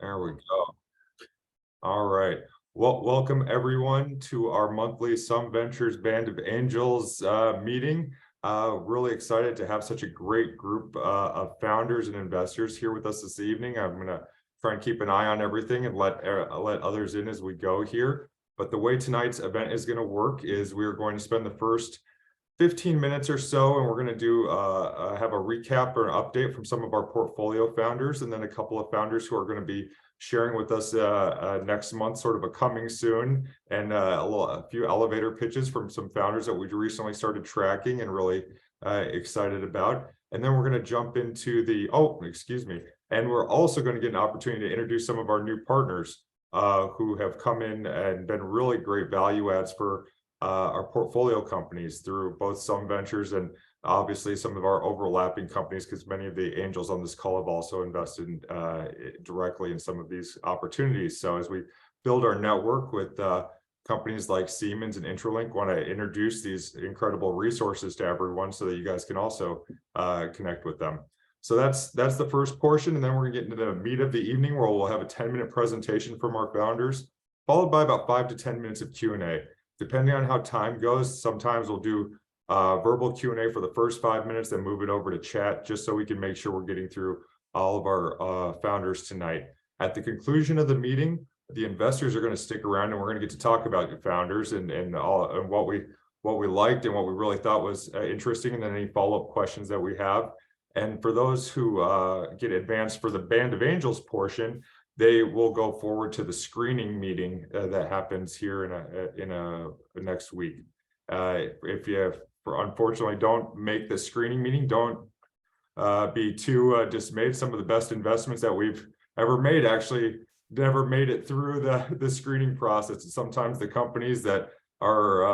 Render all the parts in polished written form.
There we go. All right. Well, welcome everyone to our monthly Some Ventures Band of Angels meeting. Really excited to have such a great group of founders and investors here with us this evening. I'm going to try and keep an eye on everything and let others in as we go here. But the way tonight's event is going to work is we're going to spend the first 15 minutes or so, and we're going to do have a recap or an update from some of our portfolio founders, and then a couple of founders who are going to be sharing with us next month, sort of a coming soon, and a few elevator pitches from some founders that we recently started tracking and really excited about. And then we're going to jump into and we're also going to get an opportunity to introduce some of our new partners who have come in and been really great value adds for our portfolio companies through both Some Ventures and obviously some of our overlapping companies, because many of the angels on this call have also invested directly in some of these opportunities. So as we build our network with companies like Siemens and Intralink, want to introduce these incredible resources to everyone so that you guys can also connect with them. So that's the first portion, and then we're gonna get into the meat of the evening, where we'll have a 10-minute presentation from our founders, followed by about 5 to 10 minutes of Q&A. Depending on how time goes, sometimes we'll do verbal Q&A for the first 5 minutes, then move it over to chat, just so we can make sure we're getting through all of our founders tonight. At the conclusion of the meeting, the investors are going to stick around, and we're going to get to talk about your founders and what we liked and what we really thought was interesting, and then any follow-up questions that we have. And for those who get advanced for the Band of Angels portion, they will go forward to the screening meeting that happens here in next week. If you unfortunately don't make the screening meeting, don't be too dismayed. Some of the best investments that we've ever made actually never made it through the screening process. And sometimes the companies that are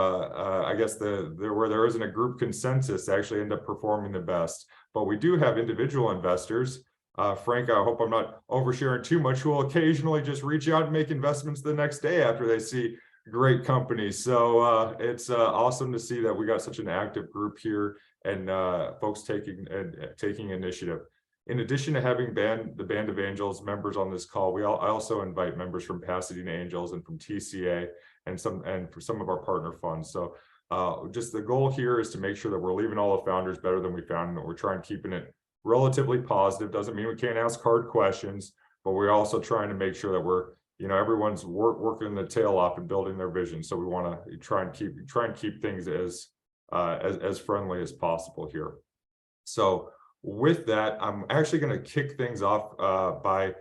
I guess where there isn't a group consensus actually end up performing the best. But we do have individual investors. Frank, I hope I'm not oversharing too much, who will occasionally just reach out and make investments the next day after they see great companies. So it's awesome to see that we got such an active group here, and folks taking initiative. In addition to having the Band of Angels members on this call, I also invite members from Pasadena Angels and from TCA and for some of our partner funds. So just the goal here is to make sure that we're leaving all the founders better than we found, and that we're trying keeping it relatively positive. Doesn't mean we can't ask hard questions, but we're also trying to make sure that we're, everyone's working the tail off and building their vision. So we want to try and keep things as friendly as possible here. So with that, I'm actually going to kick things off by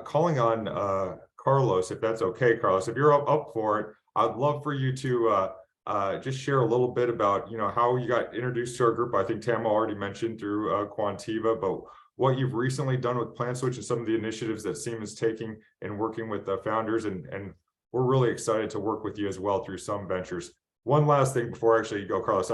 calling on Carlos, if that's okay. Carlos, if you're up for it, I'd love for you to just share a little bit about how you got introduced to our group. I think Tama already mentioned through Quantiva, but what you've recently done with PlanSwitch and some of the initiatives that Siemens is taking and working with the founders, and we're really excited to work with you as well through Some Ventures. One last thing before actually you go, Carlos,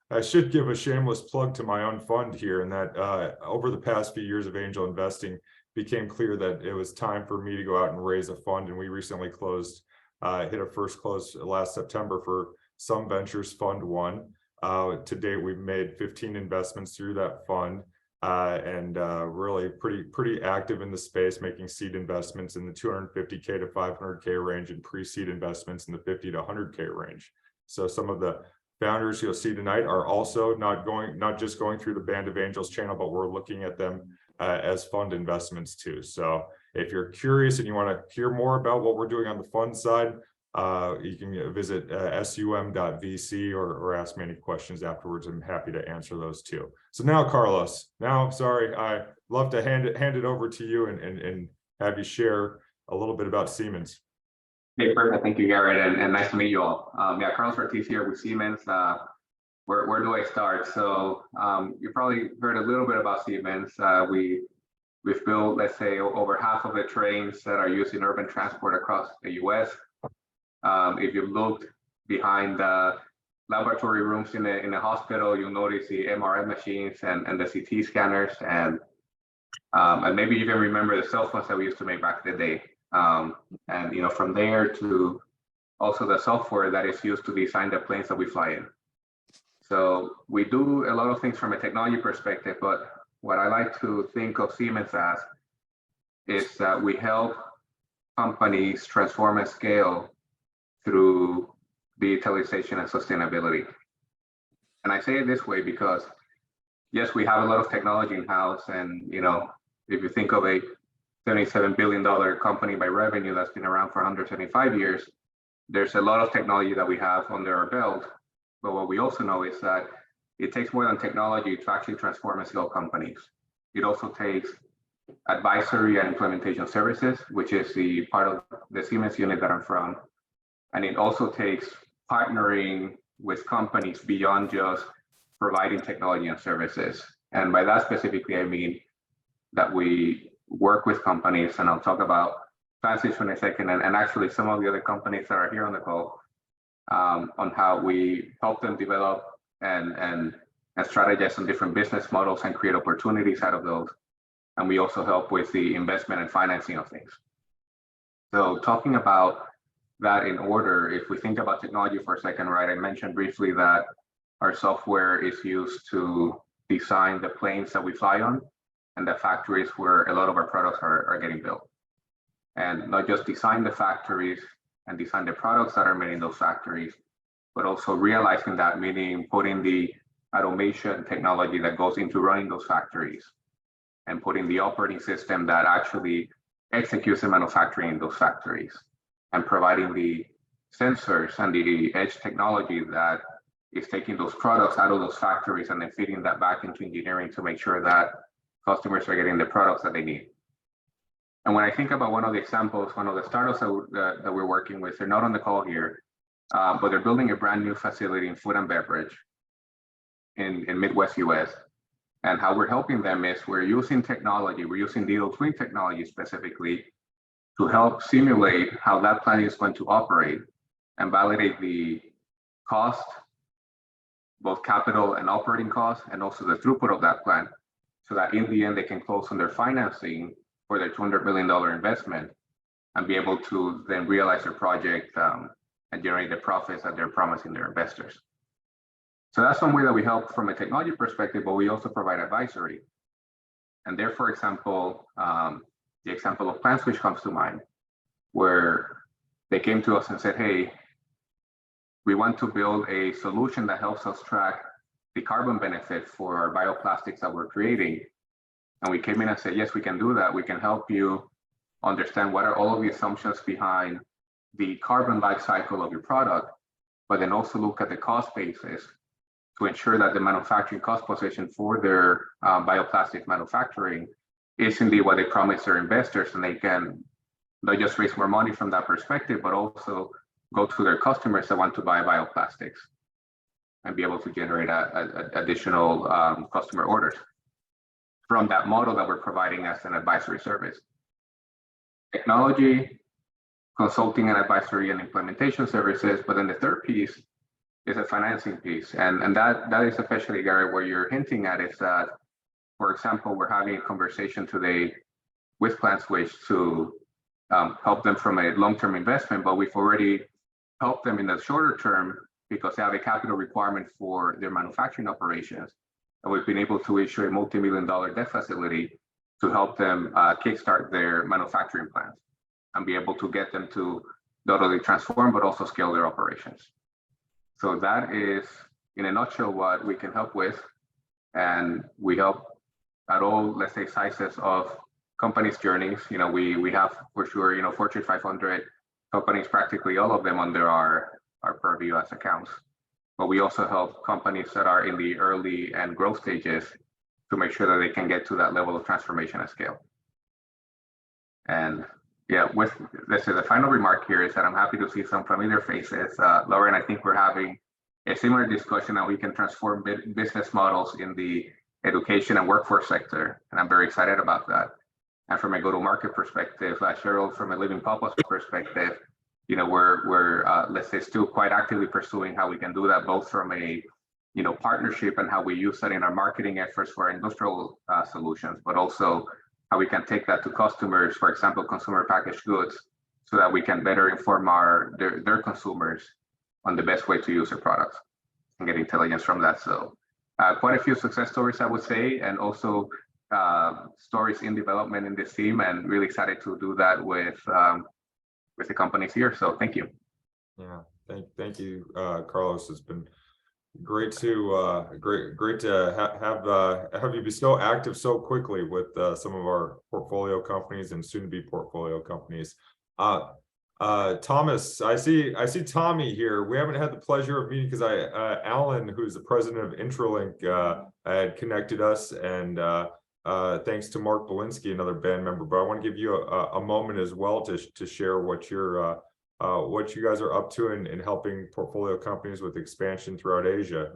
I should give a shameless plug to my own fund here, and that over the past few years of angel investing, became clear that it was time for me to go out and raise a fund, and we recently hit a first close last September for Some Ventures Fund 1. To date, we've made 15 investments through that fund, and really pretty active in the space, making seed investments in the 250K to 500K range, and pre-seed investments in the 50 to 100K range. So some of the founders you'll see tonight are also not just going through the Band of Angels channel, but we're looking at them as fund investments too. So if you're curious and you want to hear more about what we're doing on the fund side, you can visit sum.vc or ask me any questions afterwards. I'm happy to answer those too. So now, Carlos, sorry, I love to hand it over to you and have you share a little bit about Siemens. Hey, perfect. Thank you, Garrett, and nice to meet you all. Yeah, Carlos Ortiz here with Siemens. Where do I start? So you probably heard a little bit about Siemens. We've built, let's say, over half of the trains that are used in urban transport across the U.S. If you looked behind the laboratory rooms in a hospital, you'll notice the MRI machines and the CT scanners, and maybe you even remember the cell phones that we used to make back in the day. And from there to also the software that is used to design the planes that we fly in. So we do a lot of things from a technology perspective, but what I like to think of Siemens as is that we help companies transform and scale through digitalization and sustainability. And I say it this way because, yes, we have a lot of technology in-house, and if you think of a $77 billion company by revenue that's been around for 175 years, there's a lot of technology that we have under our belt. But what we also know is that it takes more than technology to actually transform and scale companies. It also takes advisory and implementation services, which is the part of the Siemens unit that I'm from. And it also takes partnering with companies beyond just providing technology and services. And by that specifically, I mean that we work with companies, and I'll talk about Passage in a second, and actually some of the other companies that are here on the call, on how we help them develop and strategize on different business models and create opportunities out of those. And we also help with the investment and financing of things. So talking about that in order, if we think about technology for a second, right, I mentioned briefly that our software is used to design the planes that we fly on and the factories where a lot of our products are getting built. And not just design the factories and design the products that are made in those factories, but also realizing that, meaning putting the automation technology that goes into running those factories and putting the operating system that actually executes the manufacturing in those factories, and providing the sensors and the edge technology that is taking those products out of those factories and then feeding that back into engineering to make sure that customers are getting the products that they need. And when I think about one of the examples, one of the startups that we're working with, they're not on the call here, but they're building a brand new facility in food and beverage in Midwest US. And how we're helping them is we're using technology, we're using digital twin technology specifically to help simulate how that plant is going to operate and validate the cost, both capital and operating costs, and also the throughput of that plant, so that in the end they can close on their financing for their $200 million investment and be able to then realize their project and generate the profits that they're promising their investors. So that's one way that we help from a technology perspective, but we also provide advisory. And there, for example, the example of PlantSwitch comes to mind, where they came to us and said, hey, we want to build a solution that helps us track the carbon benefit for our bioplastics that we're creating. And we came in and said, yes, we can do that. We can help you understand what are all of the assumptions behind the carbon life cycle of your product, but then also look at the cost basis to ensure that the manufacturing cost position for their bioplastic manufacturing is indeed what they promise their investors, and they can not just raise more money from that perspective, but also go to their customers that want to buy bioplastics and be able to generate additional customer orders from that model that we're providing as an advisory service. Technology, consulting and advisory and implementation services, but then the third piece is a financing piece. And that is especially, Gary, where you're hinting at is that, for example, we're having a conversation today with PlantSwitch to help them from a long-term investment, but we've already helped them in the shorter term because they have a capital requirement for their manufacturing operations. And we've been able to issue a multi-million-dollar debt facility to help them kickstart their manufacturing plans and be able to get them to not only transform, but also scale their operations. So that is, in a nutshell, what we can help with. And we help at all, let's say, sizes of companies' journeys. We have, for sure, Fortune 500 companies, practically all of them under our purview as accounts. But we also help companies that are in the early and growth stages to make sure that they can get to that level of transformation at scale. And yeah, let's say the final remark here is that I'm happy to see some familiar faces. Laurin, I think we're having a similar discussion on we can transform business models in the education and workforce sector, and I'm very excited about that. And from a go-to-market perspective, Cheryl, from a Living Popups perspective, we're let's say still quite actively pursuing how we can do that, both from a partnership and how we use that in our marketing efforts for our industrial solutions, but also how we can take that to customers, for example, consumer packaged goods, so that we can better inform their consumers on the best way to use their products and get intelligence from that. So quite a few success stories, I would say, and also stories in development in this team, and really excited to do that with the companies here. So thank you. Yeah, thank you, Carlos. It's been great to great to have you be so active so quickly with some of our portfolio companies and soon to be portfolio companies. Thomas, I see Tommy here. We haven't had the pleasure of meeting because Alan, who's the president of Intralink, had connected us, and thanks to Mark Belinsky, another band member. But I want to give you a moment as well to share what you guys are up to in helping portfolio companies with expansion throughout Asia.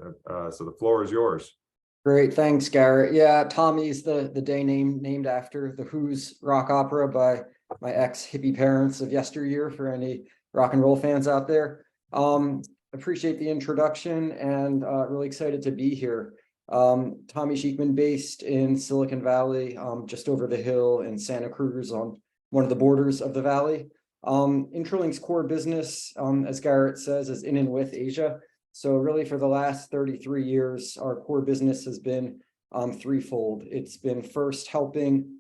So the floor is yours. Great, thanks, Garrett. Yeah, Tommy's the day named after the Who's rock opera by my ex-hippie parents of yesteryear, for any rock and roll fans out there. Appreciate the introduction, and really excited to be here. Tommy Sheikman, based in Silicon Valley, just over the hill in Santa Cruz on one of the borders of the valley. Intralink's core business, as Garrett says, is in and with Asia. So really for the last 33 years, our core business has been threefold. It's been first helping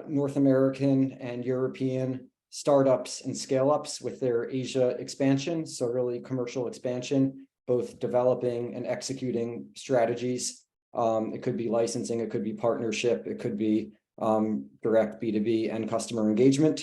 North American and European startups and scale-ups with their Asia expansion. So really commercial expansion, both developing and executing strategies. It could be licensing, it could be partnership, it could be direct B2B and customer engagement.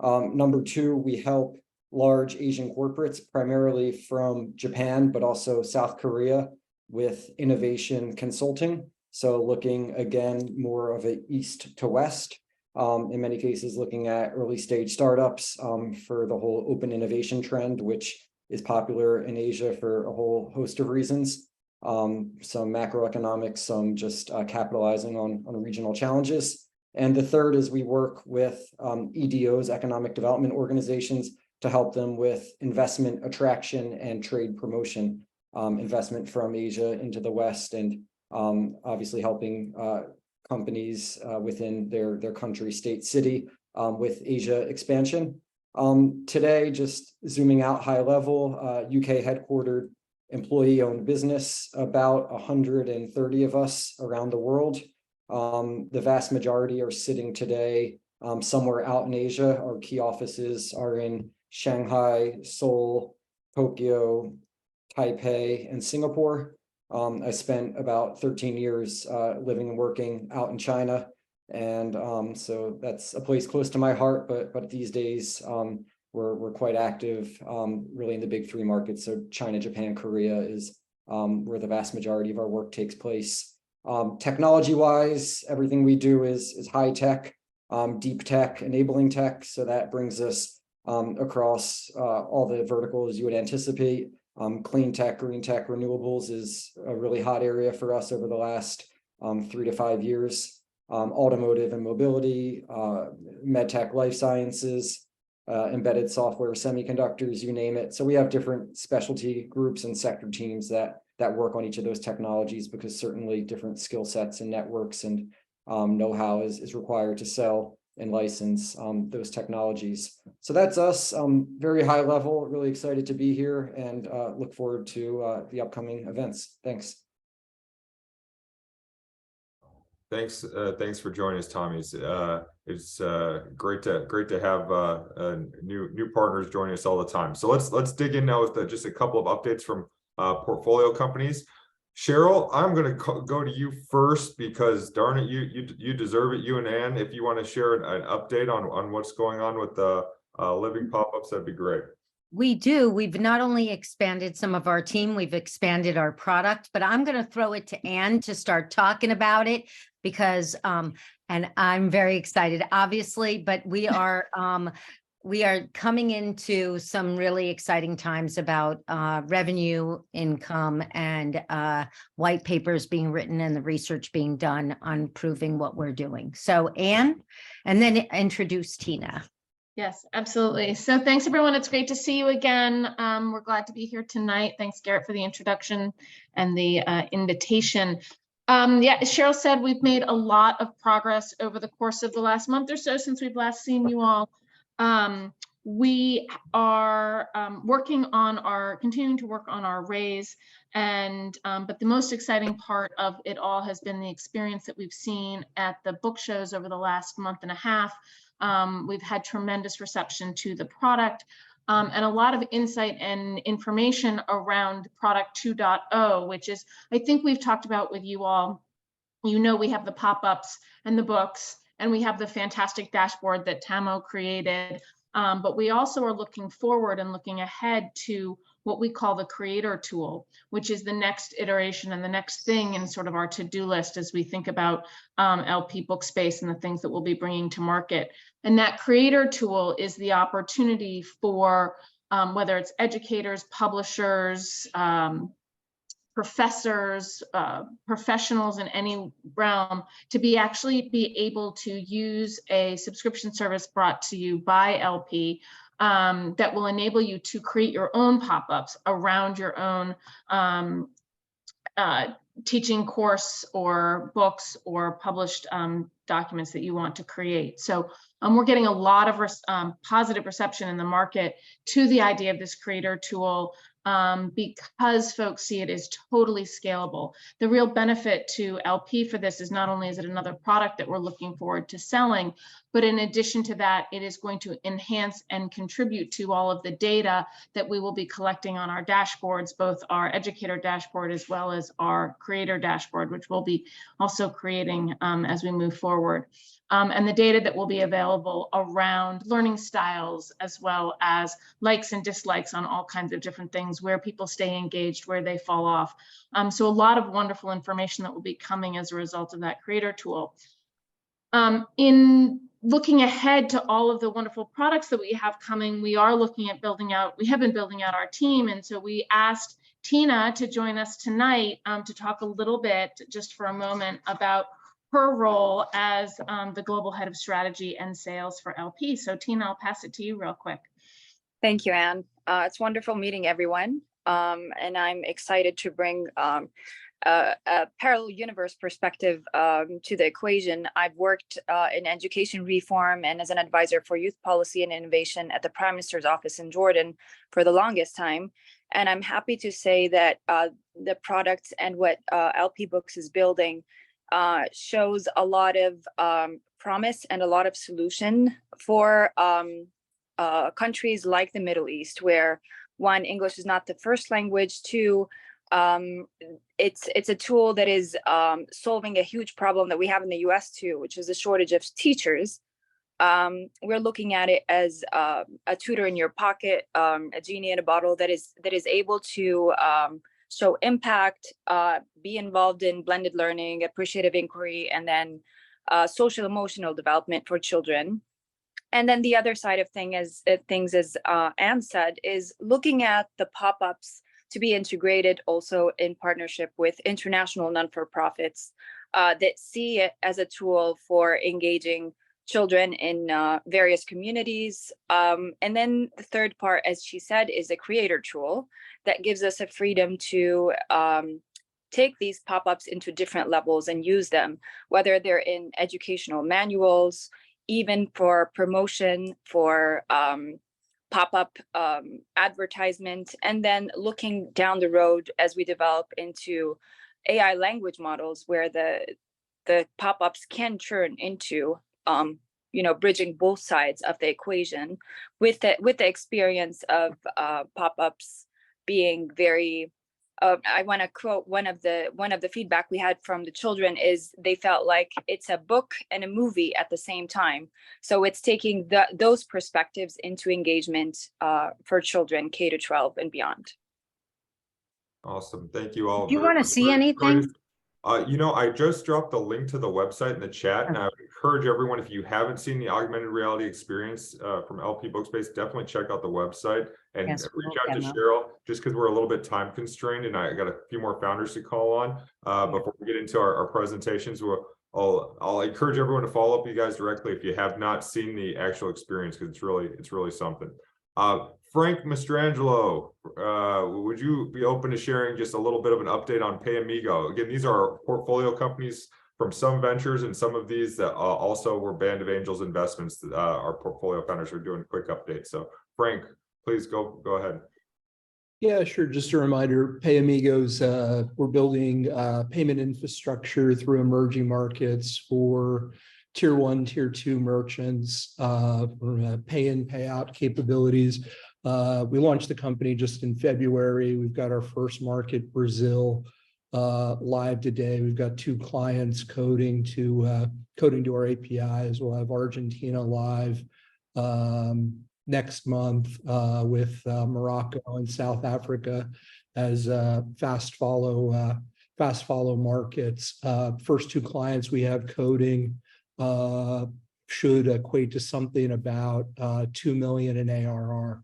Number two, we help large Asian corporates, primarily from Japan, but also South Korea, with innovation consulting. So looking again, more of an east to west, in many cases, looking at early stage startups for the whole open innovation trend, which is popular in Asia for a whole host of reasons. Some macroeconomics, some just capitalizing on regional challenges. And the third is we work with EDOs, economic development organizations, to help them with investment attraction and trade promotion, investment from Asia into the West, and obviously helping companies within their country, state, city with Asia expansion. Today, just zooming out high level, UK headquartered, employee-owned business, about 130 of us around the world. The vast majority are sitting today somewhere out in Asia. Our key offices are in Shanghai, Seoul, Tokyo, Taipei, and Singapore. I spent about 13 years living and working out in China. And so that's a place close to my heart, but these days we're quite active really in the big three markets. So China, Japan, Korea is where the vast majority of our work takes place. Technology-wise, everything we do is high tech, deep tech, enabling tech. So that brings us across all the verticals you would anticipate. Clean tech, green tech, renewables is a really hot area for us over the last 3 to 5 years. Automotive and mobility, med tech, life sciences, embedded software, semiconductors, you name it. So we have different specialty groups and sector teams that work on each of those technologies, because certainly different skill sets and networks and know-how is required to sell and license those technologies. So that's us, very high level, really excited to be here, and look forward to the upcoming events. Thanks. Thanks for joining us, Tommy. It's great to have new partners joining us all the time. So let's dig in now with just a couple of updates from portfolio companies. Cheryl, I'm going to go to you first, because darn it, you deserve it. You and Ann, if you want to share an update on what's going on with the Living Popups, that'd be great. We do. We've not only expanded some of our team, we've expanded our product, but I'm going to throw it to Ann to start talking about it, because and I'm very excited, obviously, but we are coming into some really exciting times about revenue, income, and white papers being written and the research being done on proving what we're doing. So Ann, and then introduce Tina. Yes, absolutely. So thanks, everyone. It's great to see you again. We're glad to be here tonight. Thanks, Garrett, for the introduction and the invitation. Yeah, as Cheryl said, we've made a lot of progress over the course of the last month or so since we've last seen you all. We are continuing to work on our raise, and but the most exciting part of it all has been the experience that we've seen at the book shows over the last month and a half. We've had tremendous reception to the product, and a lot of insight and information around product 2.0, which is, I think we've talked about with you all. You know, we have the pop-ups and the books, and we have the fantastic dashboard that Tamo created. But we also are looking forward and looking ahead to what we call the creator tool, which is the next iteration and the next thing in sort of our to-do list as we think about LP book space and the things that we'll be bringing to market. And that creator tool is the opportunity for whether it's educators, publishers, professors, professionals in any realm, to actually be able to use a subscription service brought to you by LP that will enable you to create your own pop-ups around your own teaching course or books or published documents that you want to create. So we're getting a lot of positive reception in the market to the idea of this creator tool, because folks see it as totally scalable. The real benefit to LP for this is not only is it another product that we're looking forward to selling, but in addition to that, it is going to enhance and contribute to all of the data that we will be collecting on our dashboards, both our educator dashboard as well as our creator dashboard, which we'll be also creating as we move forward. And the data that will be available around learning styles, as well as likes and dislikes on all kinds of different things, where people stay engaged, where they fall off. So a lot of wonderful information that will be coming as a result of that creator tool. In looking ahead to all of the wonderful products that we have coming, we are looking at we have been building out our team. And so we asked Tina to join us tonight to talk a little bit, just for a moment, about her role as the global head of strategy and sales for LP. So Tina, I'll pass it to you real quick. Thank you, Anne. It's wonderful meeting everyone. And I'm excited to bring a parallel universe perspective to the equation. I've worked in education reform and as an advisor for youth policy and innovation at the Prime Minister's office in Jordan for the longest time. And I'm happy to say that the product and what LP Books is building shows a lot of promise and a lot of solution for countries like the Middle East, where one, English is not the first language, two, it's a tool that is solving a huge problem that we have in the US too, which is the shortage of teachers. We're looking at it as a tutor in your pocket, a genie in a bottle that is able to show impact, be involved in blended learning, appreciative inquiry, and then social emotional development for children. And then the other side of things, as Anne said, is looking at the pop-ups to be integrated also in partnership with international non-for-profits that see it as a tool for engaging children in various communities. And then the third part, as she said, is a creator tool that gives us a freedom to take these pop-ups into different levels and use them, whether they're in educational manuals, even for promotion, for pop-up advertisement, and then looking down the road as we develop into AI language models where the pop-ups can turn into bridging both sides of the equation, with the experience of pop-ups being very. I want to quote one of the feedback we had from the children is they felt like it's a book and a movie at the same time. So it's taking those perspectives into engagement for children K to 12 and beyond. Awesome. Thank you all. Do you want to see anything? I just dropped the link to the website in the chat, and I would encourage everyone, if you haven't seen the augmented reality experience from LP Bookspace, definitely check out the website and reach out to Cheryl, just because we're a little bit time constrained and I got a few more founders to call on before we get into our presentations. I'll encourage everyone to follow up with you guys directly if you have not seen the actual experience, because it's really something. Frank Mastrangelo, would you be open to sharing just a little bit of an update on PayAmigo? Again, these are our portfolio companies from some ventures, and some of these that also were Band of Angels investments that our portfolio founders are doing a quick update. So Frank, please go ahead. Yeah, sure. Just a reminder, PayAmigo's, we're building payment infrastructure through emerging markets for tier 1, tier 2 merchants, for pay in, pay out capabilities. We launched the company just in February. We've got our first market, Brazil, live today. We've got 2 clients coding to our APIs. We'll have Argentina live next month with Morocco and South Africa as fast follow markets. First 2 clients we have coding should equate to something about 2 million in ARR.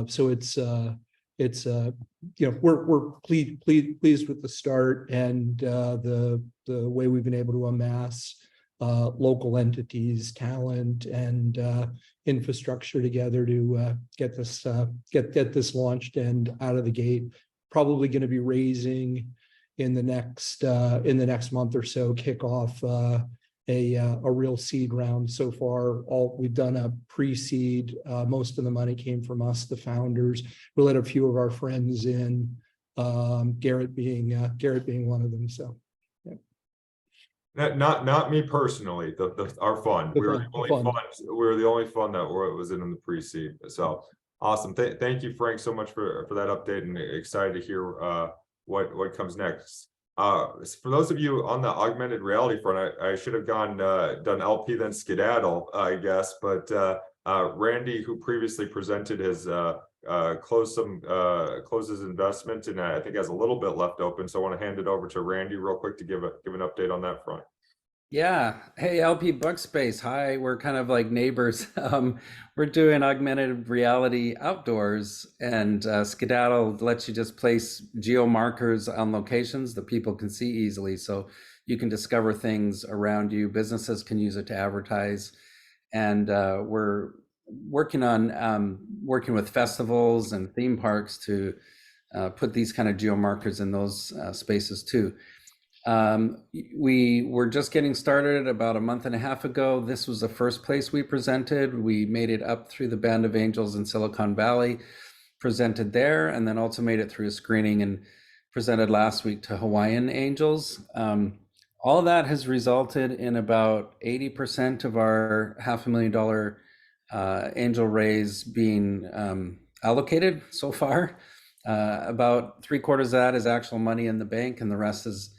So it's we're pleased with the start and the way we've been able to amass local entities, talent, and infrastructure together to get this launched and out of the gate. Probably going to be raising in the next month or so, kick off a real seed round. So far, we've done a pre-seed. Most of the money came from us, the founders. We let a few of our friends in, Garrett being one of them. So. Not me personally. Our fund. We were the only fund that was in the pre-seed. So awesome. Thank you, Frank, so much for that update, and excited to hear what comes next. For those of you on the augmented reality front, I should have done LP then skedaddle, I guess. But Randy, who previously presented, has closed his investment, and I think has a little bit left open. So I want to hand it over to Randy real quick to give an update on that front. Yeah. Hey, LP Buckspace. Hi. We're kind of like neighbors. We're doing augmented reality outdoors, and Skedaddle lets you just place geo markers on locations that people can see easily. So you can discover things around you. Businesses can use it to advertise. And we're working with festivals and theme parks to put these kind of geo markers in those spaces too. We were just getting started about a month and a half ago. This was the first place we presented. We made it up through the Band of Angels in Silicon Valley, presented there, and then also made it through a screening and presented last week to Hawaiian Angels. All of that has resulted in about 80% of our $500,000 angel raise being allocated so far. About 3/4 of that is actual money in the bank, and the rest is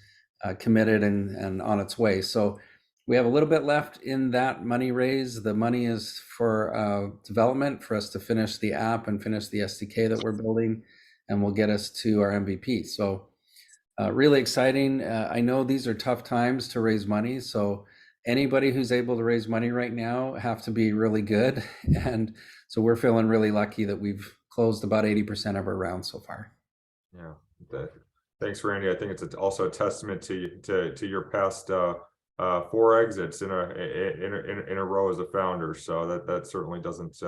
committed and on its way. So we have a little bit left in that money raise. The money is for development, for us to finish the app and finish the SDK that we're building, and will get us to our MVP. So really exciting. I know these are tough times to raise money, so anybody who's able to raise money right now have to be really good. And so we're feeling really lucky that we've closed about 80% of our rounds so far. Yeah. Thanks, Randy. I think it's also a testament to your past 4 exits in a row as a founder. So that certainly doesn't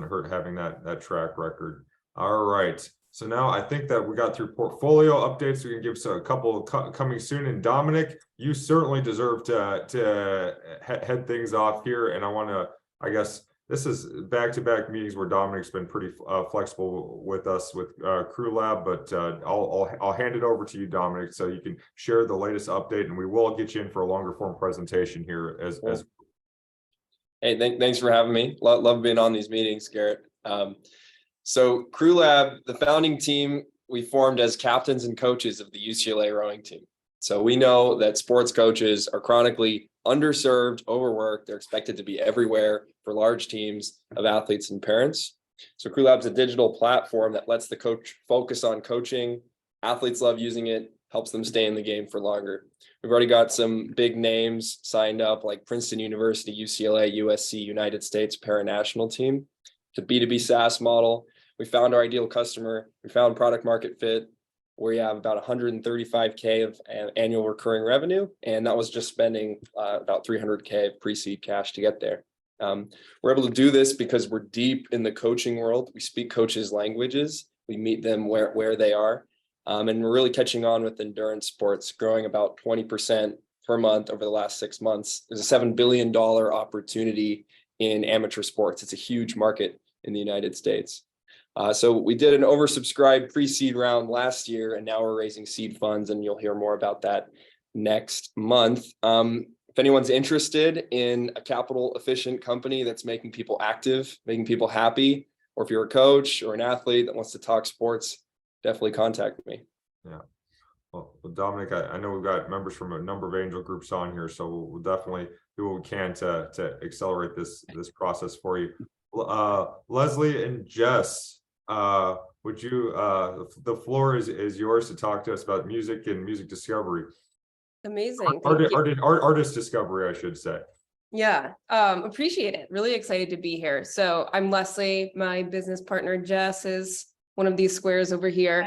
hurt having that track record. All right. So now I think that we got through portfolio updates. We can give a couple coming soon. And Dominic, you certainly deserve to head things off here. And I want to, I guess, this is back-to-back meetings where Dominic's been pretty flexible with us with CrewLAB, but I'll hand it over to you, Dominic, so you can share the latest update, and we will get you in for a longer form presentation here as Hey, thanks for having me. Love being on these meetings, Garrett. So CrewLAB, the founding team, we formed as captains and coaches of the UCLA rowing team. So we know that sports coaches are chronically underserved, overworked. They're expected to be everywhere for large teams of athletes and parents. So CrewLAB is a digital platform that lets the coach focus on coaching. Athletes love using it, helps them stay in the game for longer. We've already got some big names signed up, like Princeton University, UCLA, USC, United States Paranational Team. It's a B2B SaaS model. We found our ideal customer. We found product market fit. We have about 135K of annual recurring revenue, and that was just spending about 300K of pre-seed cash to get there. We're able to do this because we're deep in the coaching world. We speak coaches' languages. We meet them where they are, and we're really catching on with endurance sports, growing about 20% per month over the last 6 months. There's a $7 billion opportunity in amateur sports. It's a huge market in the United States. So we did an oversubscribed pre-seed round last year, and now we're raising seed funds, and you'll hear more about that next month. If anyone's interested in a capital efficient company that's making people active, making people happy, or if you're a coach or an athlete that wants to talk sports, definitely contact me. Yeah. Well, Dominic, I know we've got members from a number of angel groups on here, so we'll definitely do what we can to accelerate this process for you. Leslie and Jess, would you, the floor is yours to talk to us about music and music discovery. Amazing. Thank you. Artist discovery, I should say. Yeah, appreciate it. Really excited to be here. So I'm Leslie. My business partner Jess is one of these squares over here.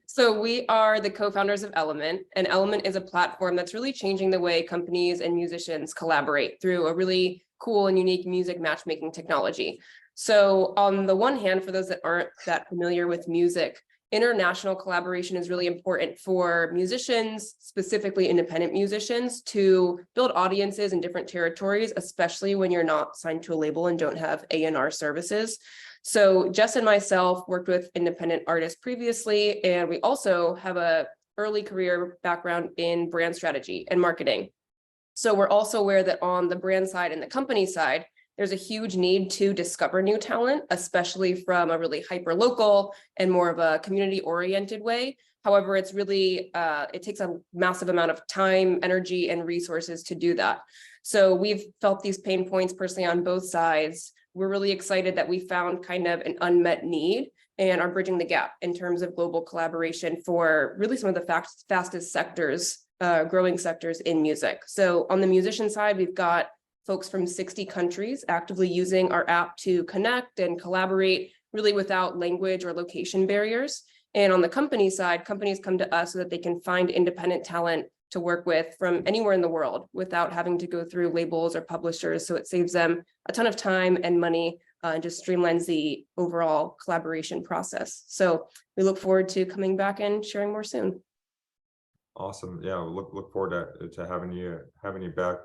So we are the co-founders of Element, and Element is a platform that's really changing the way companies and musicians collaborate through a really cool and unique music matchmaking technology. So on the one hand, for those that aren't that familiar with music, international collaboration is really important for musicians, specifically independent musicians, to build audiences in different territories, especially when you're not signed to a label and don't have A&R services. So Jess and myself worked with independent artists previously, and we also have a early career background in brand strategy and marketing. So we're also aware that on the brand side and the company side, there's a huge need to discover new talent, especially from a really hyper local and more of a community oriented way. However, it's really, it takes a massive amount of time, energy, and resources to do that. So we've felt these pain points personally on both sides. We're really excited that we found kind of an unmet need and are bridging the gap in terms of global collaboration for really some of the fastest sectors, growing sectors in music. So on the musician side, we've got folks from 60 countries actively using our app to connect and collaborate really without language or location barriers. And on the company side, companies come to us so that they can find independent talent to work with from anywhere in the world without having to go through labels or publishers. So it saves them a ton of time and money and just streamlines the overall collaboration process. So we look forward to coming back and sharing more soon. Awesome. Yeah, we'll look forward to having you back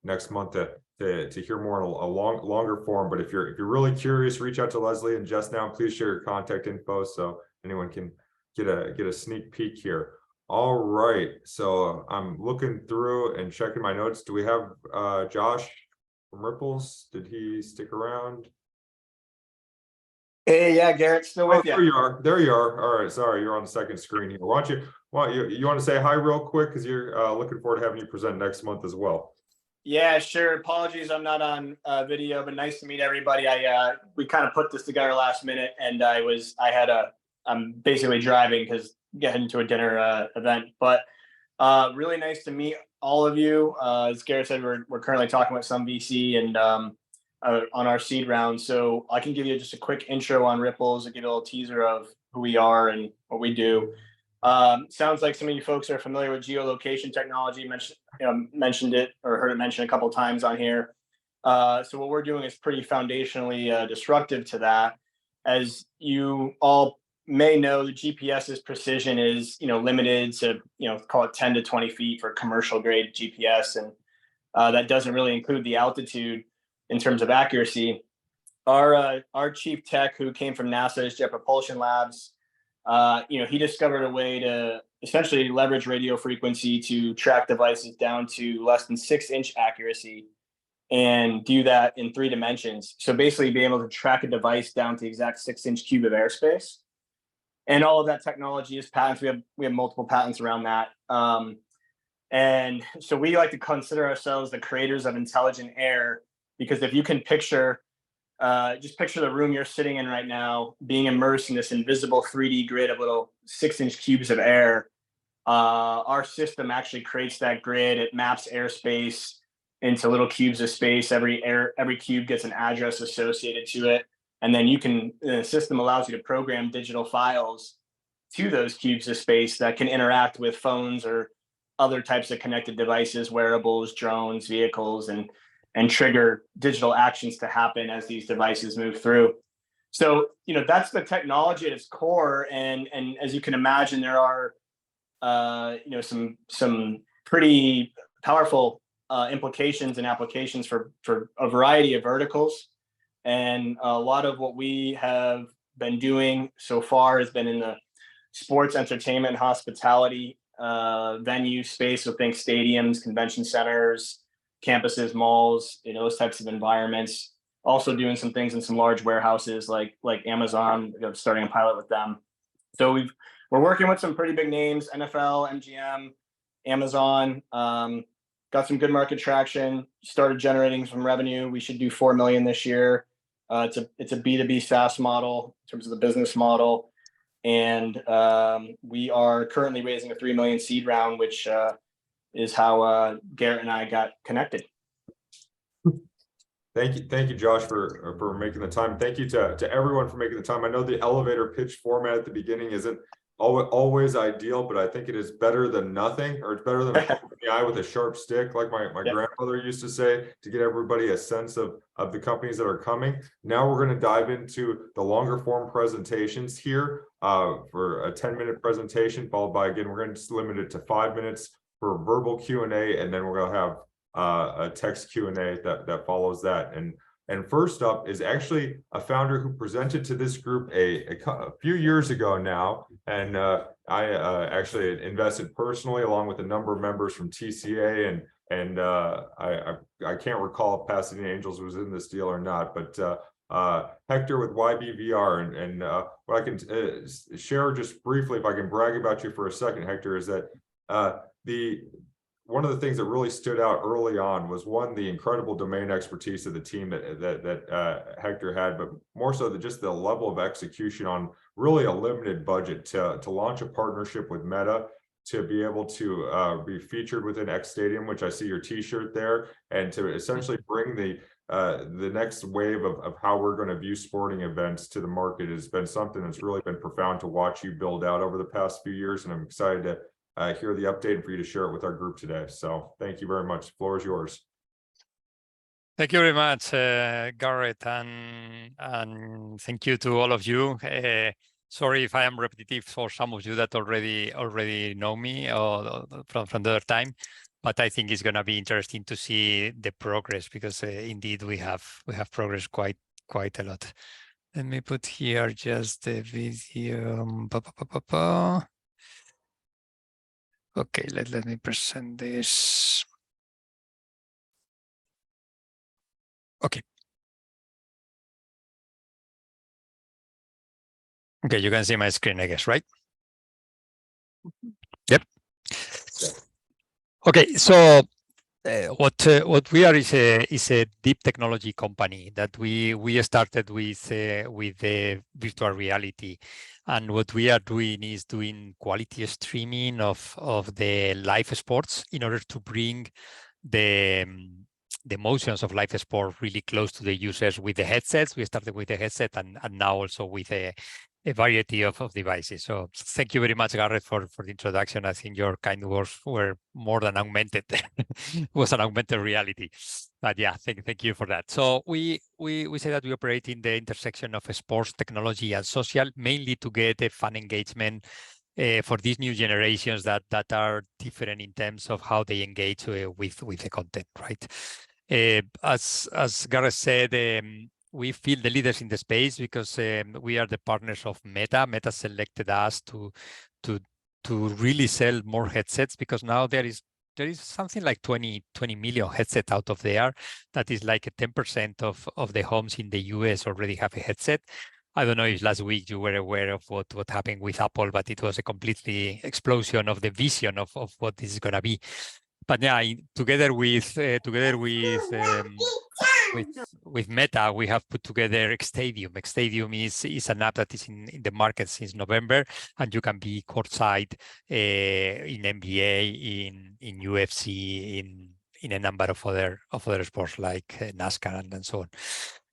next month to hear more in a longer form. But if you're really curious, reach out to Leslie and Jess now. Please share your contact info so anyone can get a sneak peek here. All right. So I'm looking through and checking my notes. Do we have Josh from Ripples? Did he stick around? Hey, yeah, Garrett, still with you. There you are. There you are. All right. Sorry, you're on the second screen here. Why don't you want to say hi real quick, because you're looking forward to having you present next month as well. Yeah, sure. Apologies, I'm not on video, but nice to meet everybody. We kind of put this together last minute, and I'm basically driving because getting to a dinner event. But really nice to meet all of you. As Garrett said, we're currently talking with some VC and on our seed round. So I can give you just a quick intro on Ripples and give you a little teaser of who we are and what we do. Sounds like some of you folks are familiar with geolocation technology. Mentioned it or heard it mentioned a couple of times on here. So what we're doing is pretty foundationally disruptive to that. As you all may know, the GPS's precision is limited to call it 10 to 20 feet for commercial grade GPS, and that doesn't really include the altitude in terms of accuracy. Our chief tech, who came from NASA's Jet Propulsion Labs, he discovered a way to essentially leverage radio frequency to track devices down to less than 6-inch accuracy and do that in 3 dimensions. So basically be able to track a device down to the exact 6-inch cube of airspace. And all of that technology is patents. We have multiple patents around that. And so we like to consider ourselves the creators of intelligent air, because if you can just picture the room you're sitting in right now, being immersed in this invisible 3D grid of little 6-inch cubes of air. Our system actually creates that grid. It maps airspace into little cubes of space. Every cube gets an address associated to it. And then the system allows you to program digital files to those cubes of space that can interact with phones or other types of connected devices, wearables, drones, vehicles, and trigger digital actions to happen as these devices move through. So, that's the technology at its core. And as you can imagine, there are, some pretty powerful implications and applications for a variety of verticals. And a lot of what we have been doing so far has been in the sports, entertainment, and hospitality venue space. So think stadiums, convention centers, campuses, malls, those types of environments. Also doing some things in some large warehouses like Amazon, starting a pilot with them. So we're working with some pretty big names: NFL, MGM, Amazon. Got some good market traction, started generating some revenue. We should do 4 million this year. It's a B2B SaaS model in terms of the business model. And we are currently raising a 3 million seed round, which is how Garrett and I got connected. Thank you, Josh, for making the time. Thank you to everyone for making the time. I know the elevator pitch format at the beginning isn't always ideal, but I think it is better than nothing, or it's better than a poke in the eye with a sharp stick, like my grandmother used to say, to get everybody a sense of the companies that are coming. Now we're going to dive into the longer form presentations here for a 10-minute presentation, followed by, again, we're going to limit it to 5 minutes for verbal Q&A, and then we're going to have a text Q&A that follows that. And first up is actually a founder who presented to this group a few years ago now. And I actually invested personally along with a number of members from TCA. And I can't recall if Pasadena Angels was in this deal or not, but Héctor with YBVR. And what I can share just briefly, if I can brag about you for a second, Héctor, is that one of the things that really stood out early on was, one, the incredible domain expertise of the team that Héctor had, but more so just the level of execution on really a limited budget to launch a partnership with Meta, to be able to be featured within X Stadium, which I see your T-shirt there, and to essentially bring the next wave of how we're going to view sporting events to the market has been something that's really been profound to watch you build out over the past few years, and I'm excited to hear the update and for you to share it with our group today. So thank you very much. The floor is yours. Thank you very much, Garrett, and thank you to all of you. Sorry if I am repetitive for some of you that already know me from the other time, but I think it's going to be interesting to see the progress, because indeed we have progressed quite a lot. Let me put here just the video. Okay, let me present this. Okay. Okay, you can see my screen, I guess, right? Yep. Okay, so what we are is a deep technology company that we started with the virtual reality, and what we are doing is doing quality streaming of the live sports in order to bring the motions of live sport really close to the users with the headsets. We started with the headset and now also with a variety of devices. So thank you very much, Garrett, for the introduction. I think your kind words were more than augmented. It was an augmented reality. But yeah, thank you for that. So we say that we operate in the intersection of sports, technology, and social, mainly to get a fun engagement for these new generations that are different in terms of how they engage with the content, right? As Garrett said, we feel the leaders in the space because we are the partners of Meta. Meta selected us to really sell more headsets, because now there is something like 20 million headsets out of there. That is like 10% of the homes in the US already have a headset. I don't know if last week you were aware of what happened with Apple, but it was a completely explosion of the vision of what this is going to be. But yeah, together with Meta, we have put together X Stadium. X Stadium is an app that is in the market since November, and you can be courtside in NBA, in UFC, in a number of other sports like NASCAR and so on.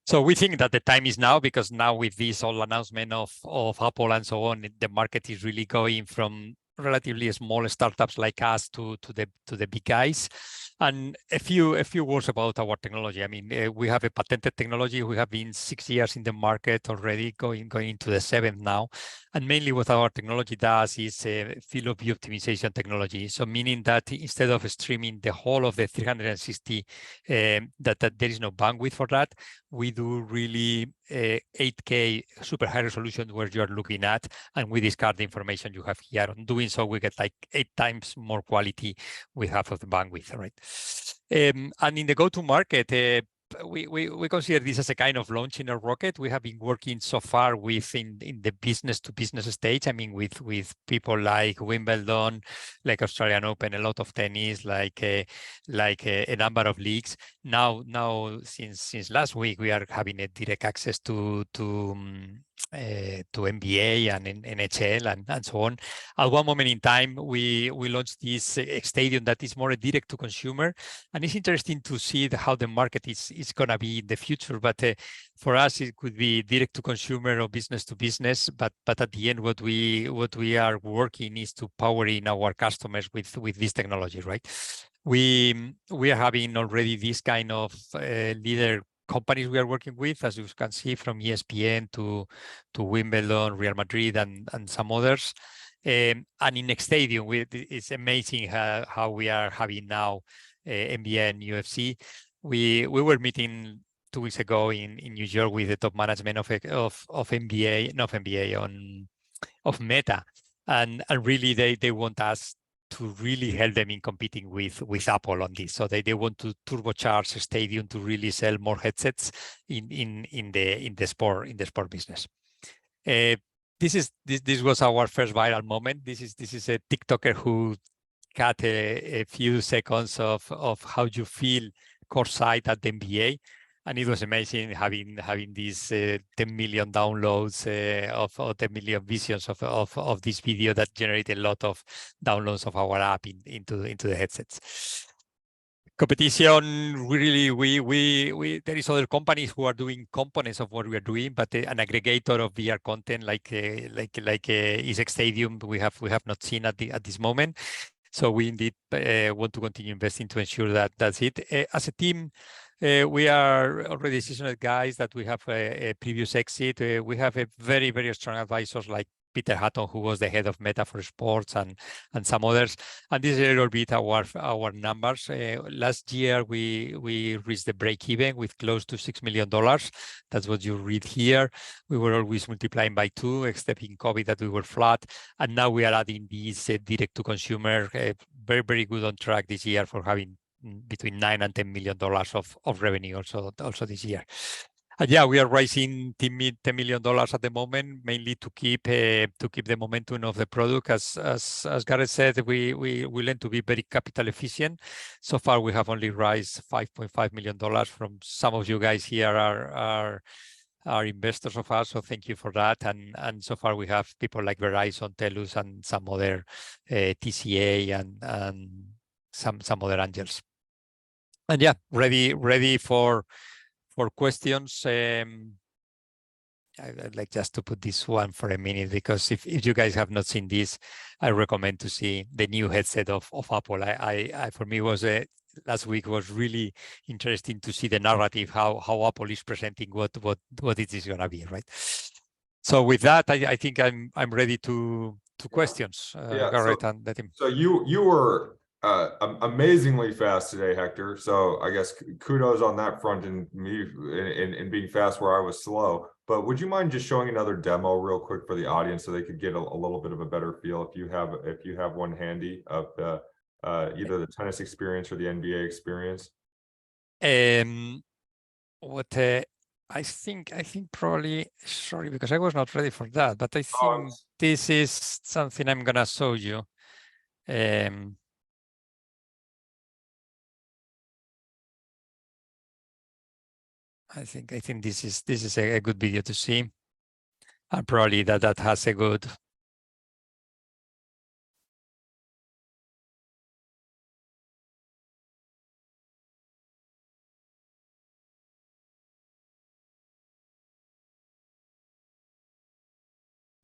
So we think that the time is now, because now with this whole announcement of Apple and so on, the market is really going from relatively small startups like us to the big guys. And a few words about our technology. I mean, we have a patented technology. We have been 6 years in the market already, going into the 7th now. And mainly what our technology does is field of view optimization technology. So meaning that instead of streaming the whole of the 360, that there is no bandwidth for that, we do really 8K super high resolution where you are looking at, and we discard the information you have here. On doing so, we get like 8 times more quality with half of the bandwidth, right? And in the go-to-market, we consider this as a kind of launching a rocket. We have been working so far in the business to business stage. I mean, with people like Wimbledon, like Australian Open, a lot of tennis, like a number of leagues. Now since last week, we are having a direct access to NBA and NHL and so on. At one moment in time, we launched this stadium that is more a direct to consumer, and it's interesting to see how the market is going to be in the future. But for us, it could be direct to consumer or business to business. But at the end, what we are working is to powering our customers with this technology, right? We are having already this kind of leader companies we are working with, as you can see, from ESPN to Wimbledon, Real Madrid, and some others. And in next stadium, it's amazing how we are having now NBA and UFC. We were meeting 2 weeks ago in New York with the top management of NBA, not NBA, of Meta, and really they want us to really help them in competing with Apple on this. So they want to turbocharge Stadium to really sell more headsets in the sport business. This was our first viral moment. This is a TikToker who cut a few seconds of how you feel courtside at the NBA. And it was amazing having these 10 million downloads of 10 million visions of this video that generated a lot of downloads of our app into the headsets. Competition, really, we there is other companies who are doing components of what we are doing, but an aggregator of VR content like Isaac Stadium, we have not seen at this moment. So we indeed want to continue investing to ensure that that's it. As a team, we are already seasoned guys that we have a previous exit. We have a very, very strong advisors like Peter Hutton, who was the head of Meta for Sports, and some others. And this is a little bit our numbers. Last year, we reached the break even with close to $6 million. That's what you read here. We were always multiplying by 2, except in COVID that we were flat. And now we are adding these direct to consumer, very, very good on track this year for having between $9 and $10 million of revenue also this year. And yeah, we are raising $10 million at the moment, mainly to keep the momentum of the product. As Gareth said, we learn to be very capital efficient. So far, we have only raised $5.5 million from some of you guys here are investors of us, so thank you for that. And so far, we have people like Verizon, TELUS, and some other TCA and some other angels. And yeah, ready for questions. I'd like just to put this one for a minute, because if you guys have not seen this, I recommend to see the new headset of Apple. I for me was last week was really interesting to see the narrative, how Apple is presenting what it is going to be, right? So with that, I think I'm ready to questions. Garrett and the team. So you were amazingly fast today, Hector. So I guess kudos on that front, and me in being fast where I was slow. But would you mind just showing another demo real quick for the audience so they could get a little bit of a better feel, if you have one handy, of the either the tennis experience or the NBA experience? I think probably, sorry, because I was not ready for that, but I think this is something I'm gonna show you. I think this is a good video to see, and probably that has a good.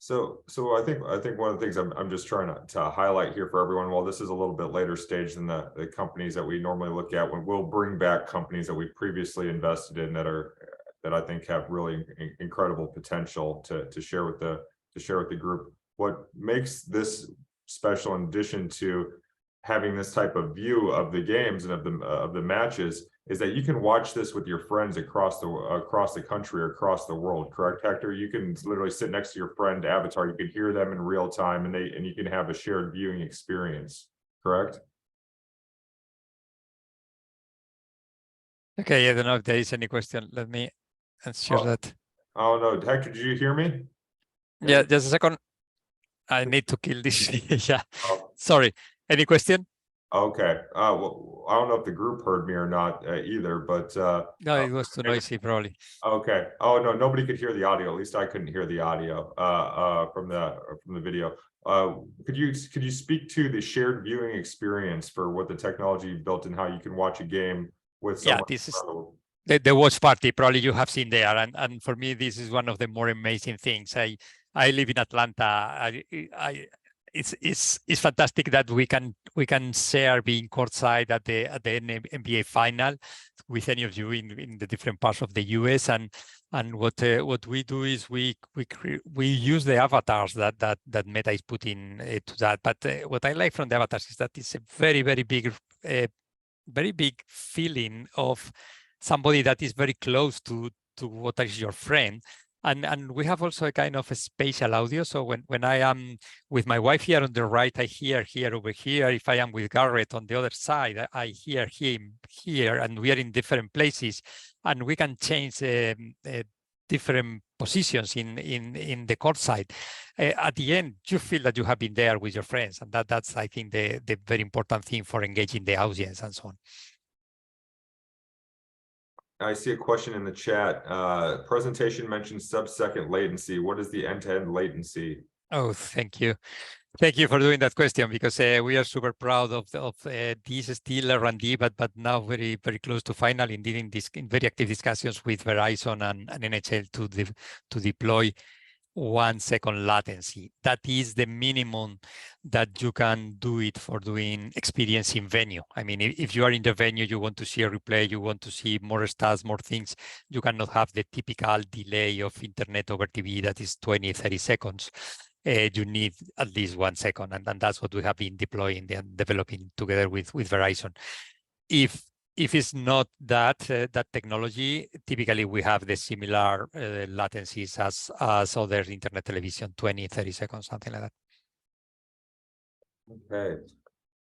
So I think one of the things I'm just trying to highlight here for everyone, while this is a little bit later stage than the companies that we normally look at, when we'll bring back companies that we previously invested in that I think have really incredible potential to share with the group. What makes this special, in addition to having this type of view of the games and of the matches, is that you can watch this with your friends across the country or across the world. Correct, Hector? You can literally sit next to your friend avatar. You can hear them in real time, and you can have a shared viewing experience. Correct? Okay, I don't know if there is any question. Let me answer that. Oh no, Hector, did you hear me? Yeah, just a second. I need to kill this. Yeah, Oh. sorry. Any question? Okay. Well, I don't know if the group heard me or not either, but No, it was too noisy, probably. okay. Oh no, nobody could hear the audio. At least I couldn't hear the audio from the video. Could you speak to the shared viewing experience for what the technology you've built and how you can watch a game with someone? Yeah, this is the watch party. Probably you have seen there, and for me, this is one of the more amazing things. I live in Atlanta. It's fantastic that we can share being courtside at the NBA final with any of you in the different parts of the US, and what we do is we use the avatars that Meta is putting to that. But what I like from the avatars is that it's a very big feeling of somebody that is very close to what is your friend. And we have also a kind of a spatial audio. So when I am with my wife here on the right, I hear here over here. If I am with Garrett on the other side, I hear him here, and we are in different places, and we can change different positions in the court side. At the end, you feel that you have been there with your friends, and that's I think the very important thing for engaging the audience and so on. I see a question in the chat. Presentation mentioned sub-second latency. What is the end-to-end latency? Oh, thank you. Thank you for doing that question, because we are super proud of this still R&D, but now very close to final. Indeed, in very active discussions with Verizon and NHL to deploy 1 second latency. That is the minimum that you can do it for doing experience in venue. I mean, if you are in the venue, you want to see a replay, you want to see more stats, more things, you cannot have the typical delay of internet over TV that is 20, 30 seconds. You need at least 1 second, and that's what we have been deploying and developing together with Verizon. If it's not that technology, typically we have the similar latencies as other internet television, 20, 30 seconds, something like that. Okay.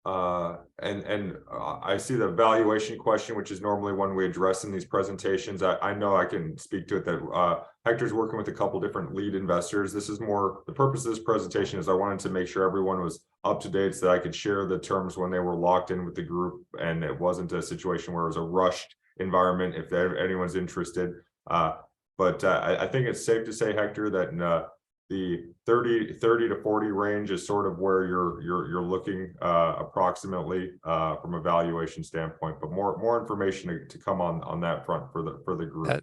And I see the valuation question, which is normally one we address in these presentations. I know I can speak to it that Hector's working with a couple different lead investors. This is more, the purpose of this presentation is I wanted to make sure everyone was up to date so that I could share the terms when they were locked in with the group, and it wasn't a situation where it was a rushed environment if anyone's interested. But I think it's safe to say, Hector, that the 30 to 40 range is sort of where you're looking approximately from a valuation standpoint, but more information to come on that front for the group.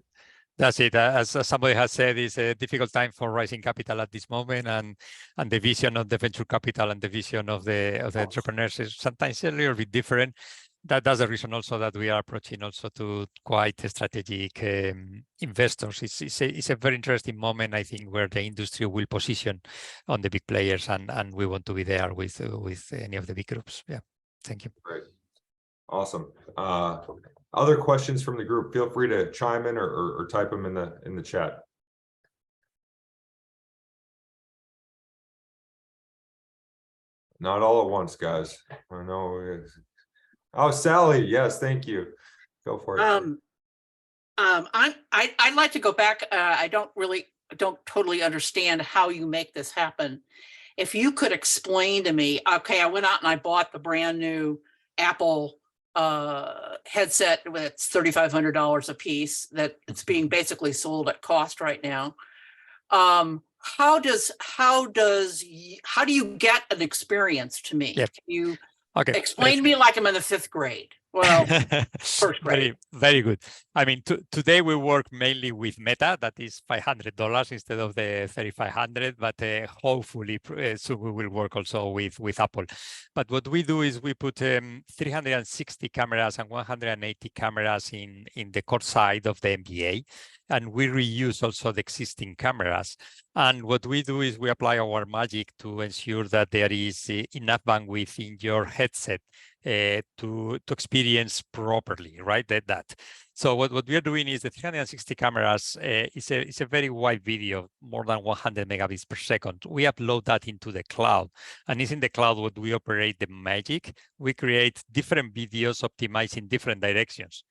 That's it. As somebody has said, it's a difficult time for raising capital at this moment, and the vision of the venture capital and the vision of the entrepreneurs is sometimes a little bit different. That's the reason also that we are approaching also to quite strategic investors. It's a very interesting moment, I think, where the industry will position on the big players, and we want to be there with any of the big groups. Yeah, thank you. Great, awesome. Other questions from the group? Feel free to chime in or type them in the chat. Not all at once, guys. I know. Oh, Sally, yes, thank you. Go for it. I'd like to go back. I don't totally understand how you make this happen. If you could explain to me, okay, I went out and I bought the brand new Apple headset with $3,500 a piece that it's being basically sold at cost right now. How do you get an experience to me? Yep. Can you Okay. explain to me like I'm in the 5th grade? Well, first grade. Very good. I mean, today we work mainly with Meta, that is $500 instead of the 3,500, but hopefully soon we will work also with Apple. But what we do is we put 360 cameras and 180 cameras in the core side of the MBA, and we reuse also the existing cameras. And what we do is we apply our magic to ensure that there is enough bandwidth in your headset to experience properly, right? That. So what we are doing is the 360 cameras is a very wide video, more than 100 megabits per second. We upload that into the cloud, and it's in the cloud what we operate the magic. We create different videos optimized in different directions.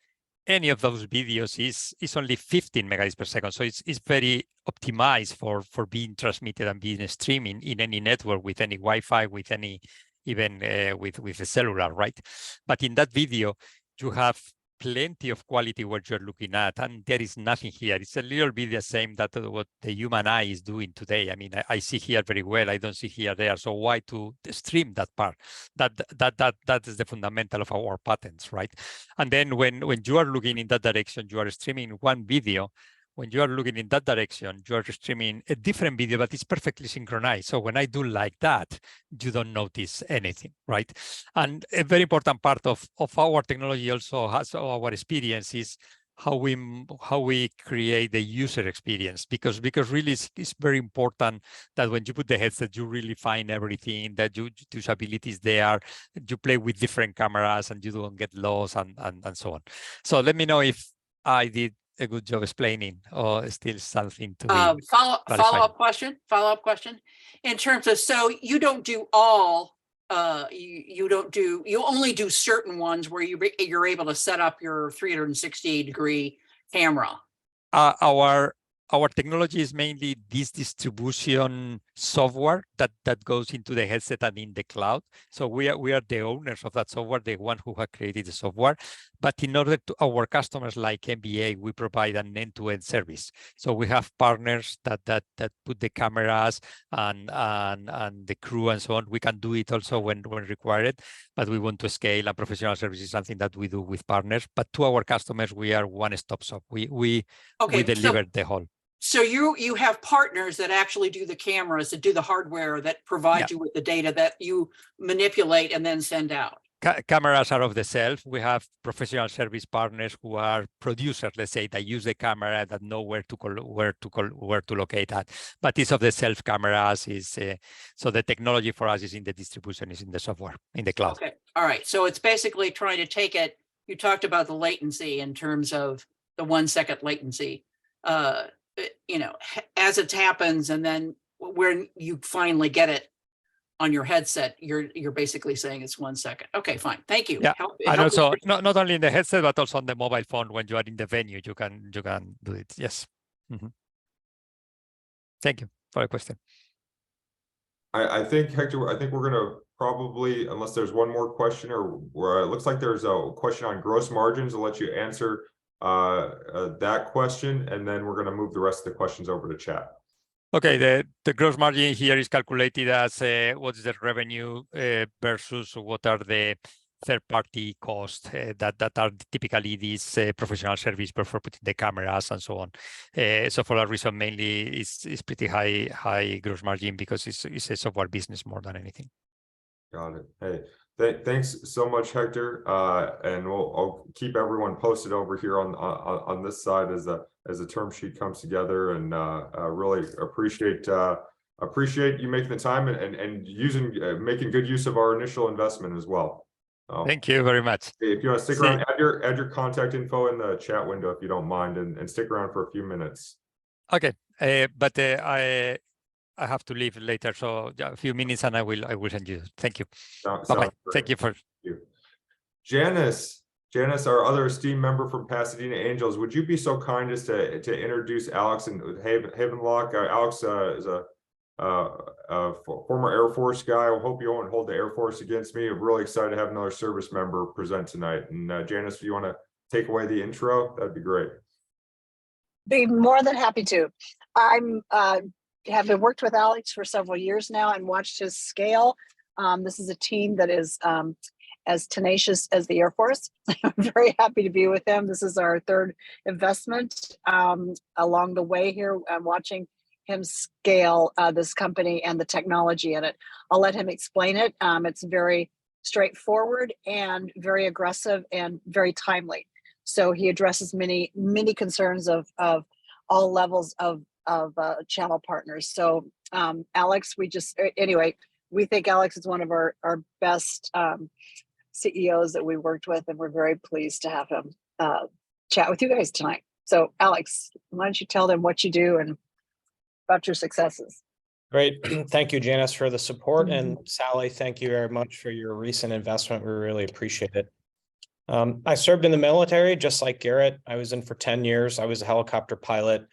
Any of those videos is only 15 megabits per second, so it's very optimized for being transmitted and being streaming in any network with any Wi-Fi, with any even with the cellular, right? But in that video, you have plenty of quality what you're looking at, and there is nothing here. It's a little bit the same that what the human eye is doing today. I mean, I see here very well. I don't see here there. So why to stream that part? That is the fundamental of our patents, right? And then when you are looking in that direction, you are streaming one video. When you are looking in that direction, you are streaming a different video, but it's perfectly synchronized. So when I do like that, you don't notice anything, right? And a very important part of our technology also has our experience is how we create the user experience, because really it's very important that when you put the headset, you really find everything, that usability is there, you play with different cameras and you don't get lost and so on. So let me know if I did a good job explaining, or still something to be follow-up question in terms of, so you don't do all you only do certain ones where you're able to set up your 360-degree camera. Our technology is mainly this distribution software that goes into the headset and in the cloud. So we are the owners of that software, the one who have created the software. But in order to our customers like MBA, we provide an end-to-end service. So we have partners that put the cameras and the crew and so on. We can do it also when required, but we want to scale, and professional service is something that we do with partners. But to our customers, we are one-stop shop. We deliver the whole. So you have partners that actually do the cameras, that do the hardware, that provide you with the data that you manipulate and then send out. Cameras are off the shelf. We have professional service partners who are producers, let's say, that use the camera, that know where to locate that. But it's off the shelf cameras. So the technology for us is in the distribution, is in the software, in the cloud. Okay, all right. So it's basically trying to take it. You talked about the latency in terms of the 1 second latency. As it happens, and then when you finally get it on your headset, you're basically saying it's 1 second. Okay, fine. Thank you. Yeah, and also not only in the headset, but also on the mobile phone. When you are in the venue, you can do it. Yes. Mm-hmm. Thank you for the question. I think, Hector, I think we're going to probably, unless there's one more question, or it looks like there's a question on gross margins. I'll let you answer that question, and then we're going to move the rest of the questions over to chat. Okay, the gross margin here is calculated as what is the revenue versus what are the third-party costs that are typically these professional service for putting the cameras and so on. So for that reason, mainly it's pretty high gross margin, because it's a software business more than anything. Got it. Hey, thanks so much, Hector. And I'll keep everyone posted over here on this side as the term sheet comes together, and really appreciate you making the time and making good use of our initial investment as well. Thank you very much. If you want to stick around, add your contact info in the chat window if you don't mind, and stick around for a few minutes. Okay, but I have to leave later, so a few minutes, and I will send you. Thank you. Bye-bye. Thank you for you. Janice, our other esteemed member from Pasadena Angels, would you be so kind as to introduce Alex and Havenlock? Alex is a former Air Force guy. I hope you won't hold the Air Force against me. I'm really excited to have another service member present tonight. And Janice, if you want to take away the intro, that'd be great. Be more than happy to. I'm have worked with Alex for several years now and watched his scale. This is a team that is as tenacious as the Air Force. I'm very happy to be with him. This is our third investment along the way here. I'm watching him scale this company and the technology in it. I'll let him explain it. It's very straightforward and very aggressive and very timely. So he addresses many concerns of all levels of channel partners. So Alex, we think Alex is one of our best CEOs that we worked with, and we're very pleased to have him chat with you guys tonight. So Alex, why don't you tell them what you do and about your successes? Great. Thank you, Janice, for the support. And Sally, thank you very much for your recent investment. We really appreciate it. I served in the military, just like Garrett. I was in for 10 years. I was a helicopter pilot.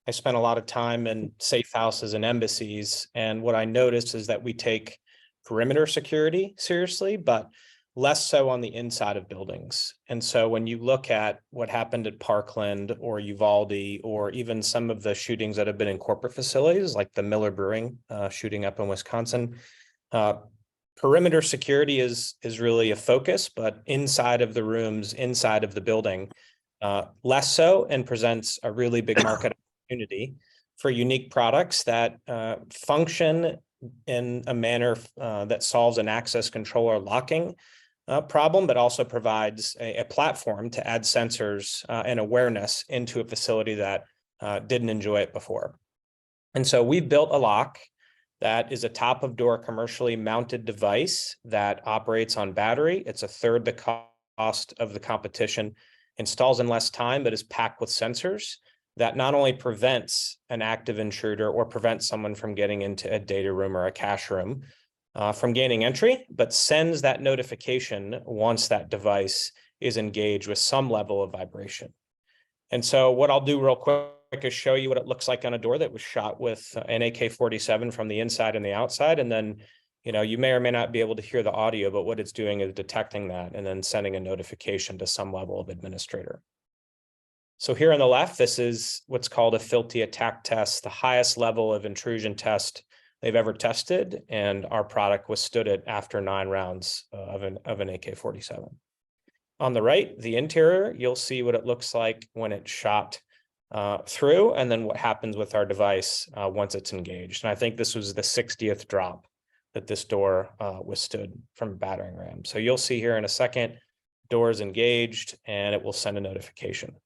I spent a lot of time in safe houses and embassies. And what I noticed is that we take perimeter security seriously, but less so on the inside of buildings. And so when you look at what happened at Parkland or Uvalde, or even some of the shootings that have been in corporate facilities, like the Miller Brewing shooting up in Wisconsin, perimeter security is really a focus, but inside of the rooms, inside of the building, less so, and presents a really big market opportunity for unique products that function in a manner that solves an access control or locking problem, but also provides a platform to add sensors and awareness into a facility that didn't enjoy it before. And so we built a lock that is a top of door commercially mounted device that operates on battery. It's a third the cost of the competition, installs in less time, but is packed with sensors that not only prevents an active intruder or prevents someone from getting into a data room or a cache room from gaining entry, but sends that notification once that device is engaged with some level of vibration. And so what I'll do real quick is show you what it looks like on a door that was shot with an AK-47 from the inside and the outside. And then, you may or may not be able to hear the audio, but what it's doing is detecting that and then sending a notification to some level of administrator. So here on the left, this is what's called a Filty attack test, the highest level of intrusion test they've ever tested, and our product withstood it after 9 rounds of an AK-47. On the right, the interior, you'll see what it looks like when it's shot through, and then what happens with our device once it's engaged. And I think this was the 60th drop that this door withstood from a battering ram. So you'll see here in a second, door is engaged, and it will send a notification.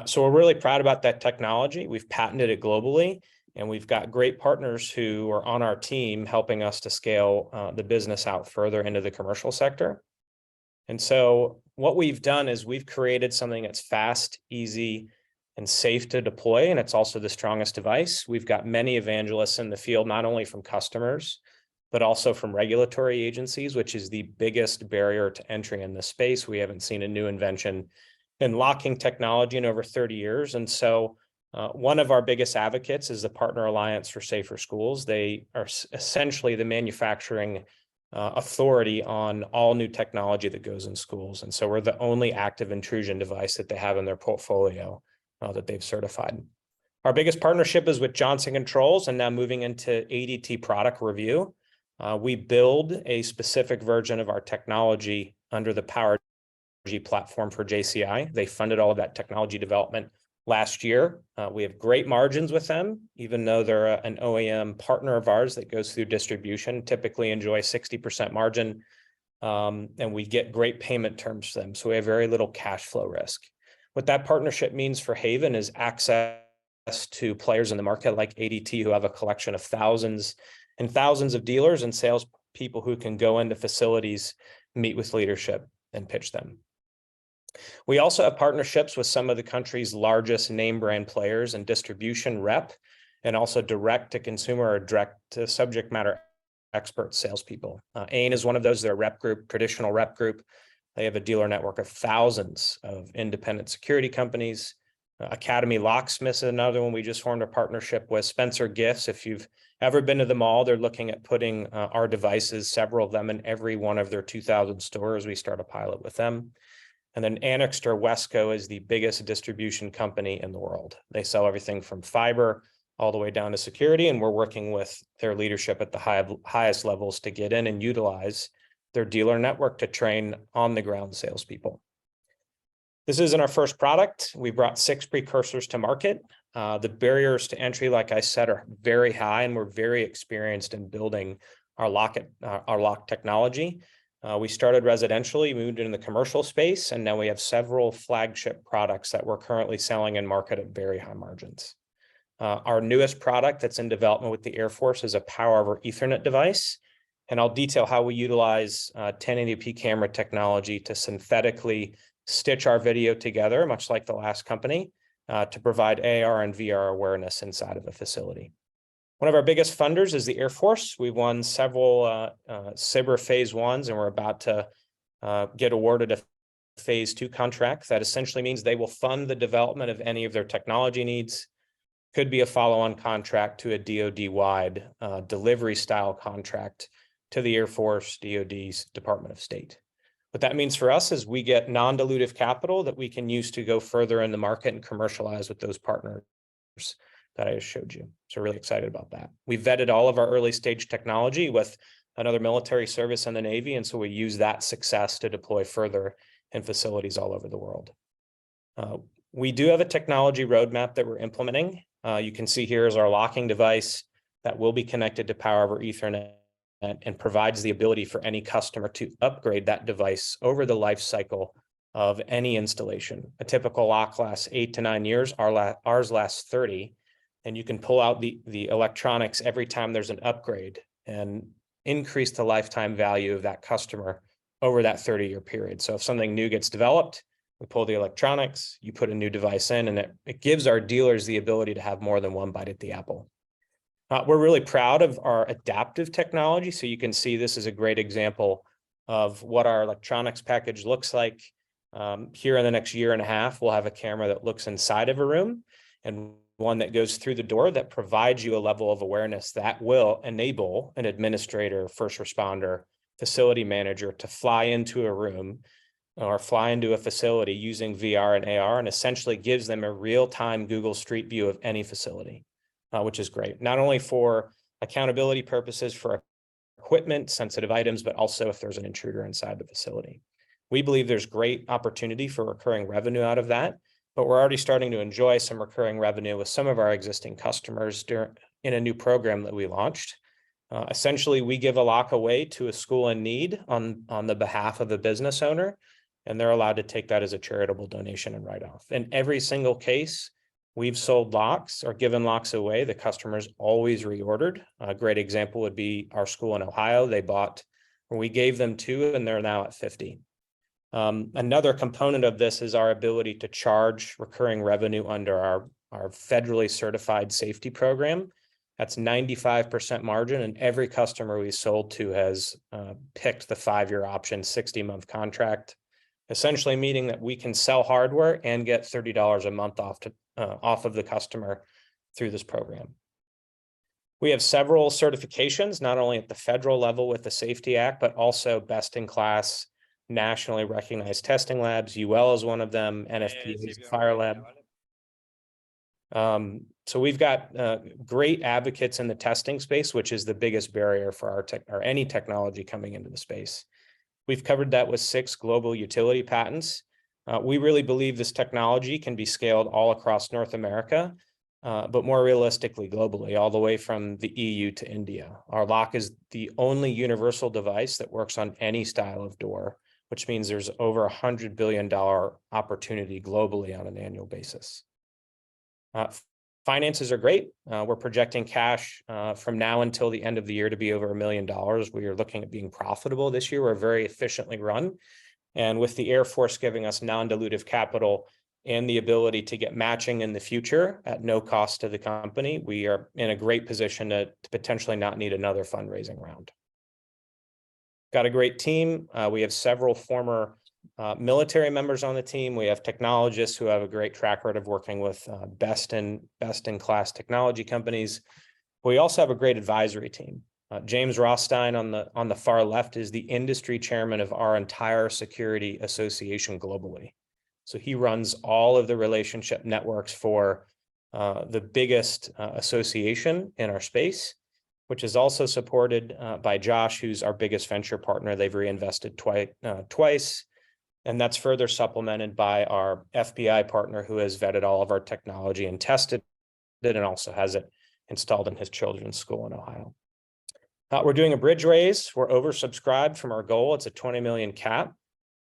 So we're really proud about that technology. We've patented it globally, and we've got great partners who are on our team helping us to scale the business out further into the commercial sector. And so what we've done is we've created something that's fast, easy, and safe to deploy, and it's also the strongest device. We've got many evangelists in the field, not only from customers, but also from regulatory agencies, which is the biggest barrier to entry in this space. We haven't seen a new invention in locking technology in over 30 years. And so one of our biggest advocates is the Partner Alliance for Safer Schools. They are essentially the manufacturing authority on all new technology that goes in schools. And so we're the only active intrusion device that they have in their portfolio that they've certified. Our biggest partnership is with Johnson Controls, and now moving into ADT product review. We build a specific version of our technology under the Power G platform for JCI. They funded all of that technology development last year. We have great margins with them, even though they're an OEM partner of ours that goes through distribution, typically enjoy 60% margin, and we get great payment terms for them. So we have very little cash flow risk. What that partnership means for Haven is access to players in the market like ADT, who have a collection of thousands and thousands of dealers and salespeople who can go into facilities, meet with leadership, and pitch them. We also have partnerships with some of the country's largest name brand players and distribution rep, and also direct to consumer or direct to subject matter expert salespeople. AIN is one of those. They're a rep group, traditional rep group. They have a dealer network of thousands of independent security companies. Academy Locksmiths is another one we just formed a partnership with. Spencer Gifts, if you've ever been to the mall, they're looking at putting our devices, several of them, in every one of their 2,000 stores. We start a pilot with them. And then Annixter Wesco is the biggest distribution company in the world. They sell everything from fiber all the way down to security, and we're working with their leadership at the highest levels to get in and utilize their dealer network to train on the ground salespeople. This isn't our first product. We brought 6 precursors to market. The barriers to entry, like I said, are very high, and we're very experienced in building our lock technology. We started residentially, moved into the commercial space, and now we have several flagship products that we're currently selling in market at very high margins. Our newest product that's in development with the Air Force is a Power over Ethernet device, and I'll detail how we utilize 1080p camera technology to synthetically stitch our video together, much like the last company, to provide AR and VR awareness inside of a facility. One of our biggest funders is the Air Force. We won several SBIR phase 1s, and we're about to get awarded a phase 2 contract. That essentially means they will fund the development of any of their technology needs. Could be a follow-on contract to a DoD-wide delivery style contract to the Air Force, DoD's Department of State. What that means for us is we get non-dilutive capital that we can use to go further in the market and commercialize with those partners that I just showed you. So really excited about that. We vetted all of our early stage technology with another military service in the Navy, and so we use that success to deploy further in facilities all over the world. We do have a technology roadmap that we're implementing. You can see here is our locking device that will be connected to Power over Ethernet and provides the ability for any customer to upgrade that device over the life cycle of any installation. A typical lock lasts 8 to 9 years, ours lasts 30, and you can pull out the electronics every time there's an upgrade and increase the lifetime value of that customer over that 30-year period. So if something new gets developed, we pull the electronics, you put a new device in, and it gives our dealers the ability to have more than one bite at the apple. We're really proud of our adaptive technology. So you can see this is a great example of what our electronics package looks like. Here in the next year and a half, we'll have a camera that looks inside of a room and one that goes through the door that provides you a level of awareness that will enable an administrator, first responder, facility manager to fly into a room or fly into a facility using VR and AR, and essentially gives them a real-time Google Street View of any facility, which is great. Not only for accountability purposes for equipment, sensitive items, but also if there's an intruder inside the facility. We believe there's great opportunity for recurring revenue out of that, but we're already starting to enjoy some recurring revenue with some of our existing customers in a new program that we launched. Essentially, we give a lock away to a school in need on the behalf of a business owner, and they're allowed to take that as a charitable donation and write off. In every single case, we've sold locks or given locks away, the customers always reordered. A great example would be our school in Ohio. They bought, or we gave them 2, and they're now at 50. Another component of this is our ability to charge recurring revenue under our federally certified safety program. That's 95% margin, and every customer we sold to has picked the 5-year option, 60-month contract, essentially meaning that we can sell hardware and get $30 a month off of the customer through this program. We have several certifications, not only at the federal level with the Safety Act, but also best-in-class nationally recognized testing labs. UL is one of them, NFPA is a fire lab. So we've got great advocates in the testing space, which is the biggest barrier for any technology coming into the space. We've covered that with 6 global utility patents. We really believe this technology can be scaled all across North America, but more realistically globally, all the way from the EU to India. Our lock is the only universal device that works on any style of door, which means there's over $100 billion opportunity globally on an annual basis. Finances are great. We're projecting cash from now until the end of the year to be over $1 million. We are looking at being profitable this year. We're very efficiently run. And with the Air Force giving us non-dilutive capital and the ability to get matching in the future at no cost to the company, we are in a great position to potentially not need another fundraising round. Got a great team. We have several former military members on the team. We have technologists who have a great track record of working with best-in-class technology companies. We also have a great advisory team. James Rothstein on the far left is the industry chairman of our entire security association globally. So he runs all of the relationship networks for the biggest association in our space. which is also supported by Josh, who's our biggest venture partner. They've reinvested twice. And that's further supplemented by our FBI partner, who has vetted all of our technology and tested it and also has it installed in his children's school in Ohio. We're doing a bridge raise. We're oversubscribed from our goal. It's a 20 million cap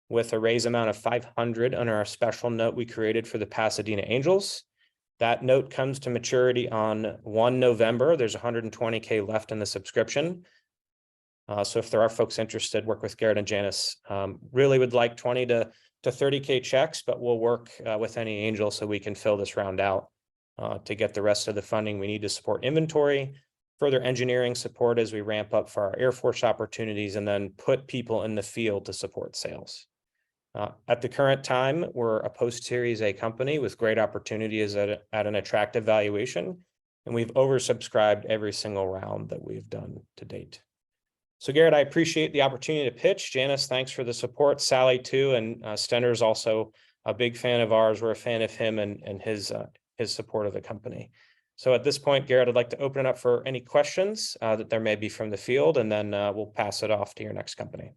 with a raise amount of 500 under our special note we created for the Pasadena Angels. That note comes to maturity on 1 November. There's 120K left in the subscription. So if there are folks interested, work with Garrett and Janice. Really would like 20 to 30K checks, but we'll work with any angel so we can fill this round out to get the rest of the funding we need to support inventory, further engineering support as we ramp up for our Air Force opportunities, and then put people in the field to support sales. At the current time, we're a post-Series A company with great opportunities at an attractive valuation, and we've oversubscribed every single round that we've done to date. So Garrett, I appreciate the opportunity to pitch. Janice, thanks for the support. Sally too, and Stender's also a big fan of ours. We're a fan of him and his support of the company. So at this point, Garrett, I'd like to open it up for any questions that there may be from the field, and then we'll pass it off to your next company.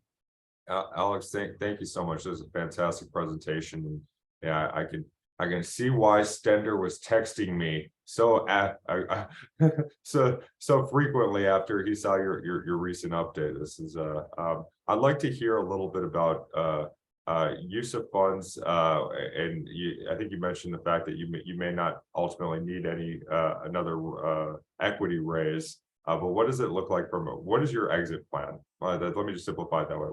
Alex, thank you so much. This was a fantastic presentation. And yeah, I can see why Stender was texting me so so frequently after he saw your recent update. This is I'd like to hear a little bit about use of funds, and I think you mentioned the fact that you may not ultimately need any another equity raise. But what does it look like what is your exit plan? Let me just simplify it that way.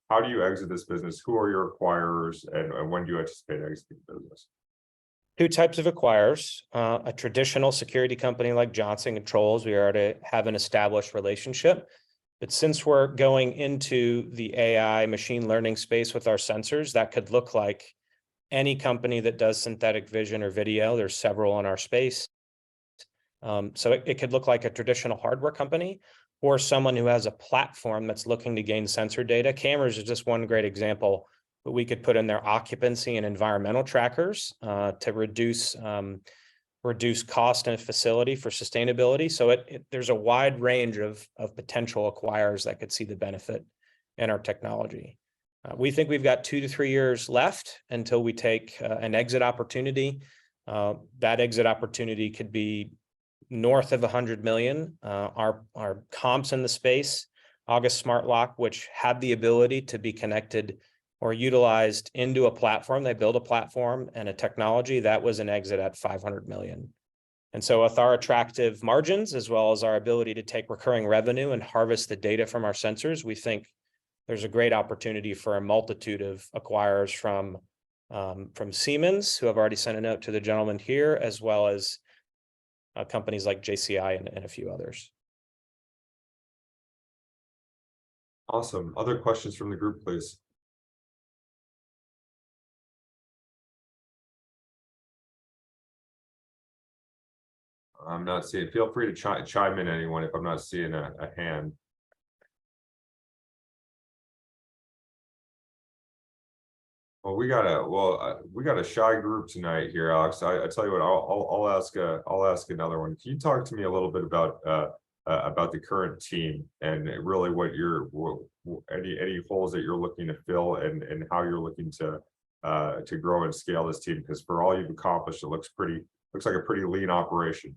How do you exit this business? Who are your acquirers, and when do you anticipate exiting the business? Two types of acquirers. A traditional security company like Johnson Controls, we already have an established relationship. But since we're going into the AI machine learning space with our sensors, that could look like any company that does synthetic vision or video. There's several in our space. So it could look like a traditional hardware company or someone who has a platform that's looking to gain sensor data. Cameras is just one great example, but we could put in their occupancy and environmental trackers to reduce cost and facility for sustainability. So there's a wide range of potential acquirers that could see the benefit in our technology. We think we've got 2 to 3 years left until we take an exit opportunity. That exit opportunity could be north of 100 million. Our comps in the space, August Smart Lock, which had the ability to be connected or utilized into a platform. They build a platform and a technology that was an exit at 500 million. And so with our attractive margins, as well as our ability to take recurring revenue and harvest the data from our sensors, we think there's a great opportunity for a multitude of acquirers from Siemens, who have already sent a note to the gentleman here, as well as companies like JCI and a few others. Awesome. Other questions from the group, please? I'm not seeing. Feel free to chime in, anyone, if I'm not seeing a hand. Well, we got a shy group tonight here, Alex. I tell you what, I'll ask another one. Can you talk to me a little bit about the current team and really what any holes that you're looking to fill and how you're looking to grow and scale this team? Because for all you've accomplished, it looks like a pretty lean operation.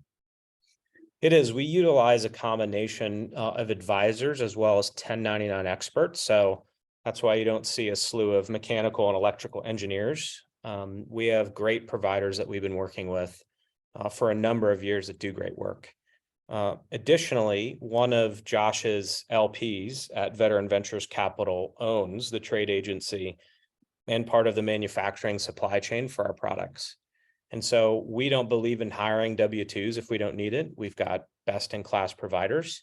It is. We utilize a combination of advisors as well as 1099 experts. So that's why you don't see a slew of mechanical and electrical engineers. We have great providers that we've been working with for a number of years that do great work. Additionally, one of Josh's LPs at Veteran Ventures Capital owns the trade agency and part of the manufacturing supply chain for our products. And so we don't believe in hiring W-2s if we don't need it. We've got best-in-class providers.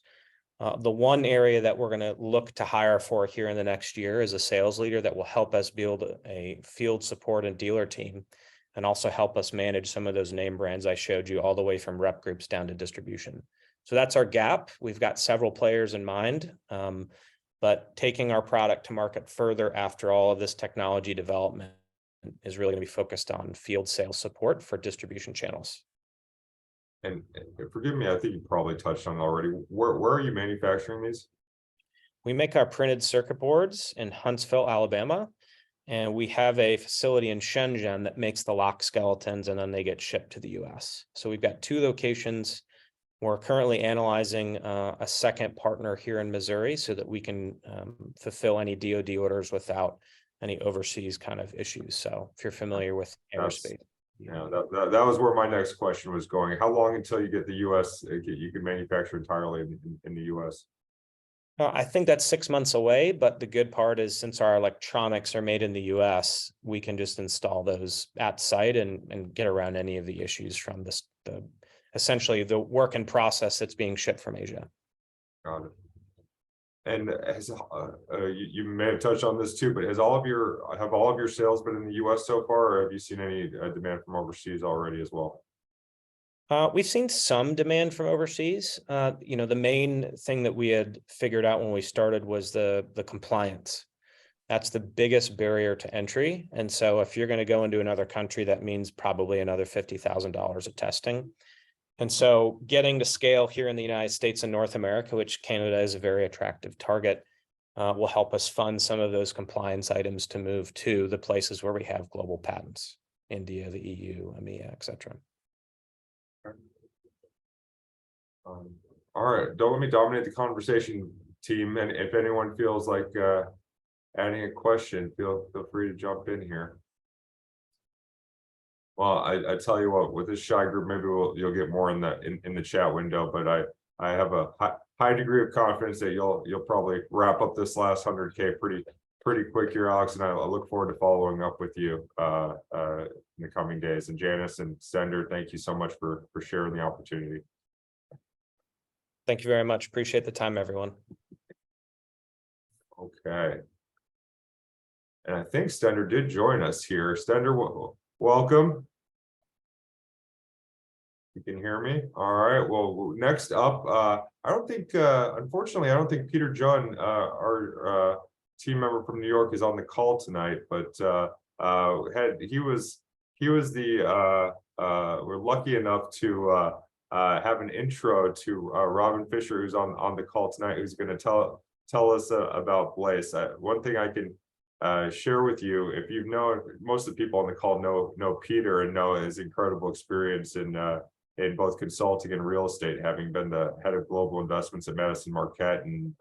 The one area that we're going to look to hire for here in the next year is a sales leader that will help us build a field support and dealer team, and also help us manage some of those name brands I showed you, all the way from rep groups down to distribution. So that's our gap. We've got several players in mind, but taking our product to market further after all of this technology development is really going to be focused on field sales support for distribution channels. And forgive me, I think you probably touched on it already. Where are you manufacturing these? We make our printed circuit boards in Huntsville, Alabama, and we have a facility in Shenzhen that makes the lock skeletons, and then they get shipped to the US. So we've got 2 locations. We're currently analyzing a second partner here in Missouri so that we can fulfill any DoD orders without any overseas kind of issues. So if you're familiar with aerospace. Yeah, that was where my next question was going. How long until you get the US, you can manufacture entirely in the US? I think that's 6 months away, but the good part is since our electronics are made in the US, we can just install those at site and get around any of the issues from essentially the work in process that's being shipped from Asia. Got it. And you may have touched on this too, but have all of your sales been in the US so far, or have you seen any demand from overseas already as well? We've seen some demand from overseas. The main thing that we had figured out when we started was the compliance. That's the biggest barrier to entry. And so if you're going to go into another country, that means probably another $50,000 of testing. And so getting to scale here in the United States and North America, which Canada is a very attractive target, will help us fund some of those compliance items to move to the places where we have global patents, India, the EU, EMEA, et cetera. All right, don't let me dominate the conversation, team. And if anyone feels like adding a question, feel free to jump in here. Well, I tell you what, with this shy group, maybe you'll get more in the chat window, but I have a high degree of confidence that you'll probably wrap up this last 100K pretty quick here, Alex, and I look forward to following up with you in the coming days. And Janice and Sender, thank you so much for sharing the opportunity. Thank you very much. Appreciate the time, everyone. Okay. And I think Stender did join us here. Stender, welcome. You can hear me? All right. Well, next up, unfortunately, I don't think Peter John, our team member from New York, is on the call tonight, but we're lucky enough to have an intro to Robin Fisher, who's on the call tonight, who's going to tell us about BLACE. One thing I can share with you, if you know, most of the people on the call know Peter and know his incredible experience in both consulting and real estate, having been the head of global investments at Madison Marquette. And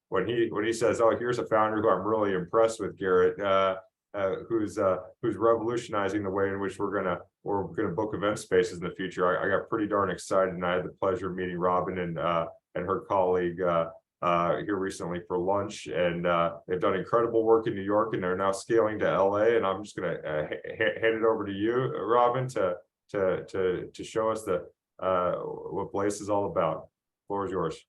when he says, "Oh, here's a founder who I'm really impressed with, Garrett, who's revolutionizing the way in which we're gonna book event spaces in the future," I got pretty darn excited, and I had the pleasure of meeting Robin and her colleague here recently for lunch, and they've done incredible work in New York, and they're now scaling to LA. And I'm just gonna hand it over to you, Robin, to show us what BLACE is all about. The floor is yours.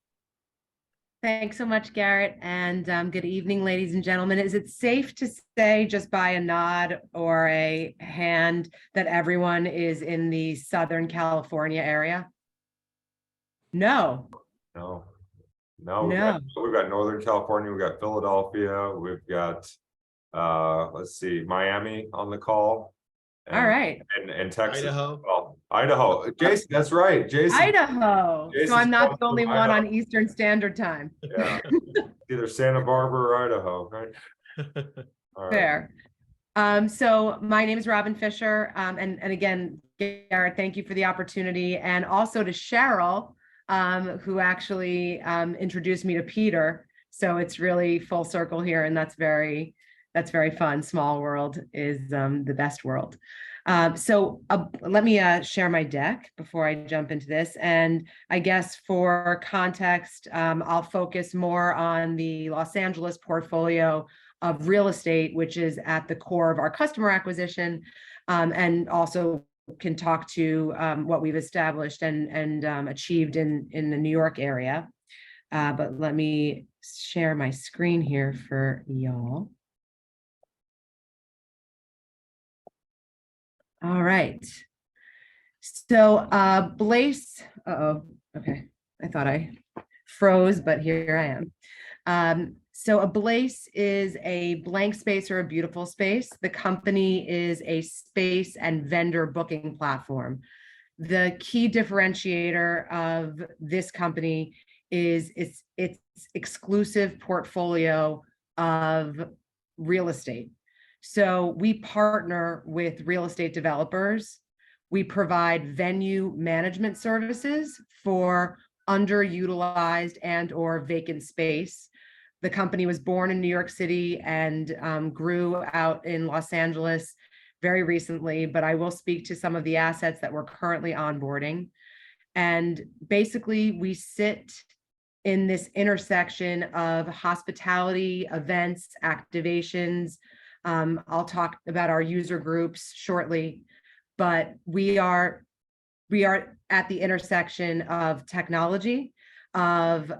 Thanks so much, Garrett, and good evening, ladies and gentlemen. Is it safe to say, just by a nod or a hand, that everyone is in the Southern California area? No. No. We've got Northern California, we've got Philadelphia, we've got let's see, Miami on the call. All right. And Texas. Idaho. Well, Idaho. Jason, that's right. Jason. Idaho. Jason's so I'm not the only from one Idaho. on Eastern Standard Time. Yeah. Either Santa Barbara or Idaho, right? All right. Fair. So my name is Robin Fisher. And again, Garrett, thank you for the opportunity. And also to Cheryl, who actually introduced me to Peter. So it's really full circle here, and that's very fun. Small world is the best world. So let me share my deck before I jump into this. And I guess for context, I'll focus more on the Los Angeles portfolio of real estate, which is at the core of our customer acquisition, and also can talk to what we've established and achieved in the New York area. But let me share my screen here for y'all. All right. So BLACE, okay. I thought I froze, but here I am. So a BLACE is a blank space or a beautiful space. The company is a space and vendor booking platform. The key differentiator of this company is its exclusive portfolio of real estate. So we partner with real estate developers. We provide venue management services for underutilized and or vacant space. The company was born in New York City and grew out in Los Angeles very recently, but I will speak to some of the assets that we're currently onboarding. And basically, we sit in this intersection of hospitality, events, activations. I'll talk about our user groups shortly, but we are at the intersection of technology, of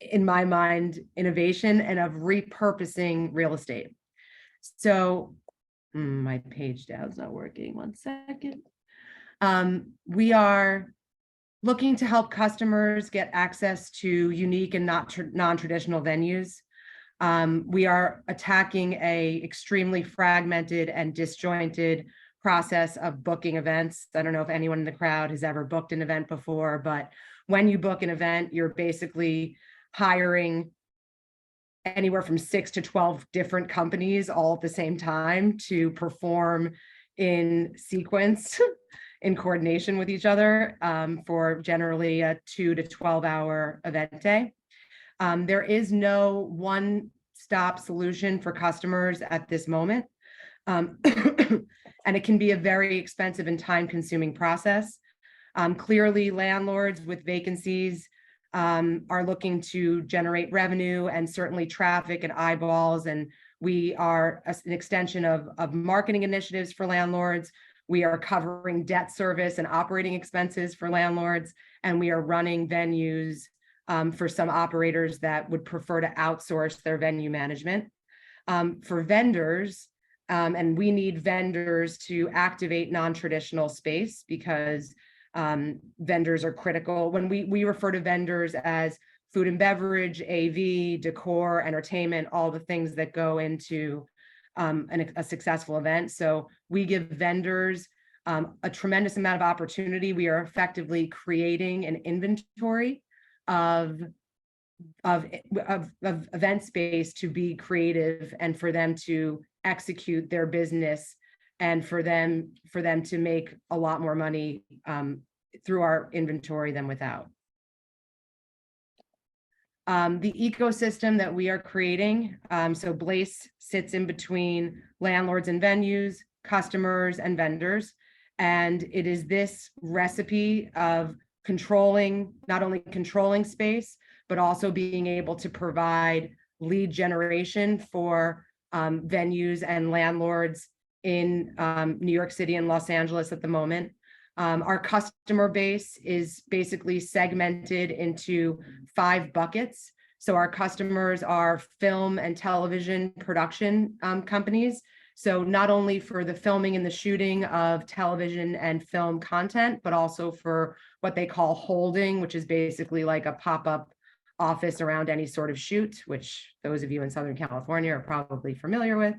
in my mind, innovation, and of repurposing real estate. So my page down's not working. 1 second. We are looking to help customers get access to unique and non-traditional venues. We are attacking a extremely fragmented and disjointed process of booking events. I don't know if anyone in the crowd has ever booked an event before, but when you book an event, you're basically hiring anywhere from 6 to 12 different companies all at the same time to perform in sequence in coordination with each other for generally a 2 to 12 hour event day. There is no one-stop solution for customers at this moment. And it can be a very expensive and time-consuming process. Clearly, landlords with vacancies are looking to generate revenue and certainly traffic and eyeballs. And we are an extension of marketing initiatives for landlords. We are covering debt service and operating expenses for landlords. And we are running venues for some operators that would prefer to outsource their venue management. For vendors, and we need vendors to activate non-traditional space because vendors are critical. When we refer to vendors as food and beverage, AV, decor, entertainment, all the things that go into a successful event. So we give vendors a tremendous amount of opportunity. We are effectively creating an inventory of event space to be creative and for them to execute their business and for them to make a lot more money through our inventory than without. The ecosystem that we are creating, so BLACE sits in between landlords and venues, customers and vendors, and it is this recipe of not only controlling space, but also being able to provide lead generation for venues and landlords in New York City and Los Angeles at the moment. Our customer base is basically segmented into 5 buckets. So our customers are film and television production companies. So not only for the filming and the shooting of television and film content, but also for what they call holding, which is basically like a pop-up office around any sort of shoot, which those of you in Southern California are probably familiar with.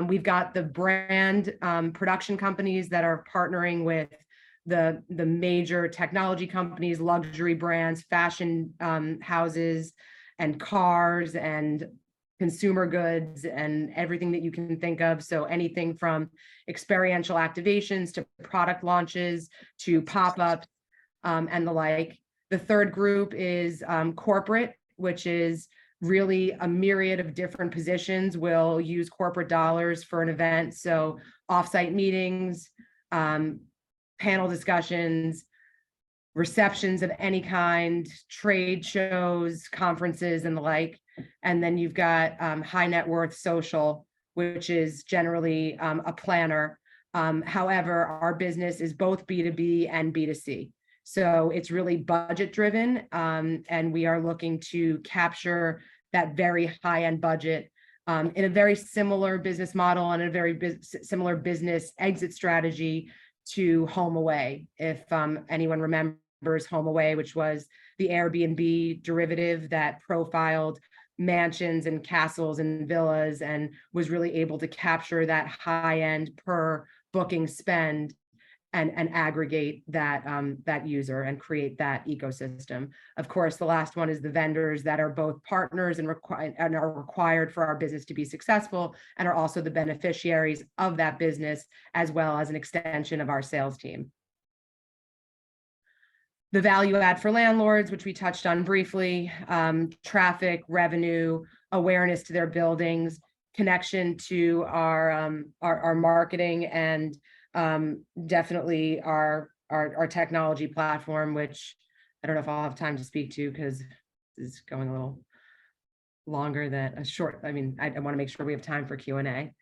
We've got the brand production companies that are partnering with the major technology companies, luxury brands, fashion houses, and cars, and consumer goods, and everything that you can think of. So anything from experiential activations to product launches to pop-ups and the like. The third group is corporate, which is really a myriad of different positions will use corporate dollars for an event. So offsite meetings, panel discussions, receptions of any kind, trade shows, conferences, and the like. And then you've got high net worth social, which is generally a planner. However, our business is both B2B and B2C. So it's really budget driven, and we are looking to capture that very high-end budget in a very similar business model and a very similar business exit strategy to HomeAway. If anyone remembers HomeAway, which was the Airbnb derivative that profiled mansions and castles and villas and was really able to capture that high-end per booking spend and aggregate that that user and create that ecosystem. Of course, the last one is the vendors that are both partners and are required for our business to be successful, and are also the beneficiaries of that business, as well as an extension of our sales team. The value add for landlords, which we touched on briefly, traffic, revenue, awareness to their buildings, connection to our marketing, and definitely our technology platform, which I don't know if I'll have time to speak to because this is going a little longer than a short. I mean, I want to make sure we have time for Q&A.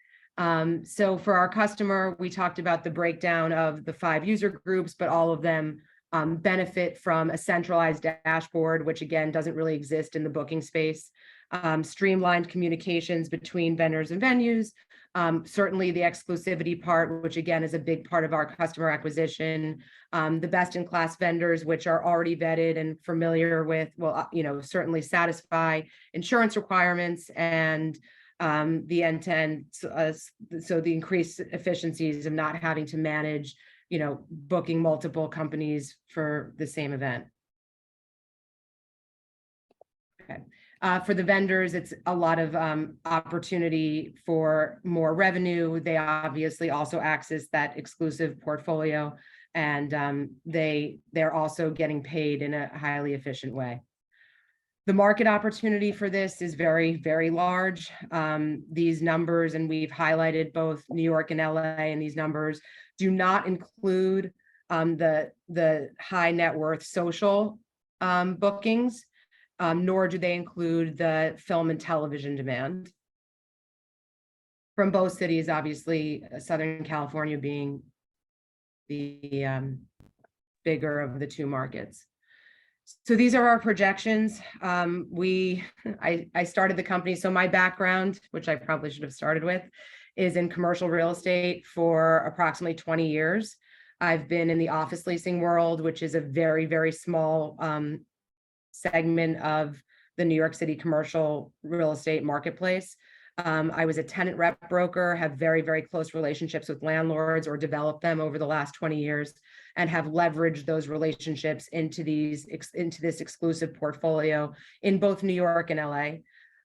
So for our customer, we talked about the breakdown of the 5 user groups, but all of them benefit from a centralized dashboard, which again doesn't really exist in the booking space. Streamlined communications between vendors and venues. Certainly the exclusivity part, which again is a big part of our customer acquisition. The best-in-class vendors, which are already vetted and familiar with, well, certainly satisfy insurance requirements and the end-to-end, so the increased efficiencies of not having to manage, booking multiple companies for the same event. Okay. For the vendors, it's a lot of opportunity for more revenue. They obviously also access that exclusive portfolio, and they're also getting paid in a highly efficient way. The market opportunity for this is very, very large. These numbers, and we've highlighted both New York and LA, and these numbers do not include the high net worth social bookings. Nor do they include the film and television demand from both cities, obviously, Southern California being the bigger of the 2 markets. So these are our projections. I started the company, so my background, which I probably should have started with, is in commercial real estate for approximately 20 years. I've been in the office leasing world, which is a very, very small segment of the New York City commercial real estate marketplace. I was a tenant rep broker, have very, very close relationships with landlords, or developed them over the last 20 years, and have leveraged those relationships into this exclusive portfolio in both New York and LA.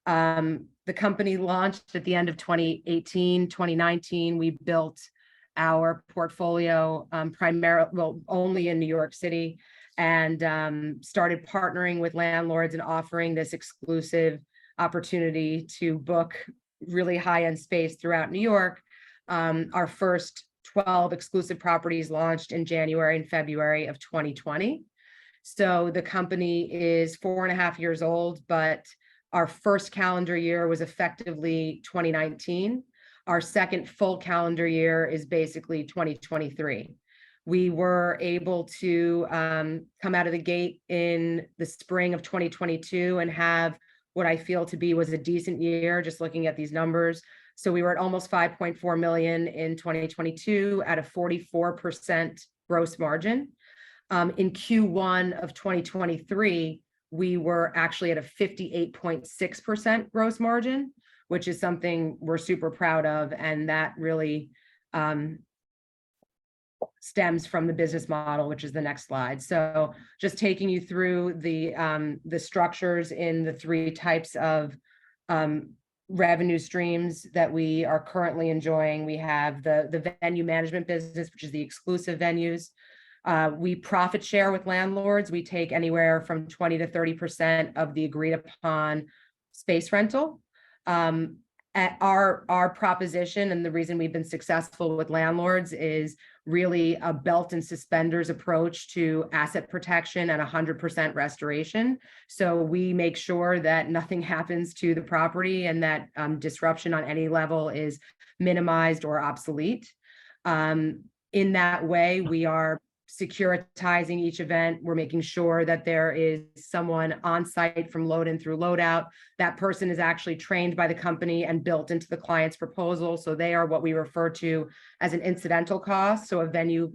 The company launched at the end of 2018, 2019. We built our portfolio only in New York City, and started partnering with landlords and offering this exclusive opportunity to book really high-end space throughout New York. Our first 12 exclusive properties launched in January and February of 2020. So the company is 4.5 years old, but our first calendar year was effectively 2019. Our second full calendar year is basically 2023. We were able to come out of the gate in the spring of 2022 and have what I feel to be was a decent year, just looking at these numbers. So we were at almost 5.4 million in 2022 at a 44% gross margin. In Q1 of 2023, we were actually at a 58.6% gross margin, which is something we're super proud of, and that really stems from the business model, which is the next slide. So just taking you through the structures in the 3 types of revenue streams that we are currently enjoying. We have the venue management business, which is the exclusive venues. We profit share with landlords. We take anywhere from 20 to 30% of the agreed upon space rental. At our proposition, and the reason we've been successful with landlords, is really a belt and suspenders approach to asset protection and 100% restoration. So we make sure that nothing happens to the property and that disruption on any level is minimized or obsolete. In that way, we are securitizing each event. We're making sure that there is someone on site from load in through load out. That person is actually trained by the company and built into the client's proposal. So they are what we refer to as an incidental cost. So a venue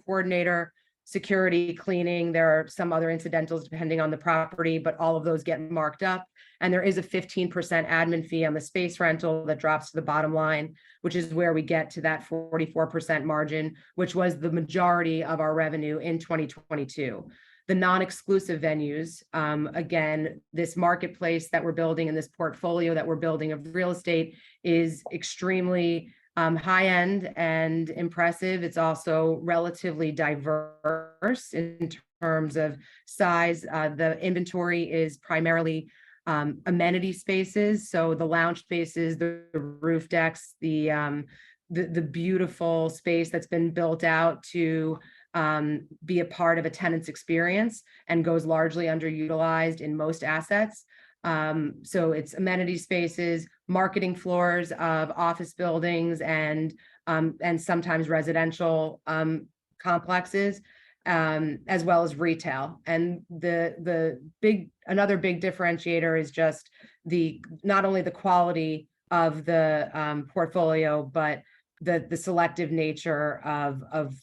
coordinator, security, cleaning. There are some other incidentals depending on the property, but all of those get marked up. And there is a 15% admin fee on the space rental that drops to the bottom line, which is where we get to that 44% margin, which was the majority of our revenue in 2022. The non-exclusive venues, again, this marketplace that we're building and this portfolio that we're building of real estate is extremely high end and impressive. It's also relatively diverse in terms of size. The inventory is primarily amenity spaces, so the lounge spaces, the roof decks, the beautiful space that's been built out to be a part of a tenant's experience and goes largely underutilized in most assets. So it's amenity spaces, marketing floors of office buildings, and sometimes residential complexes, as well as retail. And another big differentiator is just not only the quality of the portfolio, but the selective nature of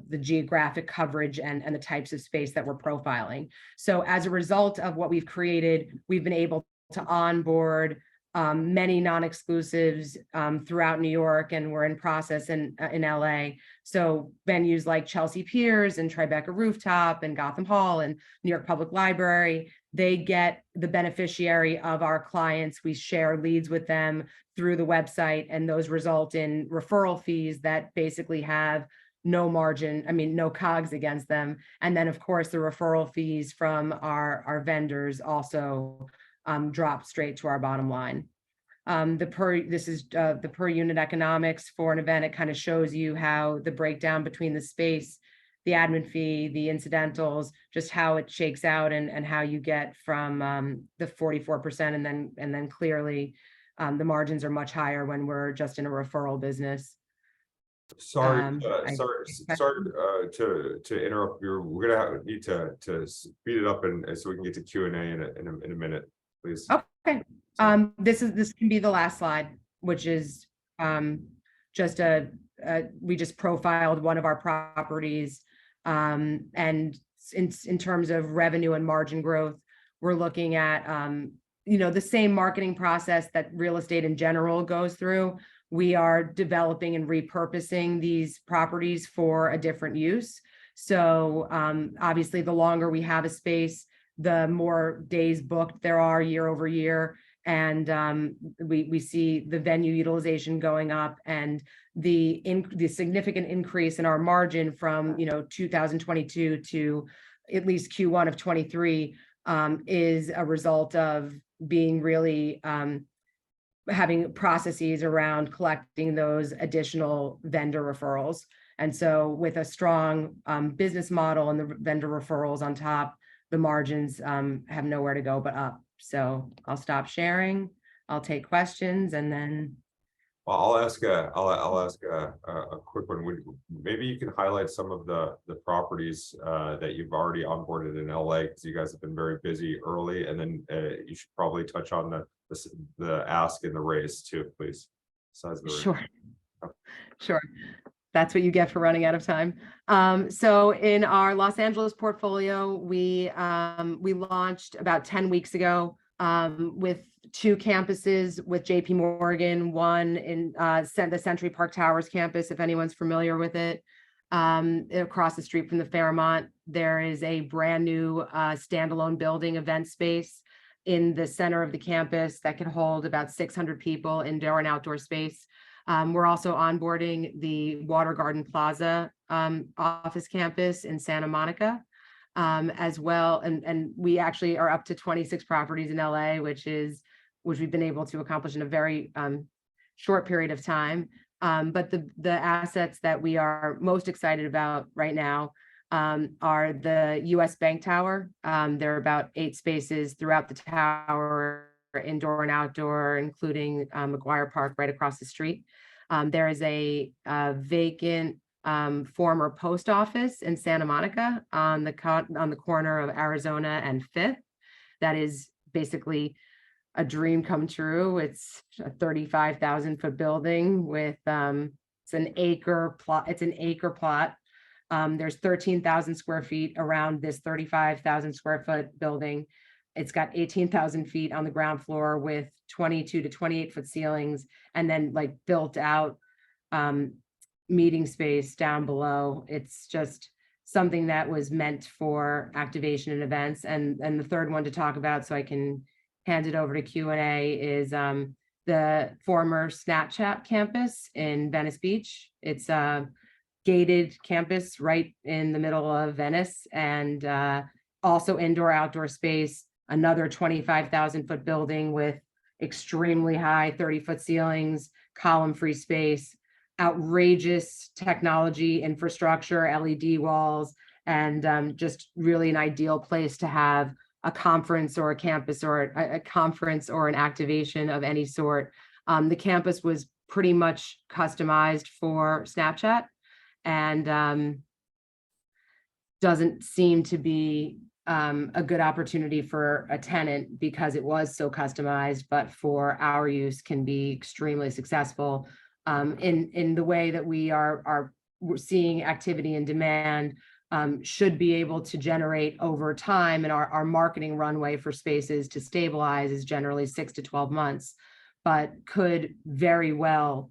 the geographic coverage and the types of space that we're profiling. So as a result of what we've created, we've been able to onboard many non-exclusives throughout New York, and we're in process in LA. So venues like Chelsea Piers and Tribeca Rooftop and Gotham Hall and New York Public Library, they get the beneficiary of our clients. We share leads with them through the website, and those result in referral fees that basically have no margin, no COGS against them. And then of course, the referral fees from our vendors also drop straight to our bottom line. The per unit economics for an event. It kind of shows you how the breakdown between the space, the admin fee, the incidentals, just how it shakes out and how you get from the 44%. And then clearly the margins are much higher when we're just in a referral business. Sorry to interrupt you. We're gonna need to speed it up and so we can get to Q&A in a minute, please. Okay. This can be the last slide, which is just we just profiled one of our properties, and in terms of revenue and margin growth, we're looking at the same marketing process that real estate in general goes through. We are developing and repurposing these properties for a different use. So obviously, the longer we have a space, the more days booked there are year over year. And we see the venue utilization going up, and the significant increase in our margin from 2022 to at least Q1 of 23 is a result of being really having processes around collecting those additional vendor referrals. And so with a strong business model and the vendor referrals on top, the margins have nowhere to go but up. So I'll stop sharing. I'll take questions, and then. Well, I'll ask a quick one. Maybe you can highlight some of the properties that you've already onboarded in LA, because you guys have been very busy early, and then you should probably touch on the ask and the raise too, please. Sure. Sure. That's what you get for running out of time. So in our Los Angeles portfolio, we launched about 10 weeks ago with 2 campuses with JP Morgan, one in the Century Park Towers campus, if anyone's familiar with it. Across the street from the Fairmont, there is a brand new standalone building event space in the center of the campus that can hold about 600 people, indoor and outdoor space. We're also onboarding the Water Garden Plaza office campus in Santa Monica as well. And we actually are up to 26 properties in LA, which we've been able to accomplish in a very short period of time. But the assets that we are most excited about right now are the US Bank Tower. There are about 8 spaces throughout the tower, indoor and outdoor, including McGuire Park right across the street. There is a vacant former post office in Santa Monica on the corner of Arizona and 5th. That is basically a dream come true. It's a 35,000 foot building with it's an acre plot. There's 13,000 square feet around this 35,000 square foot building. It's got 18,000 feet on the ground floor with 22 to 28 foot ceilings, and then like built out meeting space down below. It's just something that was meant for activation and events. And the third one to talk about, so I can hand it over to Q&A, is the former Snapchat campus in Venice Beach. It's a gated campus right in the middle of Venice, and also indoor outdoor space, another 25,000 foot building with extremely high 30-foot ceilings, column-free space, outrageous technology infrastructure, LED walls, and just really an ideal place to have a conference or a campus or a conference or an activation of any sort. The campus was pretty much customized for Snapchat, and doesn't seem to be a good opportunity for a tenant because it was so customized, but for our use can be extremely successful. In the way that we're seeing activity and demand, should be able to generate over time, and our marketing runway for spaces to stabilize is generally 6 to 12 months, but could very well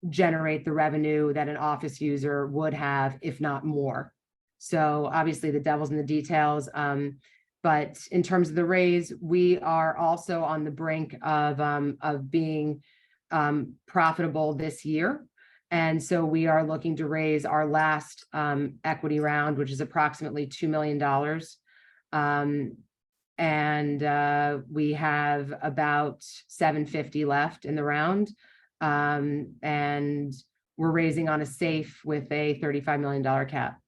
generate the revenue that an office user would have, if not more. So obviously the devil's in the details. But in terms of the raise, we are also on the brink of being profitable this year. And so we are looking to raise our last equity round, which is approximately $2 million. And we have about $750 left in the round. And we're raising on a safe with a $35 million cap.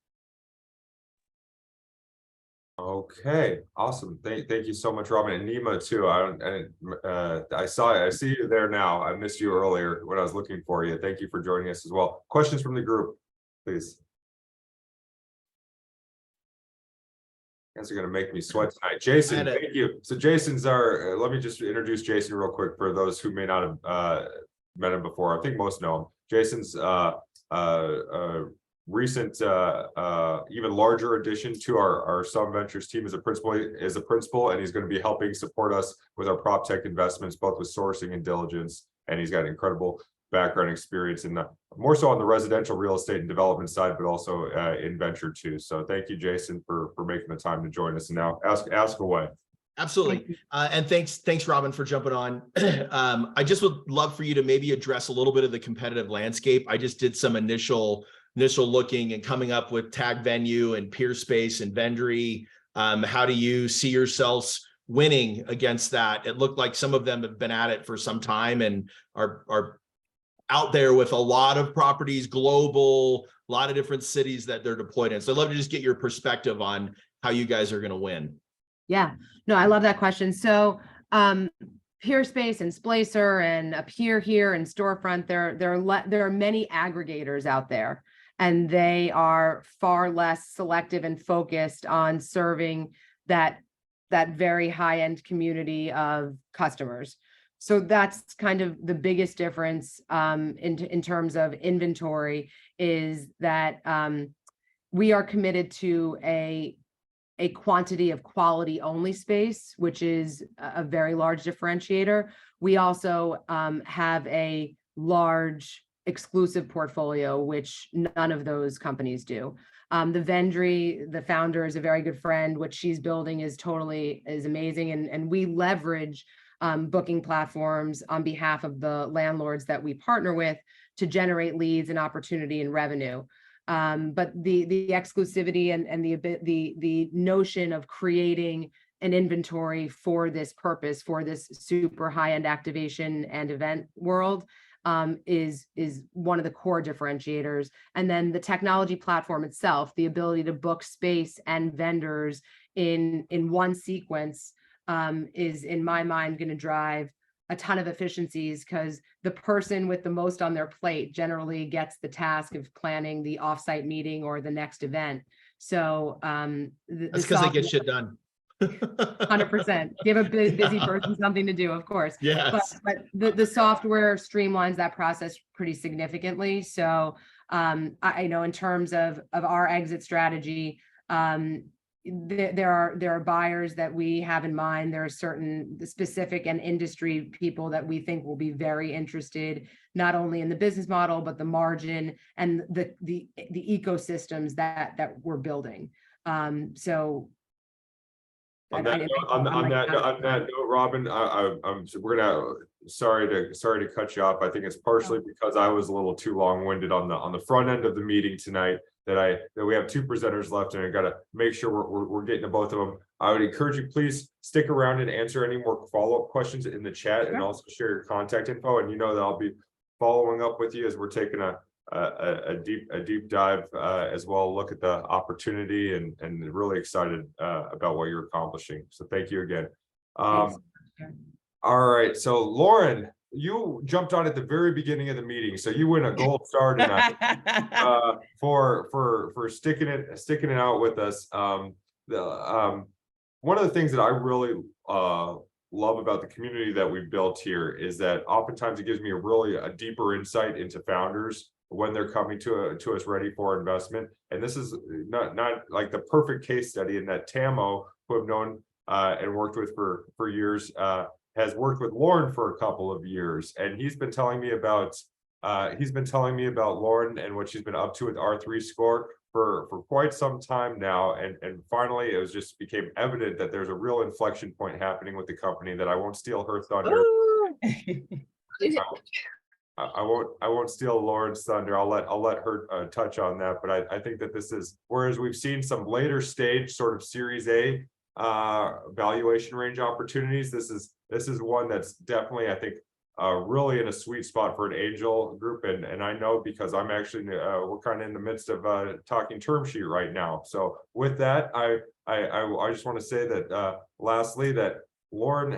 Okay, awesome. Thank you so much, Robin, and Nima too. I see you there now. I missed you earlier when I was looking for you. Thank you for joining us as well. Questions from the group, please. You guys are gonna make me sweat tonight. Jason, thank you. So Jason's let me just introduce Jason real quick for those who may not have met him before. I think most know him. Jason's recent even larger addition to our Some Ventures team as a principal, and he's going to be helping support us with our prop tech investments, both with sourcing and diligence. And he's got an incredible background experience in more so on the residential real estate and development side, but also in venture too. So thank you, Jason, for making the time to join us. And now ask away. Absolutely. And thanks, Robin, for jumping on. I just would love for you to maybe address a little bit of the competitive landscape. I just did some initial looking and coming up with Tag Venue and Peerspace and Vendry. How do you see yourselves winning against that? It looked like some of them have been at it for some time and are out there with a lot of properties, global, a lot of different cities that they're deployed in. So I'd love to just get your perspective on how you guys are going to win. Yeah, no, I love that question. So Peerspace and Splacer and Appear Here and Storefront, there are many aggregators out there, and they are far less selective and focused on serving that very high-end community of customers. So that's kind of the biggest difference in terms of inventory, is that we are committed to a quantity of quality only space, which is a very large differentiator. We also have a large exclusive portfolio, which none of those companies do. The Vendry, the founder, is a very good friend. What she's building is amazing. And we leverage booking platforms on behalf of the landlords that we partner with to generate leads and opportunity and revenue. But the exclusivity and the notion of creating an inventory for this purpose, for this super high-end activation and event world, is one of the core differentiators. And then the technology platform itself, the ability to book space and vendors in one sequence, is, in my mind, going to drive a ton of efficiencies, because the person with the most on their plate generally gets the task of planning the offsite meeting or the next event. So that's because they get shit done. 100%. Give a busy person something to do, of course. Yes. But the software streamlines that process pretty significantly. So I know in terms of our exit strategy, there are buyers that we have in mind. There are certain specific and industry people that we think will be very interested, not only in the business model, but the margin and the ecosystems that we're building. So on that note, Robin, we're gonna sorry to cut you off. I think it's partially because I was a little too long-winded on the front end of the meeting tonight. That we have two presenters left, and I got to make sure we're getting to both of them. I would encourage you, please stick around and answer any more follow-up questions in the chat, and also share your contact info. And you know that I'll be following up with you as we're taking a deep dive as well, look at the opportunity, and really excited about what you're accomplishing. So thank you again. All right, so Laurin, you jumped on at the very beginning of the meeting, so you win a gold star tonight for sticking it out with us. One of the things that I really love about the community that we've built here is that oftentimes it gives me a deeper insight into founders when they're coming to us ready for investment. And this is not like the perfect case study in that Tamo, who I've known and worked with for years, has worked with Laurin for a couple of years, and he's been telling me about Laurin and what she's been up to with R3 Score for quite some time now. And finally, it just became evident that there's a real inflection point happening with the company that I won't steal her thunder. I won't steal Laurin's thunder. I'll let her touch on that. But I think that this is, whereas we've seen some later stage sort of Series A valuation range opportunities, this is one that's definitely, I think, really in a sweet spot for an angel group. And I know because I'm actually we're kind of in the midst of talking term sheet right now. So with that, I just want to say that lastly, that Laurin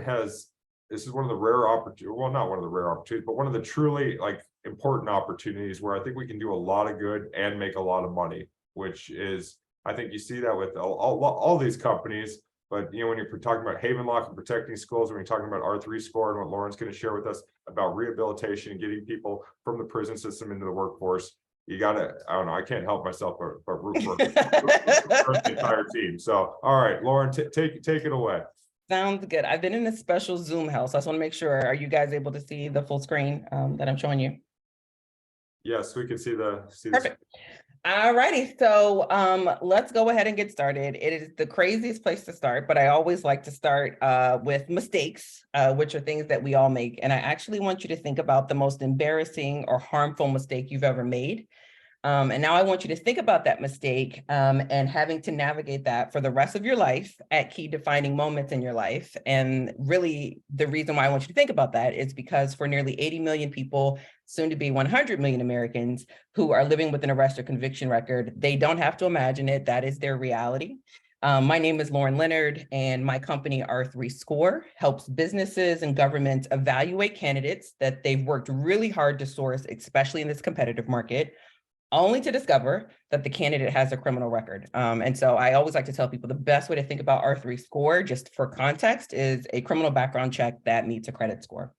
this is one of the rare opportunities, well, not one of the rare opportunities, but one of the truly important opportunities where I think we can do a lot of good and make a lot of money, which is, I think you see that with all these companies. But when you're talking about Haven Lock and protecting schools, when you're talking about R3 Score and what Laurin's going to share with us about rehabilitation and getting people from the prison system into the workforce, you gotta, I don't know, I can't help myself but root for the entire team. So, all right, Laurin, take it away. Sounds good. I've been in a special Zoom house. I just want to make sure, are you guys able to see the full screen that I'm showing you? Yes, we can see the Perfect. All righty, so let's go ahead and get started. It is the craziest place to start, but I always like to start with mistakes, which are things that we all make. And I actually want you to think about the most embarrassing or harmful mistake you've ever made. And now I want you to think about that mistake and having to navigate that for the rest of your life at key defining moments in your life. And really, the reason why I want you to think about that is because for nearly 80 million people, soon to be 100 million Americans who are living with an arrest or conviction record, they don't have to imagine it. That is their reality. My name is Laurin Leonard, and my company R3 Score helps businesses and governments evaluate candidates that they've worked really hard to source, especially in this competitive market, only to discover that the candidate has a criminal record. And so I always like to tell people the best way to think about R3 Score, just for context, is a criminal background check that meets a credit score.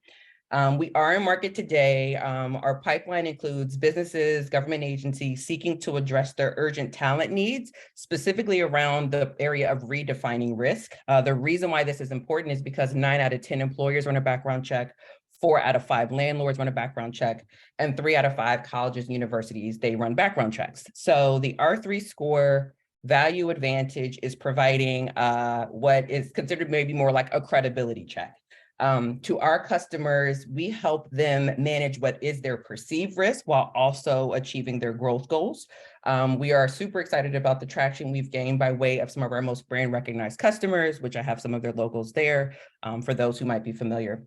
We are in market today. Our pipeline includes businesses, government agencies seeking to address their urgent talent needs, specifically around the area of redefining risk. The reason why this is important is because 9 out of 10 employers run a background check, 4 out of 5 landlords run a background check, and 3 out of 5 colleges and universities, they run background checks. So the R3 Score value advantage is providing what is considered maybe more like a credibility check. To our customers, we help them manage what is their perceived risk while also achieving their growth goals. We are super excited about the traction we've gained by way of some of our most brand recognized customers, which I have some of their logos there for those who might be familiar.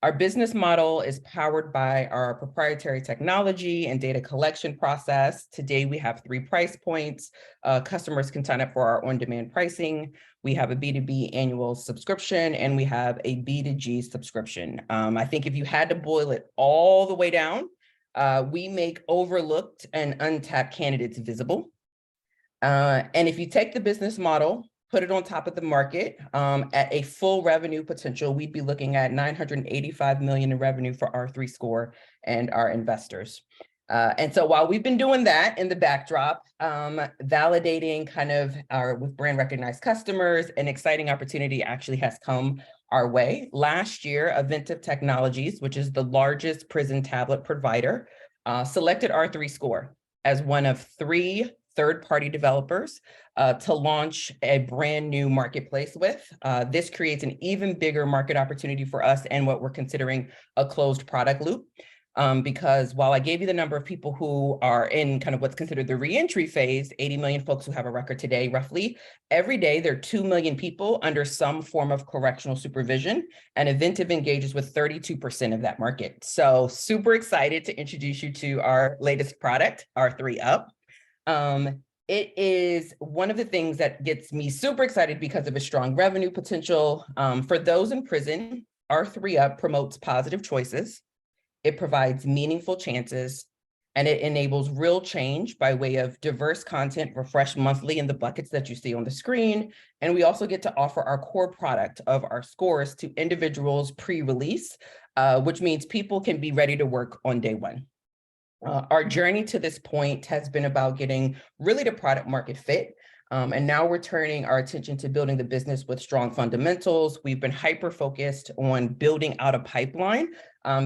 Our business model is powered by our proprietary technology and data collection process. Today, we have 3 price points. Customers can sign up for our on-demand pricing. We have a B2B annual subscription, and we have a B2G subscription. I think if you had to boil it all the way down, we make overlooked and untapped candidates visible. And if you take the business model, put it on top of the market at a full revenue potential, we'd be looking at $985 million in revenue for R3 Score and our investors. And so while we've been doing that in the backdrop, validating kind of our with brand recognized customers, an exciting opportunity actually has come our way. Last year, Inventive Technologies, which is the largest prison tablet provider, selected R3 Score as one of 3 third-party developers to launch a brand new marketplace with. This creates an even bigger market opportunity for us and what we're considering a closed product loop. Because while I gave you the number of people who are in kind of what's considered the reentry phase, 80 million folks who have a record today, roughly, every day there are 2 million people under some form of correctional supervision, and Inventive engages with 32% of that market. So super excited to introduce you to our latest product, R3 Up. It is one of the things that gets me super excited because of its strong revenue potential. For those in prison, R3 Up promotes positive choices. It provides meaningful chances, and it enables real change by way of diverse content refreshed monthly in the buckets that you see on the screen. And we also get to offer our core product of our scores to individuals pre-release, which means people can be ready to work on day one. Our journey to this point has been about getting really to product market fit. And now we're turning our attention to building the business with strong fundamentals. We've been hyper-focused on building out a pipeline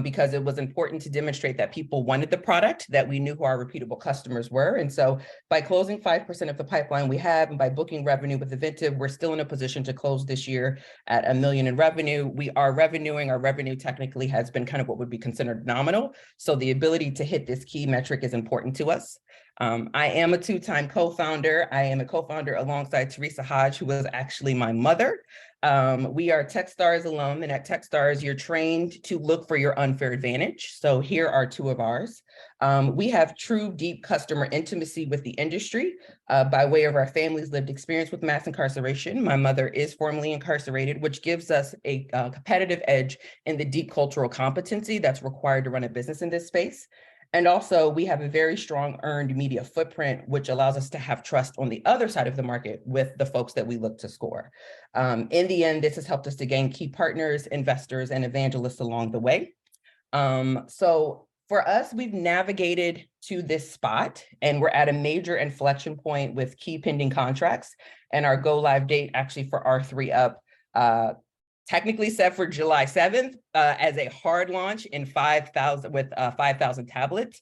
because it was important to demonstrate that people wanted the product, that we knew who our repeatable customers were. And so by closing 5% of the pipeline we have, and by booking revenue with Inventive, we're still in a position to close this year at $1 million in revenue. We are revenuing. Our revenue technically has been kind of what would be considered nominal. So the ability to hit this key metric is important to us. I am a 2-time co-founder. I am a co-founder alongside Teresa Hodge, who was actually my mother. We are Techstars alum, and at Techstars, you're trained to look for your unfair advantage. So here are 2 of ours. We have true deep customer intimacy with the industry by way of our family's lived experience with mass incarceration. My mother is formerly incarcerated, which gives us a competitive edge in the deep cultural competency that's required to run a business in this space. And also, we have a very strong earned media footprint, which allows us to have trust on the other side of the market with the folks that we look to score. In the end, this has helped us to gain key partners, investors, and evangelists along the way. So for us, we've navigated to this spot, and we're at a major inflection point with key pending contracts. And our go live date actually for R3 Up technically set for July 7th as a hard launch in 5,000 tablets.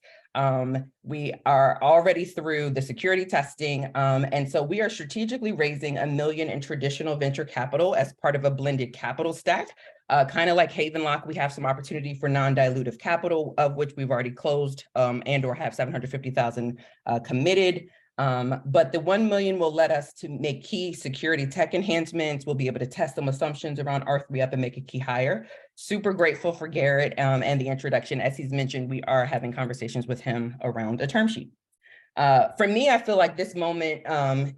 We are already through the security testing. And so we are strategically raising $1 million in traditional venture capital as part of a blended capital stack. Kind of like Havenlock, we have some opportunity for non-dilutive capital, of which we've already closed and or have 750,000 committed. But the 1 million will let us to make key security tech enhancements. We'll be able to test some assumptions around R3 Up and make a key hire. Super grateful for Garrett and the introduction. As he's mentioned, we are having conversations with him around a term sheet. For me, I feel like this moment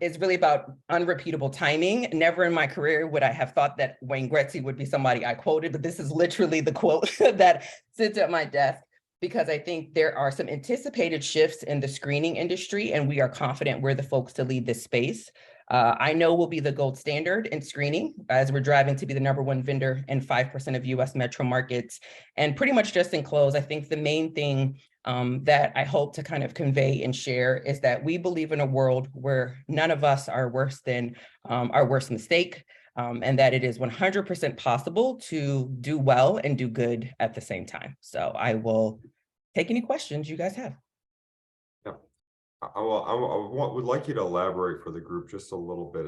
is really about unrepeatable timing. Never in my career would I have thought that Wayne Gretzky would be somebody I quoted, but this is literally the quote that sits at my desk, because I think there are some anticipated shifts in the screening industry, and we are confident we're the folks to lead this space. I know we'll be the gold standard in screening as we're driving to be the #1 vendor in 5% of US metro markets. And pretty much just in close, I think the main thing that I hope to kind of convey and share is that we believe in a world where none of us are worse than our worst mistake, and that it is 100% possible to do well and do good at the same time. So I will take any questions you guys have. Yeah, I would like you to elaborate for the group just a little bit,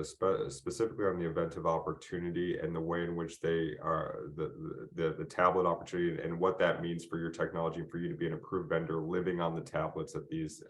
specifically on the Inventive opportunity and the way in which they are the tablet opportunity and what that means for your technology and for you to be an approved vendor living on the tablets that these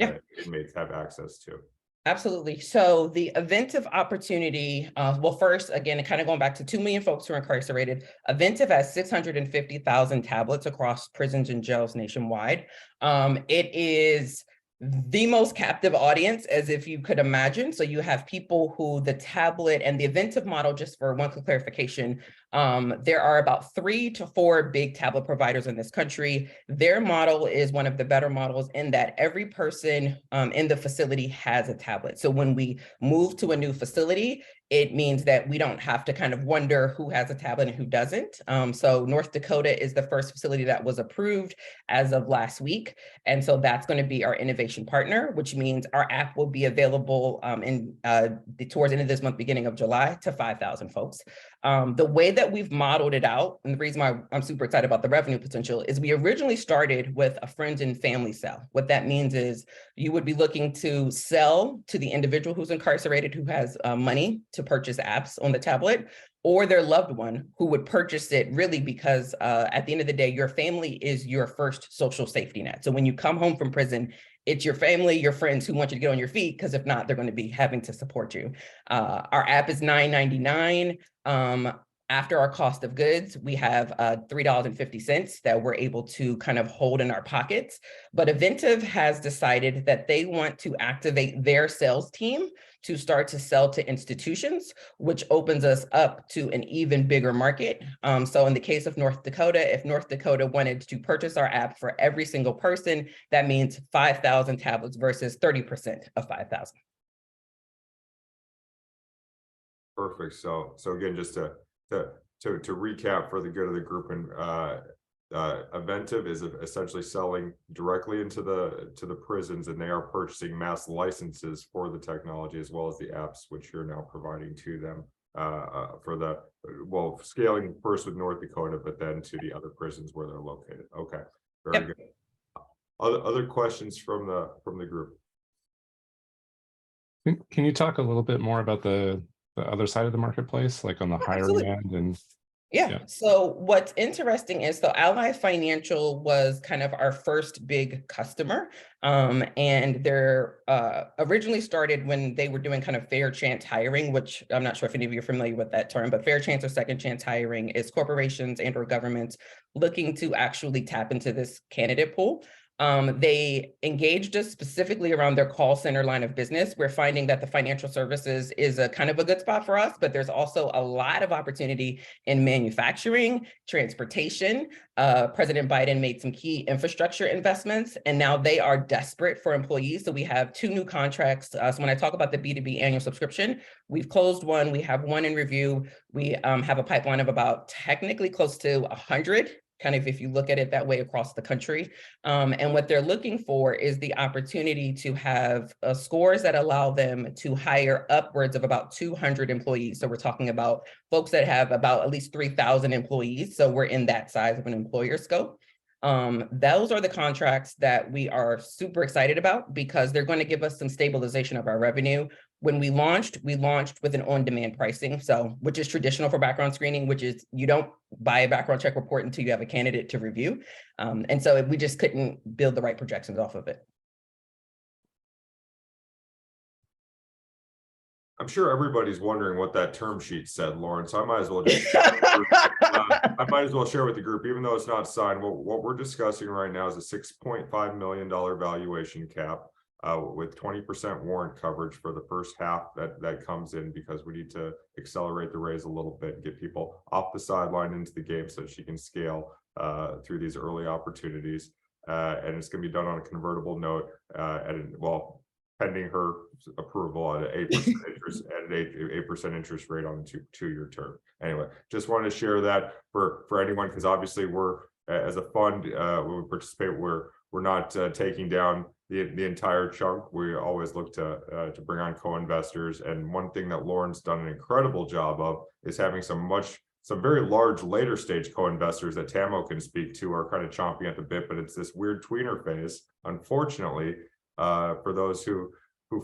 inmates have access to. Absolutely. So the Inventive opportunity, well, first, again, kind of going back to 2 million folks who are incarcerated, Inventive has 650,000 tablets across prisons and jails nationwide. It is the most captive audience, as if you could imagine. So you have people who the tablet and the Inventive model, just for one quick clarification, There are about 3 to 4 big tablet providers in this country. Their model is one of the better models in that every person in the facility has a tablet. So when we move to a new facility, it means that we don't have to kind of wonder who has a tablet and who doesn't. So North Dakota is the first facility that was approved as of last week. And so that's going to be our innovation partner, which means our app will be available towards the end of this month, beginning of July, to 5,000 folks. The way that we've modeled it out, and the reason why I'm super excited about the revenue potential, is we originally started with a friends and family sell. What that means is you would be looking to sell to the individual who's incarcerated, who has money to purchase apps on the tablet, or their loved one who would purchase it really because at the end of the day, your family is your first social safety net. So when you come home from prison, it's your family, your friends who want you to get on your feet, because if not, they're going to be having to support you. Our app is $9.99. After our cost of goods, we have $3.50 that we're able to kind of hold in our pockets. But Aventive has decided that they want to activate their sales team to start to sell to institutions, which opens us up to an even bigger market. So in the case of North Dakota, if North Dakota wanted to purchase our app for every single person, that means 5,000 tablets versus 30% of 5,000. Perfect. So again, just to recap for the good of the group, and Aventive is essentially selling directly into the prisons, and they are purchasing mass licenses for the technology as well as the apps, which you're now providing to them for the, well, scaling first with North Dakota, but then to the other prisons where they're located. Okay, very good. Other questions from the group? Can you talk a little bit more about the other side of the marketplace, like on the hiring end? And yeah. So what's interesting is, so Ally Financial was kind of our first big customer. And they're originally started when they were doing kind of fair chance hiring, which I'm not sure if any of you are familiar with that term, but fair chance or second chance hiring is corporations and or governments looking to actually tap into this candidate pool. They engaged us specifically around their call center line of business. We're finding that the financial services is a kind of a good spot for us, but there's also a lot of opportunity in manufacturing, transportation. President Biden made some key infrastructure investments, and now they are desperate for employees. So we have 2 new contracts. So when I talk about the B2B annual subscription, we've closed one, we have one in review. We have a pipeline of about technically close to 100, kind of if you look at it that way across the country. And what they're looking for is the opportunity to have scores that allow them to hire upwards of about 200 employees. So we're talking about folks that have about at least 3,000 employees. So we're in that size of an employer scope. Those are the contracts that we are super excited about because they're going to give us some stabilization of our revenue. When we launched with an on-demand pricing, so which is traditional for background screening, which is you don't buy a background check report until you have a candidate to review. And so we just couldn't build the right projections off of it. I'm sure everybody's wondering what that term sheet said, Lauren. So I might as well just share with the group, even though it's not signed. What we're discussing right now is a $6.5 million valuation cap with 20% warrant coverage for the first half that comes in, because we need to accelerate the raise a little bit and get people off the sideline into the game so that she can scale through these early opportunities. And it's going to be done on a convertible note pending her approval at an 8% interest at an 8% interest rate on the two-year term. Anyway, just wanted to share that for anyone, because obviously we're as a fund when we participate, we're not taking down the entire chunk. We always look to bring on co-investors, and one thing that Lauren's done an incredible job of is having some very large later stage co-investors that Tamo can speak to are kind of chomping at the bit, but it's this weird tweener phase, unfortunately. For those who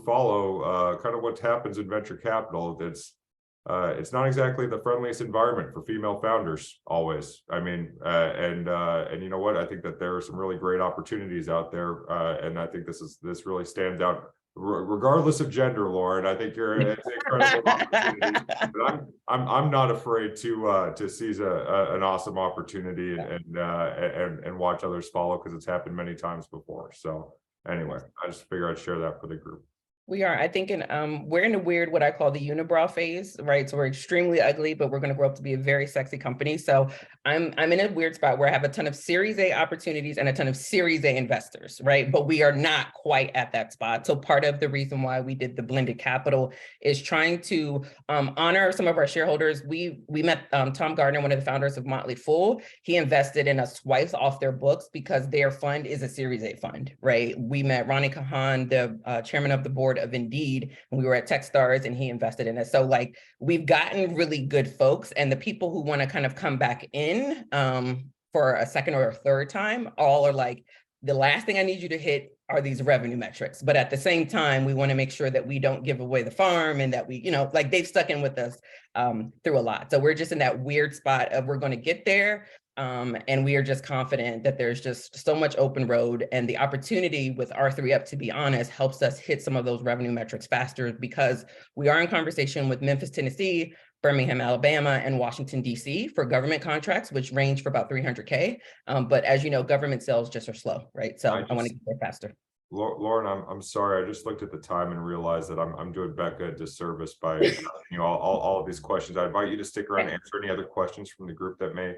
follow kind of what happens in venture capital, it's not exactly the friendliest environment for female founders always. I mean, and you know what? I think that there are some really great opportunities out there, and I think this really stands out regardless of gender, Lauren. I think it's an incredible opportunity. But I'm not afraid to seize an awesome opportunity and watch others follow, because it's happened many times before. So. Anyway, I just figured I'd share that for the group. We are. I think we're in a weird, what I call the unibrow phase, right? So we're extremely ugly, but we're going to grow up to be a very sexy company. So I'm in a weird spot where I have a ton of Series A opportunities and a ton of Series A investors, right? But we are not quite at that spot. So part of the reason why we did the blended capital is trying to honor some of our shareholders. We met Tom Gardner, one of the founders of Motley Fool. He invested in us twice off their books because their fund is a Series A fund, right? We met Ronnie Kahan, the chairman of the board of Indeed, when we were at Techstars, and he invested in us. So like we've gotten really good folks, and the people who want to kind of come back in for a second or a third time all are like, the last thing I need you to hit are these revenue metrics. But at the same time, we want to make sure that we don't give away the farm and that we, you know, like they've stuck in with us through a lot. So we're just in that weird spot of we're going to get there. And we are just confident that there's just so much open road, and the opportunity with R3 Up, to be honest, helps us hit some of those revenue metrics faster because we are in conversation with Memphis, Tennessee, Birmingham, Alabama, and Washington, DC for government contracts, which range for about 300K. But as you know, government sales just are slow, right? So I want to get there faster. Laurin, I'm sorry. I just looked at the time and realized that I'm doing Becca a disservice by asking you all of these questions. I invite you to stick around and answer any other questions from the group that may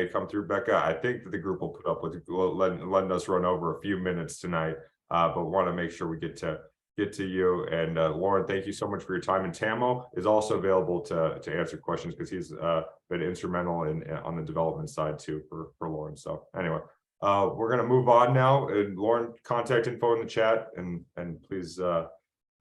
come through. Becca, I think that the group will put up with letting us run over a few minutes tonight, but want to make sure we get to you. And Laurin, thank you so much for your time. And Tamo is also available to answer questions because he's been instrumental on the development side too for Laurin. So anyway, we're going to move on now. And Laurin, contact info in the chat, and please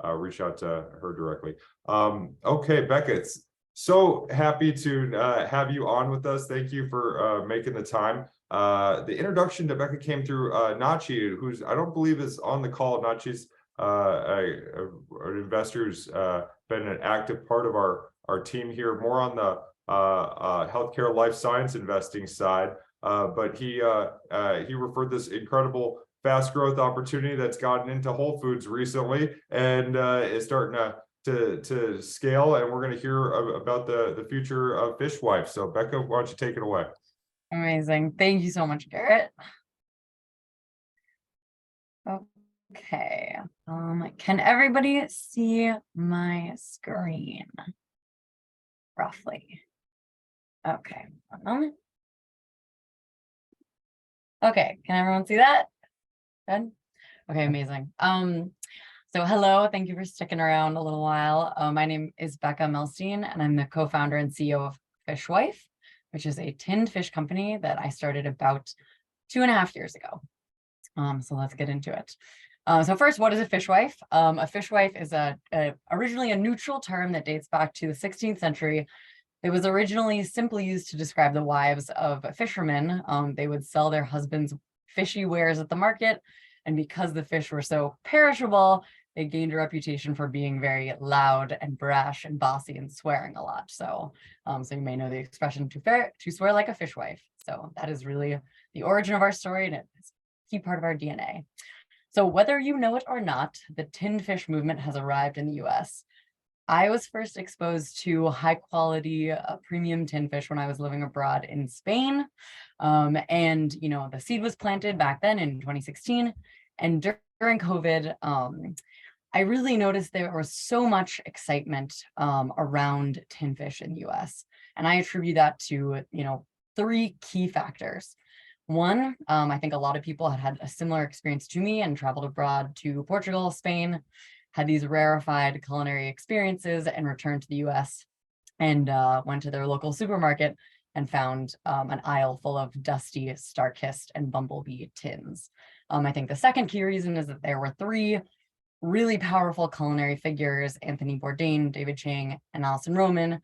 reach out to her directly. Okay, Becca, it's so happy to have you on with us. Thank you for making the time. The introduction to Becca came through Nachi, who's I don't believe is on the call. Nachi's an investor who's been an active part of our team here, more on the healthcare life science investing side. But he referred this incredible fast growth opportunity that's gotten into Whole Foods recently and is starting to scale, and we're going to hear about the future of Fishwife. So Becca, why don't you take it away? Amazing. Thank you so much, Garrett. Okay. Can everybody see my screen? Roughly. Okay, 1 moment. Okay, can everyone see that? Good? Okay, amazing. So hello, thank you for sticking around a little while. My name is Becca Millstein, and I'm the co-founder and CEO of Fishwife, which is a tinned fish company that I started about 2.5 years ago. So let's get into it. So first, what is a fishwife? A fishwife is originally a neutral term that dates back to the 16th century. It was originally simply used to describe the wives of fishermen. They would sell their husbands' fishy wares at the market, and because the fish were so perishable, they gained a reputation for being very loud and brash and bossy and swearing a lot. So, so you may know the expression to swear like a fishwife. So that is really the origin of our story, and it's a key part of our DNA. So whether you know it or not, the tinned fish movement has arrived in the US. I was first exposed to high quality premium tinned fish when I was living abroad in Spain. And, you know, the seed was planted back then in 2016. And during COVID, I really noticed there was so much excitement around tinned fish in the US. And I attribute that to, you know, 3 key factors. One, I think a lot of people had a similar experience to me and traveled abroad to Portugal, Spain, had these rarefied culinary experiences, and returned to the US and went to their local supermarket and found an aisle full of dusty, star-kissed, and bumblebee tins. I think the second key reason is that there were 3 really powerful culinary figures, Anthony Bourdain, David Chang, and Alison Roman,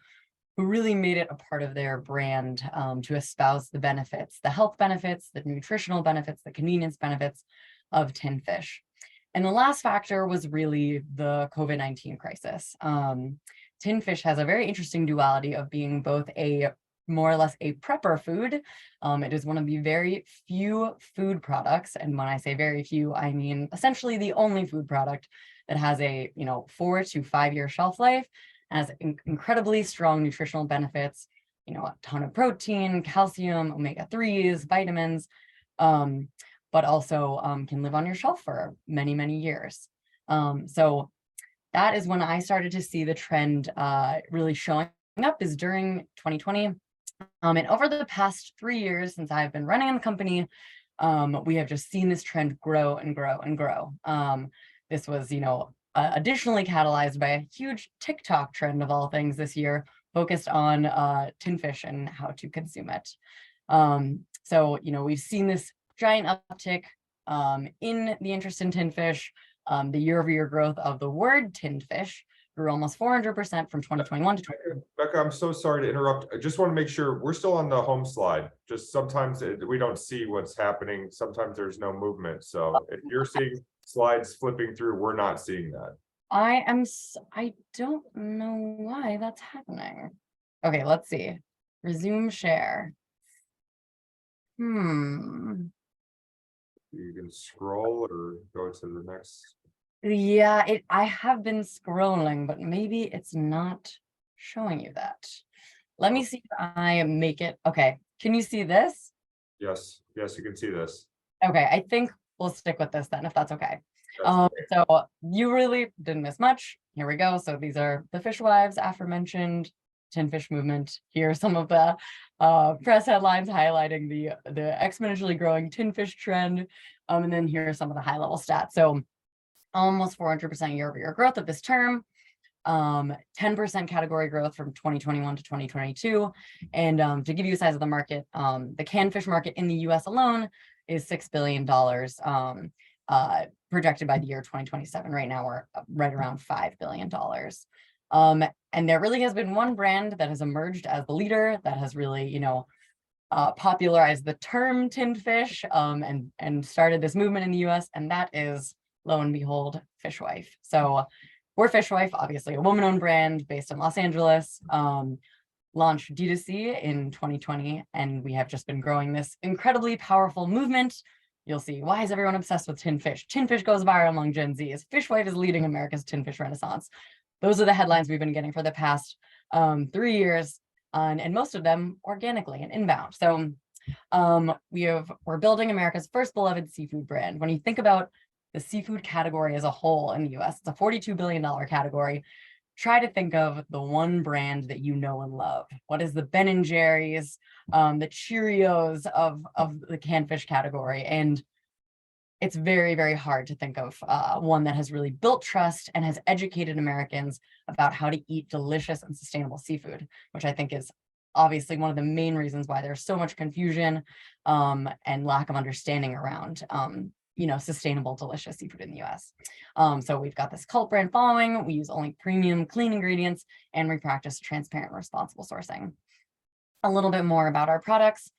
who really made it a part of their brand to espouse the benefits, the health benefits, the nutritional benefits, the convenience benefits of tinned fish. And the last factor was really the COVID-19 crisis. Tinned fish has a very interesting duality of being both more or less a prepper food. It is one of the very few food products, and when I say very few, I mean essentially the only food product that has a 4 to 5 year shelf life, has incredibly strong nutritional benefits, a ton of protein, calcium, omega-3s, vitamins, but also can live on your shelf for many, many years. So that is when I started to see the trend really showing up, is during 2020. And over the past 3 years since I've been running the company, we have just seen this trend grow and grow and grow. This was, additionally catalyzed by a huge TikTok trend of all things this year, focused on tin fish and how to consume it. So, we've seen this giant uptick in the interest in tin fish. The year-over-year growth of the word tin fish grew almost 400% from 2021 to 2022. Becca, I'm so sorry to interrupt. I just want to make sure we're still on the home slide. Just sometimes we don't see what's happening. Sometimes there's no movement. So if you're seeing slides flipping through, we're not seeing that. I don't know why that's happening. Okay, let's see. Resume share. You can scroll or go to the next. Yeah, I have been scrolling, but maybe it's not showing you that. Let me see if I make it. Okay, can you see this? Yes, you can see this. Okay, I think we'll stick with this then, if that's okay. So you really didn't miss much. Here we go. So these are the Fishwives aforementioned tin fish movement. Here are some of the press headlines highlighting the exponentially growing tin fish trend. And then here are some of the high level stats. So almost 400% year-over-year growth of this term, 10% category growth from 2021 to 2022. And to give you a size of the market, the canned fish market in the US alone is $6 billion, projected by the year 2027. Right now, we're right around $5 billion. And there really has been one brand that has emerged as the leader that has really, popularized the term tinned fish and started this movement in the US, and that is, lo and behold, Fishwife. So we're Fishwife, obviously a woman-owned brand based in Los Angeles, launched D2C in 2020, and we have just been growing this incredibly powerful movement. You'll see, why is everyone obsessed with tin fish? Tin fish goes viral among Gen Z. Fishwife is leading America's tin fish renaissance. Those are the headlines we've been getting for the past 3 years, and most of them organically and inbound. So we're building America's first beloved seafood brand. When you think about the seafood category as a whole in the US, it's a $42 billion category. Try to think of the one brand that you know and love. What is the Ben & Jerry's, the Cheerios of the canned fish category? And it's very, very hard to think of one that has really built trust and has educated Americans about how to eat delicious and sustainable seafood, which I think is obviously one of the main reasons why there's so much confusion and lack of understanding around sustainable, delicious seafood in the US. So we've got this cult brand following. We use only premium, clean ingredients, and we practice transparent, responsible sourcing. A little bit more about our products.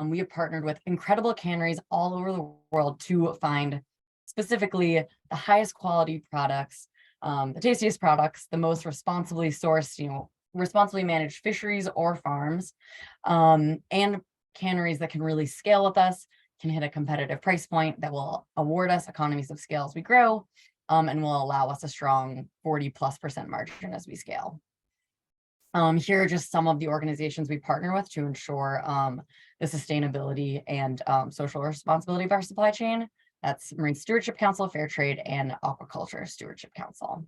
We have partnered with incredible canneries all over the world to find specifically the highest quality products, the tastiest products, the most responsibly sourced, responsibly managed fisheries or farms, and canneries that can really scale with us, can hit a competitive price point that will award us economies of scale as we grow, and will allow us a strong 40+% margin as we scale. Here are just some of the organizations we partner with to ensure the sustainability and social responsibility of our supply chain. That's Marine Stewardship Council, Fair Trade, and Aquaculture Stewardship Council.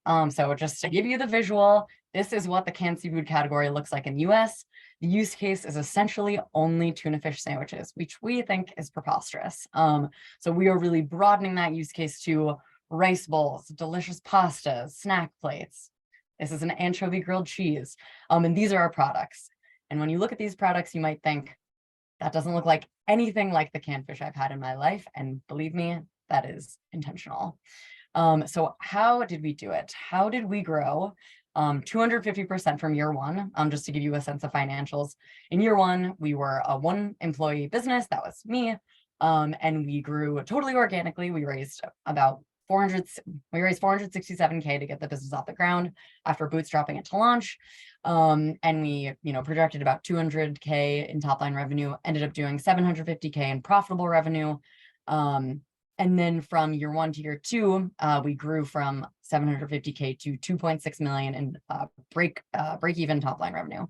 So just to give you the visual, this is what the canned seafood category looks like in the US. The use case is essentially only tuna fish sandwiches, which we think is preposterous. So we are really broadening that use case to rice bowls, delicious pastas, snack plates. This is an anchovy grilled cheese. And these are our products. And when you look at these products, you might think, that doesn't look like anything like the canned fish I've had in my life. And believe me, that is intentional. So how did we do it? How did we grow 250% from year one? Just to give you a sense of financials. In year one, we were a 1-employee business. That was me. And we grew totally organically. We raised about 467K to get the business off the ground after bootstrapping it to launch. And we, projected about 200K in top line revenue, ended up doing 750K in profitable revenue. And then from year one to year two, we grew from 750K to 2.6 million in break even top line revenue.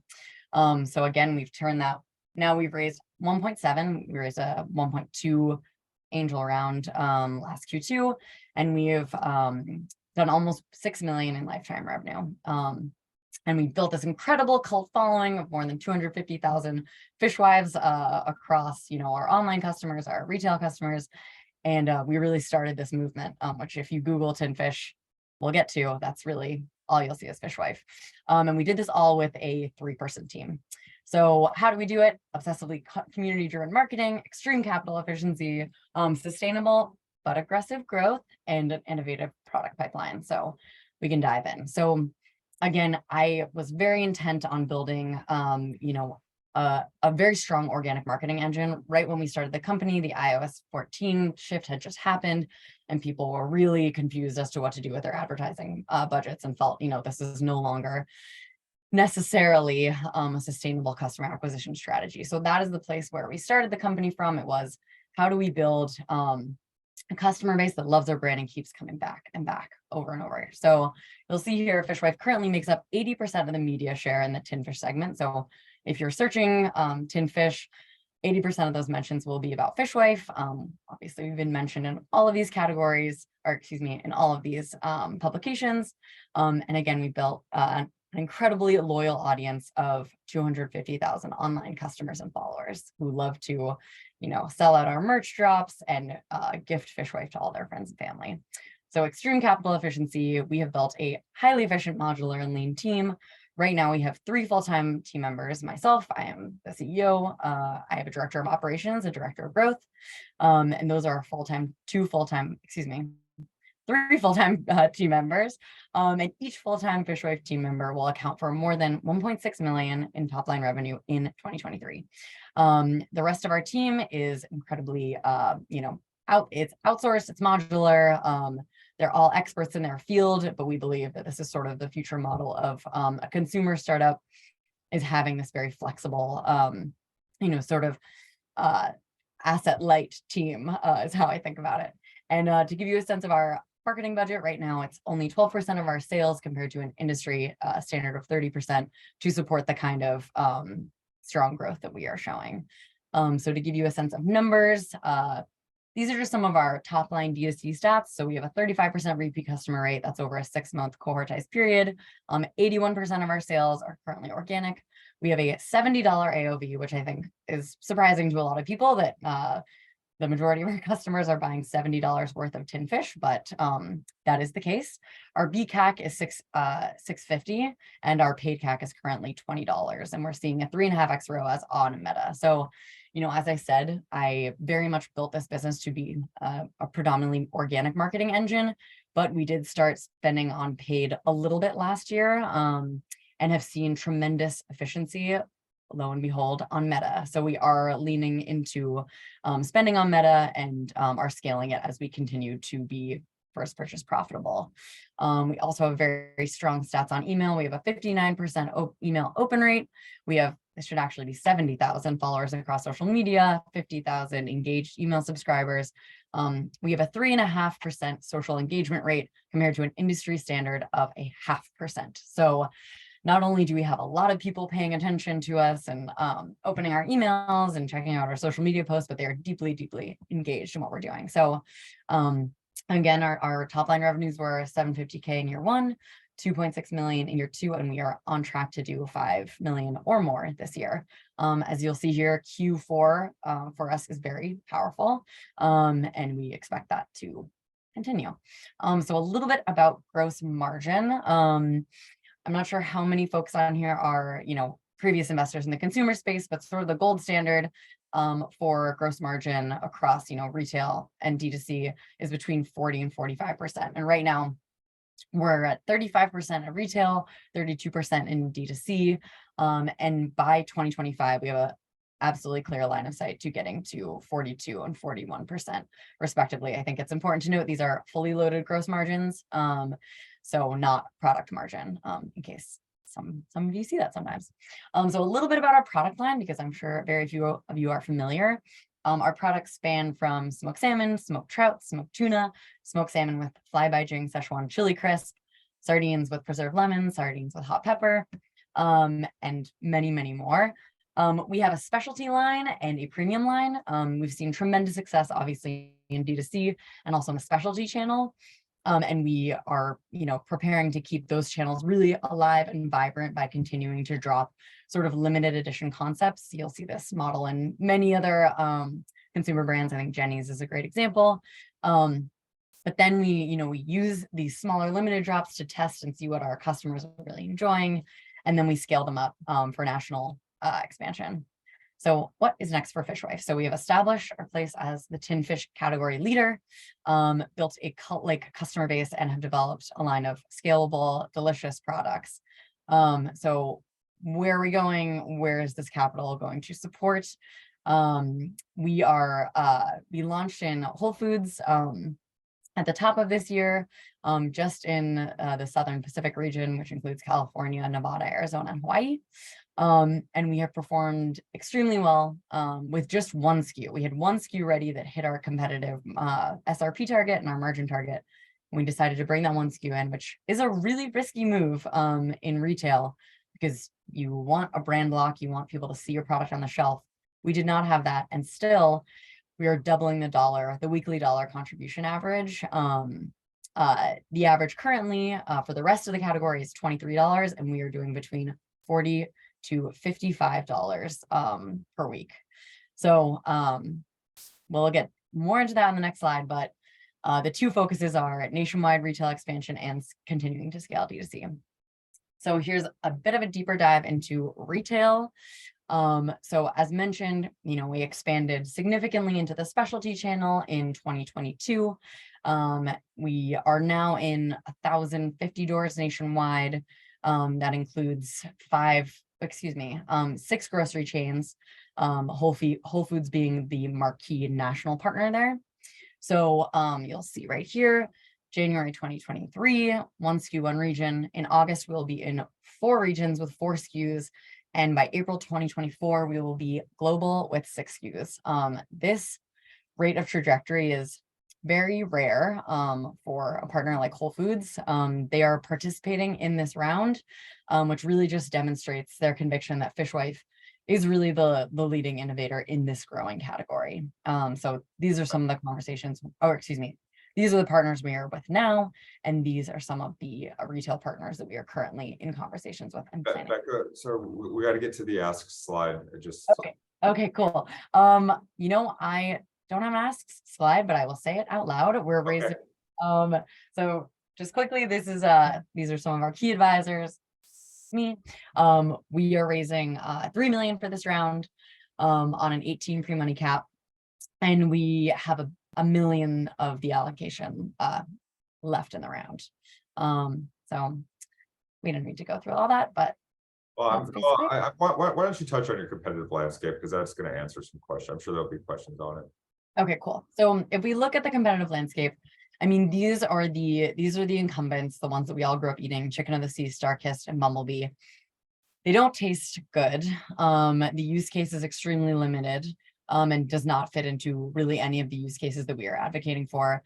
So again, we've turned that. Now we've raised 1.7. We raised a 1.2 angel round last Q2, and we have done almost 6 million in lifetime revenue. And we built this incredible cult following of more than 250,000 fishwives across, our online customers, our retail customers. And we really started this movement, which if you Google tin fish, we'll get to, that's really all you'll see is Fishwife. And we did this all with a 3-person team. So how do we do it? Obsessively community-driven marketing, extreme capital efficiency, sustainable but aggressive growth, and an innovative product pipeline. So we can dive in. So again, I was very intent on building, a very strong organic marketing engine. Right when we started the company, the iOS 14 shift had just happened, and people were really confused as to what to do with their advertising budgets, and felt, this is no longer necessarily a sustainable customer acquisition strategy. So that is the place where we started the company from. It was, how do we build a customer base that loves our brand and keeps coming back and back over and over. So you'll see here, Fishwife currently makes up 80% of the media share in the tin fish segment. So if you're searching tin fish, 80% of those mentions will be about Fishwife. Obviously, we've been mentioned in all of these categories, or excuse me, in all of these publications. And again, we built an incredibly loyal audience of 250,000 online customers and followers who love to, sell out our merch drops and gift Fishwife to all their friends and family. So extreme capital efficiency, we have built a highly efficient, modular, and lean team. Right now, we have 3 full-time team members. Myself, I am the CEO. I have a director of operations, a director of growth, and those are 3 full-time team members. And each full-time Fishwife team member will account for more than 1.6 million in top-line revenue in 2023. The rest of our team is incredibly, it's outsourced, it's modular. They're all experts in their field, but we believe that this is sort of the future model of a consumer startup, is having this very flexible, asset light team is how I think about it. And to give you a sense of our marketing budget right now, it's only 12% of our sales compared to an industry standard of 30% to support the kind of strong growth that we are showing. So to give you a sense of numbers, these are just some of our top line D2C stats. So we have a 35% repeat customer rate. That's over a 6-month cohortized period. 81% of our sales are currently organic. We have a $70 AOV, which I think is surprising to a lot of people, that the majority of our customers are buying $70 worth of tin fish, but that is the case. Our BCAC is $6.50, and our paid CAC is currently $20, and we're seeing a 3.5x ROAS on Meta. So, as I said, I very much built this business to be a predominantly organic marketing engine, but we did start spending on paid a little bit last year, and have seen tremendous efficiency, lo and behold, on Meta. So we are leaning into spending on Meta, and are scaling it as we continue to be first purchase profitable. We also have very strong stats on email. We have a 59% email open rate. This should actually be 70,000 followers across social media, 50,000 engaged email subscribers. We have a 3.5% social engagement rate compared to an industry standard of 0.5%. So not only do we have a lot of people paying attention to us and opening our emails and checking out our social media posts, but they are deeply, deeply engaged in what we're doing. So again, our top line revenues were $750K in year 1, 2.6 million in year 2, and we are on track to do 5 million or more this year. As you'll see here, Q4 for us is very powerful, and we expect that to continue. So a little bit about gross margin. I'm not sure how many folks on here are, previous investors in the consumer space, but sort of the gold standard for gross margin across, retail and D2C is between 40 and 45%. And right now we're at 35% of retail, 32% in D2C. And by 2025, we have a absolutely clear line of sight to getting to 42 and 41% respectively. I think it's important to note these are fully loaded gross margins. So not product margin, in case some of you see that sometimes. So a little bit about our product line, because I'm sure very few of you are familiar. Our products span from smoked salmon, smoked trout, smoked tuna, smoked salmon with fly-by jing Szechuan chili crisp, sardines with preserved lemon, sardines with hot pepper, and many, many more. We have a specialty line and a premium line. We've seen tremendous success, obviously, in D2C and also in the specialty channel. And we are, preparing to keep those channels really alive and vibrant by continuing to drop sort of limited edition concepts. You'll see this model in many other consumer brands. I think Jenny's is a great example. But then we use these smaller limited drops to test and see what our customers are really enjoying. And then we scale them up for national expansion. So what is next for Fishwife? So we have established our place as the tin fish category leader, built a cult-like customer base, and have developed a line of scalable, delicious products. So where are we going? Where is this capital going to support? We launched in Whole Foods at the top of this year, just in the Southern Pacific region, which includes California, Nevada, Arizona, and Hawaii. And we have performed extremely well with just one SKU. We had one SKU ready that hit our competitive SRP target and our margin target. We decided to bring that one SKU in, which is a really risky move in retail, because you want a brand block, you want people to see your product on the shelf. We did not have that, and still we are doubling the weekly dollar contribution average. The average currently for the rest of the category is $23, and we are doing between $40 to $55 per week. So we'll get more into that on the next slide, but the two focuses are nationwide retail expansion and continuing to scale D2C. So here's a bit of a deeper dive into retail. So as mentioned, we expanded significantly into the specialty channel in 2022. We are now in 1,050 doors nationwide. That includes 6 grocery chains, Whole Foods being the marquee national partner there. So you'll see right here, January 2023, 1 SKU, 1 region. In August, we'll be in 4 regions with 4 SKUs. And by April 2024, we will be global with 6 SKUs. This rate of trajectory is very rare for a partner like Whole Foods. They are participating in this round, which really just demonstrates their conviction that Fishwife is really the leading innovator in this growing category. So these are some of the conversations, these are the partners we are with now, and these are some of the retail partners that we are currently in conversations with and planning. Becca, so we got to get to the ask slide. Okay, cool. I don't have an ask slide, but I will say it out loud. We're raising. So just quickly, these are some of our key advisors. Me. We are raising $3 million for this round on an 18 pre-money cap, and we have a $1 million of the allocation left in the round. So we don't need to go through all that, but why don't you touch on your competitive landscape, because that's going to answer some questions. I'm sure there'll be questions on it. Okay, cool. So if we look at the competitive landscape, I mean, these are the incumbents, the ones that we all grew up eating: Chicken of the Sea, Starkist, and Bumblebee. They don't taste good. The use case is extremely limited and does not fit into really any of the use cases that we are advocating for.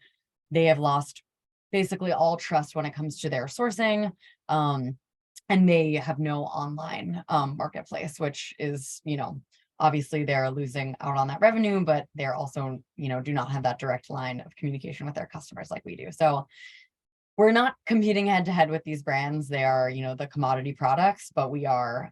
They have lost basically all trust when it comes to their sourcing, and they have no online marketplace, which is, obviously they're losing out on that revenue, but they're also, do not have that direct line of communication with their customers like we do. So we're not competing head to head with these brands. They are, the commodity products, but we are,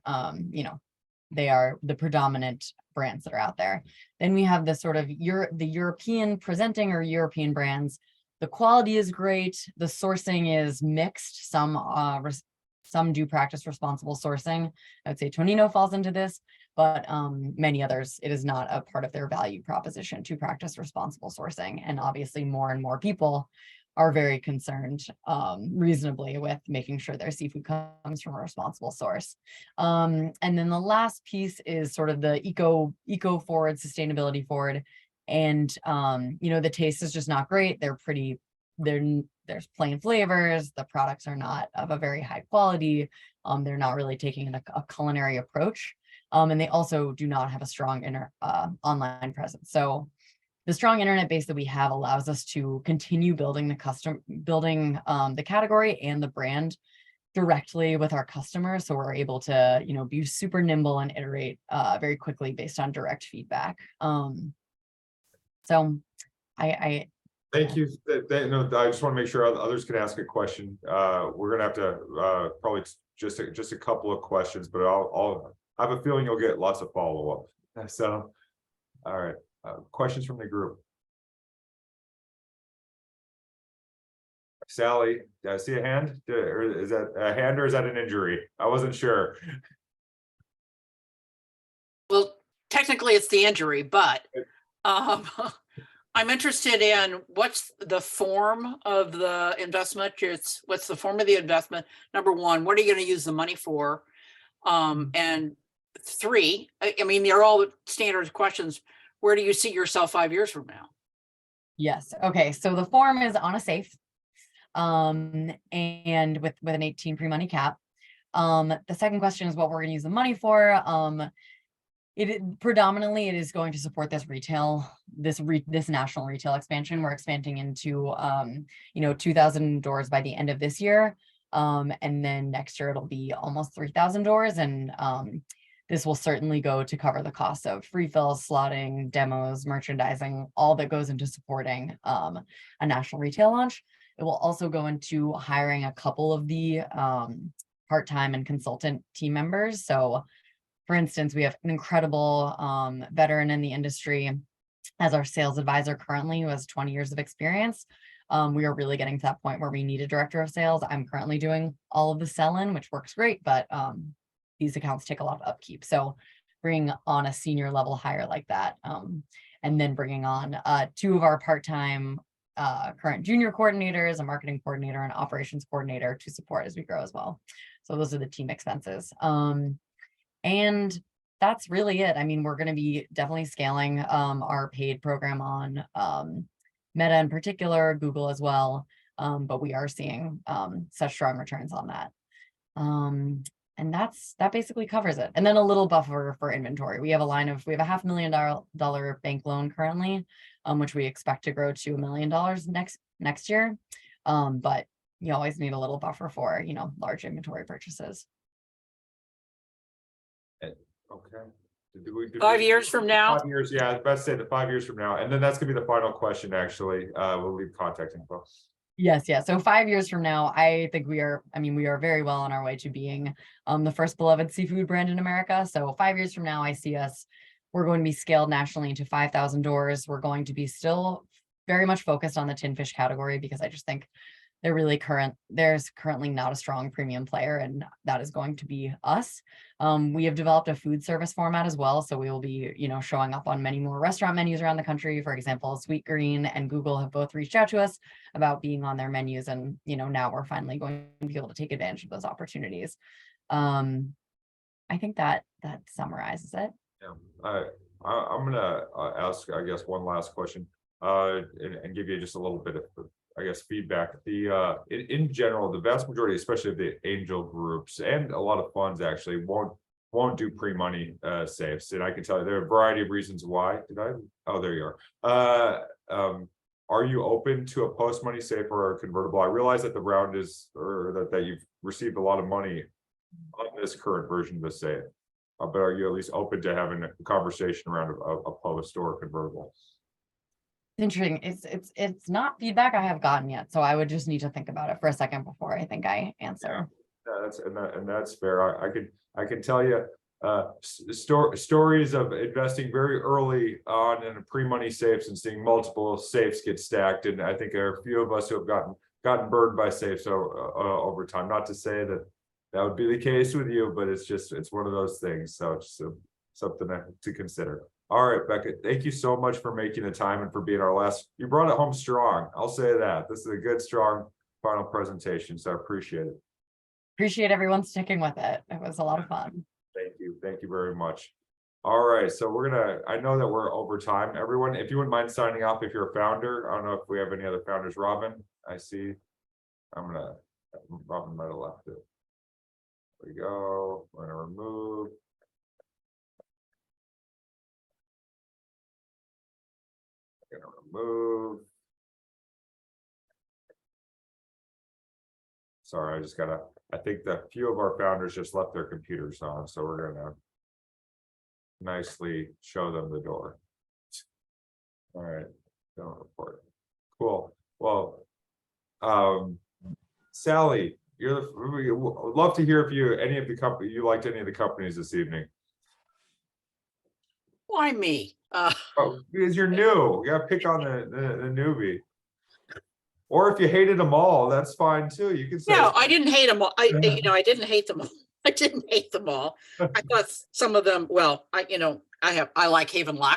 they are the predominant brands that are out there. Then we have the sort of the European presenting or European brands. The quality is great. The sourcing is mixed. Some do practice responsible sourcing. I would say Tonino falls into this, but many others, it is not a part of their value proposition to practice responsible sourcing. And obviously more and more people are very concerned reasonably with making sure their seafood comes from a responsible source. And then the last piece is sort of the eco forward, sustainability forward. And the taste is just not great. There's plain flavors. The products are not of a very high quality. They're not really taking a culinary approach. And they also do not have a strong online presence. So the strong internet base that we have allows us to continue building the category and the brand directly with our customers. So we're able to, be super nimble and iterate very quickly based on direct feedback. So I Thank you. No, I just want to make sure others can ask a question. We're gonna have to probably just a couple of questions, but I have a feeling you'll get lots of follow up. So, all right, questions from the group. Sally, did I see a hand? Or is that a hand or is that an injury? I wasn't sure. Well, technically it's the injury, but I'm interested in what's the form of the investment. What's the form of the investment? Number one, what are you going to use the money for? And three, I mean, they're all standard questions. Where do you see yourself 5 years from now? Yes. Okay. So the form is on a safe, and with an 18 pre-money cap. The second question is what we're going to use the money for. Predominantly it is going to support this retail, this national retail expansion. We're expanding into 2,000 doors by the end of this year. And then next year it'll be almost 3,000 doors. And this will certainly go to cover the cost of refills, slotting, demos, merchandising, all that goes into supporting a national retail launch. It will also go into hiring a couple of the part-time and consultant team members. So for instance, we have an incredible veteran in the industry as our sales advisor currently, who has 20 years of experience. We are really getting to that point where we need a director of sales. I'm currently doing all of the sell-in, which works great, but these accounts take a lot of upkeep. So bringing on a senior level hire like that, and then bringing on two of our part-time current junior coordinators, a marketing coordinator, and operations coordinator to support as we grow as well. So those are the team expenses. And that's really it. I mean, we're going to be definitely scaling our paid program on Meta in particular, Google as well. But we are seeing such strong returns on that. And that basically covers it. And then a little buffer for inventory. We have a $500,000 bank loan currently, which we expect to grow to $1 million next year. But you always need a little buffer for, large inventory purchases. Okay. 5 years from now? 5 years, yeah, best say that 5 years from now. And then that's gonna be the final question, actually. We'll leave contact info. Yes. So 5 years from now, I think we are very well on our way to being the first beloved seafood brand in America. So 5 years from now, I see we're going to be scaled nationally into 5,000 doors. We're going to be still very much focused on the tin fish category because I just think there's currently not a strong premium player, and that is going to be us. We have developed a food service format as well. So we will be, showing up on many more restaurant menus around the country. For example, Sweet Green and Google have both reached out to us about being on their menus. And, now we're finally going to be able to take advantage of those opportunities. I think that summarizes it. Yeah, I'm gonna ask, I guess, one last question and give you just a little bit of, I guess, feedback. In general, the vast majority, especially of the angel groups and a lot of funds actually won't do pre-money safes. And I can tell you there are a variety of reasons why. Oh, there you are. Are you open to a post-money safe or a convertible? I realize that the round that you've received a lot of money on this current version of the safe, but are you at least open to having a conversation around a post or a convertible? Interesting. It's not feedback I have gotten yet, so I would just need to think about it for a second before I think I answer. Yeah, that's fair. I can tell you stories of investing very early on in pre-money safes and seeing multiple safes get stacked, and I think there are a few of us who have gotten burned by safes over time. Not to say that would be the case with you, but it's one of those things. So it's something to consider. All right, Becca, thank you so much for making the time and for being our last. You brought it home strong. I'll say that. This is a good, strong final presentation, so I appreciate it. Appreciate everyone sticking with it. It was a lot of fun. Thank you. Thank you very much. All right, so I know that we're over time. Everyone, if you wouldn't mind signing off if you're a founder. I don't know if we have any other founders. Robin, I see. Robin might have left it. There we go. We're gonna remove. Sorry, I think that a few of our founders just left their computers on, so we're gonna nicely show them the door. All right, don't report. Cool. Well, Sally, we would love to hear if you liked any of the companies this evening. Why me? Oh, because you're new. You gotta pick on the newbie. Or if you hated them all, that's fine too. You can say. No, I didn't hate them all. I didn't hate them all. I didn't hate them all. I thought some of them, well, I like Haven Lock.